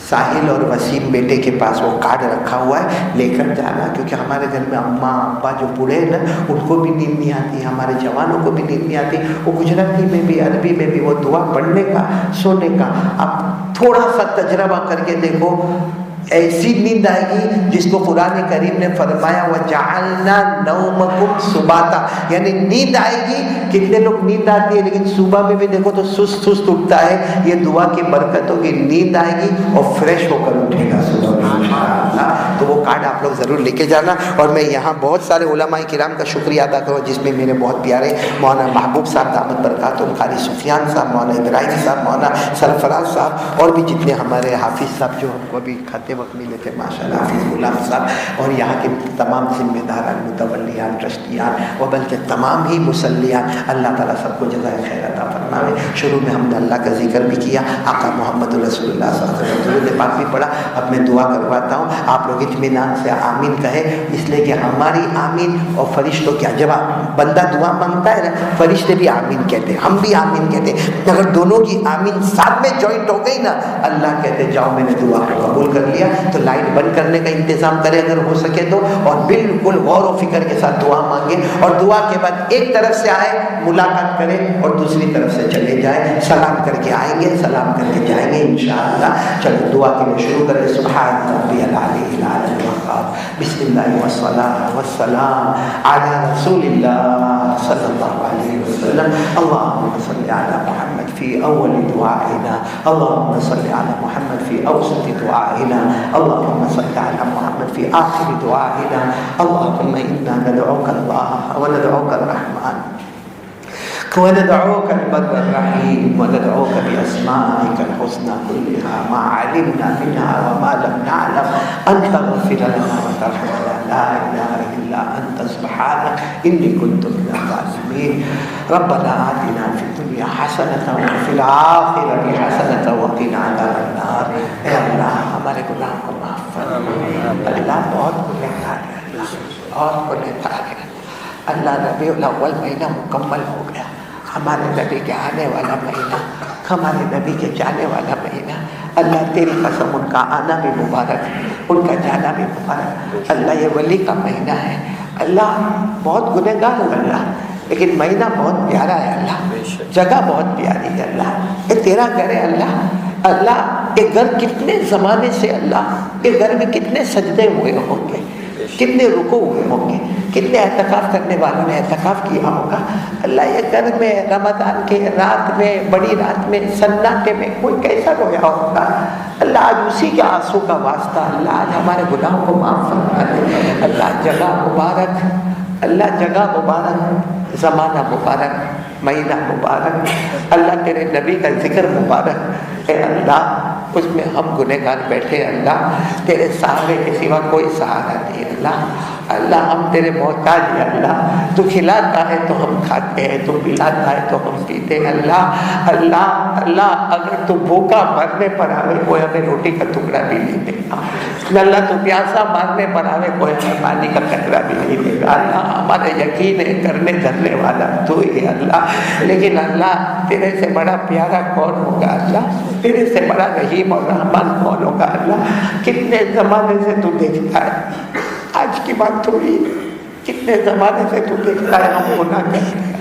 ساحل اور وسیم بیٹے کے پاس وہ کارڈ رکھا ہوا ہے، لے کر جانا، کیونکہ ہمارے گھر میں اماں ابا جو بوڑھے ہیں نا ان کو بھی نیند نہیں آتی، ہمارے جوانوں کو بھی نیند نہیں آتی، وہ گجراتی میں بھی عربی میں بھی وہ دعا پڑھنے کا، سونے کا، اب تھوڑا سا تجربہ کر کے دیکھو، ایسی نیند آئے گی جس کو قرآن کریم نے فرمایا وَجَعَلْنَا نَوْمَكُمْ سُبَاتًا، یعنی نیند آئے گی۔ کتنے لوگ نیند آتی ہے لیکن صبح میں بھی دیکھو تو سست اٹھتا ہے، یہ دعا کی برکت ہوگی، نیند آئے گی اور فریش ہو کر اٹھے گا صبح میں انشاءاللہ۔ تو وہ کارڈ آپ لوگ ضرور لے کے جانا، اور میں یہاں بہت سارے علماء کرام کا شکریہ ادا کروں، جس میں میرے بہت پیارے مولانا محبوب صاحب دامت برکاتہم، قاری سفیان صاحب، مولانا ابراہیم صاحب، مولانا سرفراز صاحب، اور بھی جتنے ہمارے حافظ صاحب جو ہم کو ابھی کھاتے وقت ملے تھے ماشاءاللہ، حافظ غلام صاحب، اور یہاں کے تمام ذمہ داران، متولیان، ٹرسٹیان، اور بلکہ تمام ہی مسلیان، اللہ تعالیٰ سب کو جزائے خیر عطا فرمائے۔ شروع میں ہم نے اللہ کا ذکر بھی کیا، آقا محمد رسول اللہ صلی اللہ علیہ وسلم درود پاک بھی پڑھا، اب میں دعا کرواتا ہوں، آپ لوگ اطمینان سے آمین کہے، اس لیے کہ ہماری آمین اور فرشتوں کیا، جب بندہ دعا مانگتا ہے نا فرشتے بھی آمین کہتے ہیں، ہم بھی آمین کہتے ہیں، اگر دونوں کی آمین ساتھ میں جوائنٹ ہو گئی نا، اللہ کہتے جاؤ میں نے دعا کو قبول کر لیا۔ تو لائٹ بند کرنے کا انتظام کرے اگر ہو سکے تو، اور بالکل غور و فکر کے ساتھ دعا مانگے، اور دعا کے بعد ایک طرف سے آئے ملاقات کریں اور دوسری طرف سے چلے جائیں، سلام کر کے آئیں گے، سلام کر کے جائیں گے انشاءاللہ۔ چلو دعا کے لیے شروع کریں، سبحان ربی العلی الاعلی الوقار، بسم اللہ والصلاۃ والسلام علی رسول اللہ صلی اللہ علیہ وسلم، اللہم صلی علی محمد فی اول دعائنا، اللہم صلی علی محمد فی اوسط دعائنا، اللہم صلی علی محمد فی آخر دعائنا، اللہم انا ندعوک اللہ وندعوک الرحمن وندعوك البر الرحيم وندعوك بأسمائك الحسنى كلها ما علمنا منها وما لم نعلم أن تغفر لنا وترحمنا لا إله إلا أنت سبحانك إني كنت من الظالمين ربنا آتنا في الدنيا حسنة وفي الآخرة حسنة وقنا عذاب النار. اے اللہ ہمارے گناہ کو معاف فرما. اللہ بہت گنہگار ہے، اللہ بہت گنہگار ہے. اللہ ربیع الاول مہینہ مکمل ہو گیا، ہمارے نبی کے آنے والا مہینہ، ہمارے نبی کے جانے والا مہینہ. اللہ تیری قسم ان کا آنا بھی مبارک، ان کا جانا بھی مبارک. اللہ یہ ولی کا مہینہ ہے. اللہ بہت گنہگار ہوں اللہ، لیکن مہینہ بہت پیارا ہے اللہ، جگہ بہت پیاری ہے اللہ. یہ تیرا گھر ہے اللہ. اللہ یہ گھر کتنے زمانے سے اللہ، یہ گھر میں کتنے سجدے ہوئے ہوں گے، کتنے رکوع ہوئے ہوں گے، کتنے اعتکاف کرنے والوں نے اعتکاف کیا ہوگا. اللہ یہ گھر میں رمضان کے رات میں، بڑی رات میں، سناٹے میں کوئی کیسا رویا ہوگا. اللہ آج اسی کے آنسو کا واسطہ اللہ آج ہمارے گناہوں کو معاف فرما دے. اللہ جگہ مبارک، اللہ جگہ مبارک، زمانہ مبارک، مہینہ مبارک. اللہ تیرے نبی کا ذکر مبارک. اے اللہ اس میں ہم گنہگار بیٹھے اللہ، تیرے سہارے کے سوا کوئی سہارا نہیں اللہ. اللہ ہم تیرے محتاج ہیں اللہ. تو کھلاتا ہے تو ہم کھاتے ہیں، تو پلاتا ہے تو ہم پیتے ہیں اللہ. اللہ اللہ اگر تو بھوکا مرنے پر آوے کوئی ہمیں روٹی کا ٹکڑا بھی نہیں دے گا. اللہ تو پیاسا مارنے پر آوے کوئی ہمیں پانی کا قطرہ بھی نہیں دے گا. اللہ ہمارا یقین ہے کرنے دھرنے والا تو ہی ہے اللہ. لیکن اللہ تیرے سے بڑا پیارا کون ہوگا اللہ؟ تیرے سے بڑا رحیم اور رحمان کون ہوگا اللہ؟ کتنے زمانے سے تو دیکھتا ہے، آج کی بات تھوڑی، کتنے زمانے سے تو دیکھتا ہے ہم گناہ کرتے ہیں،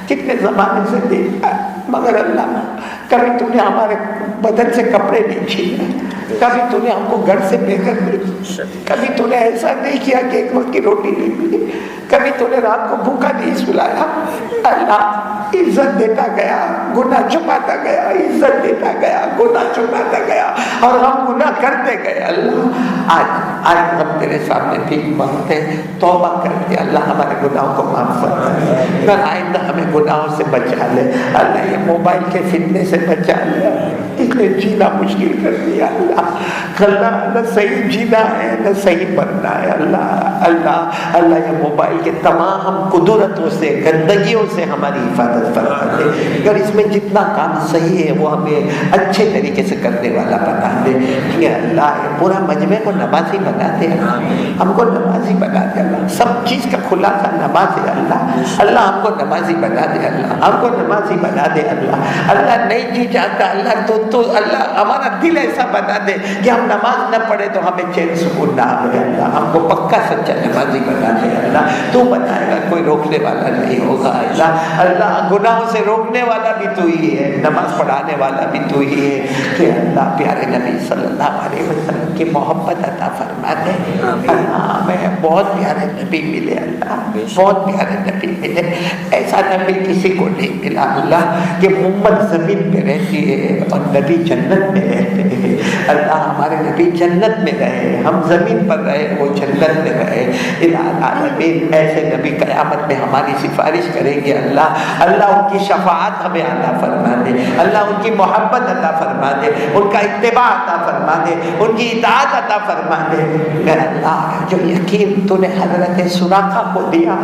کتنے زمانے سے دیکھتا ہے. مگر اللہ کبھی تو نے ہمارے بدن سے کپڑے نہیں چھینے، کبھی تو نے ہم کو گھر سے بے گھر نہیں، کبھی تو نے ایسا نہیں کیا کہ ایک وقت کی روٹی نہیں ملی، کبھی تو نے رات کو بھوکا نہیں سلایا. اللہ عزت دیتا گیا، گناہ چھپاتا گیا، عزت دیتا گیا، گناہ چھپاتا گیا، اور ہم گناہ کرتے گئے. اللہ آج ہم تیرے سامنے بھیک مانگتے ہیں، توبہ کرتے ہیں اللہ ہمارے گناہوں کو معاف فرما دے. پھر آئندہ ہمیں گناہوں سے بچا لے اللہ. یہ موبائل کے فتنے سے بچا لے، اس نے جینا مشکل کر دیا اللہ. اللہ نہ صحیح جینا ہے نہ صحیح بننا ہے اللہ. اللہ اللہ یہ موبائل کے تمام قدرتوں سے، گندگیوں سے ہماری حفاظت فرما دے. اگر اس میں جتنا کام صحیح ہے وہ ہمیں اچھے طریقے سے کرنے والا بنا دے. یہ اللہ یہ پورا مجمع کو نمازی بنا دے اللہ، ہم کو نمازی بنا دے اللہ. سب چیز کا خلاصہ نماز ہے اللہ. اللہ ہم کو نمازی بنا دے اللہ، ہم کو نمازی بنا دے اللہ. اللہ نہیں جی چاہتا اللہ تو اللہ ہمارا دل ایسا بنا دے کہ ہم نماز نہ پڑھے تو ہمیں چین سکون نہ آئے اللہ. ہم کو پکا سچا نمازی بنا دے اللہ. تو بنائے گا، کوئی روکنے والا نہیں ہوگا اللہ. اللہ گناہوں سے روکنے والا بھی تو ہی ہے، نماز پڑھانے والا بھی تو ہی ہے. کہ اللہ پیارے نبی صلی اللہ علیہ وسلم کی محبت عطا فرما دے اللہ. ہمیں بہت پیارے نبی ملے اللہ، بہت پیارے نبی ملے. ایسا نبی کسی کو نہیں ملا اللہ کہ امت زمین پہ رہتی ہے اور نبی جنت میں رہتے ہیں اللہ. ہمارے نبی جنت میں رہے، ہم زمین پر رہے، وہ جنت میں رہے. العالمین ایسے نبی قیامت میں ہماری سفارش کریں گے اللہ. اللہ ان کی شفاعت ہمیں عطا فرما دے اللہ، ان کی محبت عطا فرما دے، ان کا اتباع عطا فرما دے، ان کی اطاعت عطا فرما دے. اے اللہ جو یقین تو نے حضرت سراقہ کو دیا،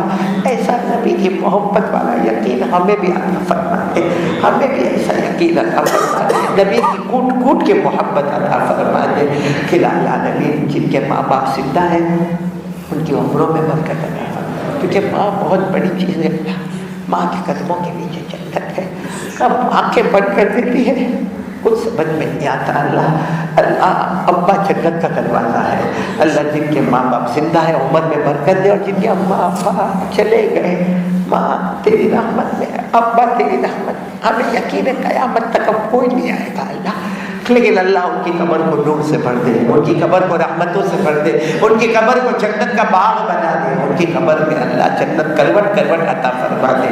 ایسا نبی کی محبت والا یقین ہمیں بھی عطا فرما دے. ہمیں بھی ایسا یقین عطا فرما دے، نبی کی کوٹ کوٹ کے محبت عطا فرما دے. کھلالا نبی جن کے ماں باپ زندہ ہیں ان کی عمروں میں برکت عطا فرما دے، کیونکہ ماں بہت بڑی چیز ہے. ماں کے قدموں کے نیچے جنت ہے. اب آنکھیں بند کر دیتی ہے، کچھ سمجھ میں نہیں آتا اللہ. اللہ ابا جنت کا دروازہ ہے اللہ. جن کے ماں باپ زندہ ہے عمر میں برکت دے، اور جن کے اماں ابا چلے گئے، ماں تیری رحمت میں، ابا تیری رحمت. ہمیں یقین ہے قیامت تک اب کوئی نہیں آئے گا اللہ، لیکن اللہ ان کی قبر کو نور سے بھر دے، ان کی قبر کو رحمتوں سے بھر دے، ان کی قبر کو جنت کا باغ بنا دے، ان کی قبر میں اللہ جنت کروٹ کروٹ عطا فرما دے.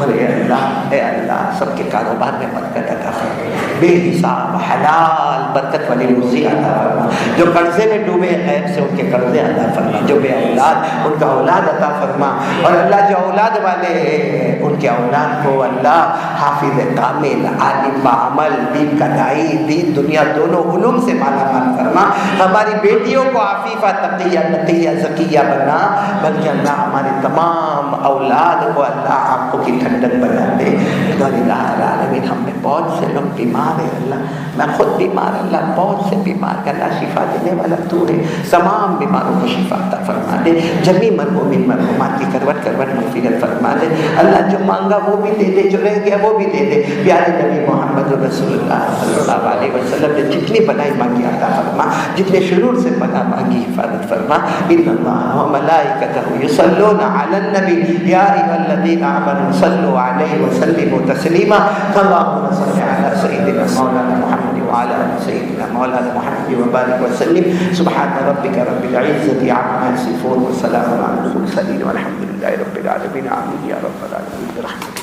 اے اللہ اے اللہ سب کے کاروبار میں برکت عطا فرما، بے حساب حلال برکت والی روزی عطا فرما. جو قرضے میں ڈوبے غیب سے ان کے قرضے عطا فرما، جو بے اولاد ان کا اولاد عطا فرما. اور اللہ جو اولاد والے ہیں ان کے اولاد کو اللہ حافظ کامل، عالم بعمل، دین کا داعی، دین دنیا دونوں علوم سے مالا مال فرما. ہماری بیٹیوں کو عفیفہ تقیہ نقیہ زکیہ بنا, بلکہ اللہ ہمارے تمام اولاد کو اللہ آنکھوں کی ٹھنڈک بنا دے. الہ العالمین ہم میں بہت سے لوگ بیمار ہیں اللہ, میں خود بیمار اللہ, بہت سے بیمار کہ اللہ شفا دینے والا تو ہے, تمام بیماروں کو شفا عطا فرما دے. جمی مرحومین مرحومات کی کروٹ کروٹ مغفرت فرما دے اللہ. جو مانگا وہ بھی دے دے, جو رہ گیا وہ بھی دے دے. پیارے نبی محمد رسول اللہ صلی اللہ علیہ وسلم نے جتنی بنائی مانگی عطا فرما, جتنے شرور سے پناہ مانگی حفاظت فرما. ان اللہ و ملائکتہ یصلون علی النبی یا ایھا الذین آمنوا صلوا علیہ وسلموا تسلیما. اللهم صل علی سیدنا مولانا محمد وعلى آل سيدنا مولانا محمد وبارك وسلم. سبحان ربك رب العزة عما يصفون وسلام على المرسلين والحمد لله رب العالمين. آمين يا رب العالمين برحمتك.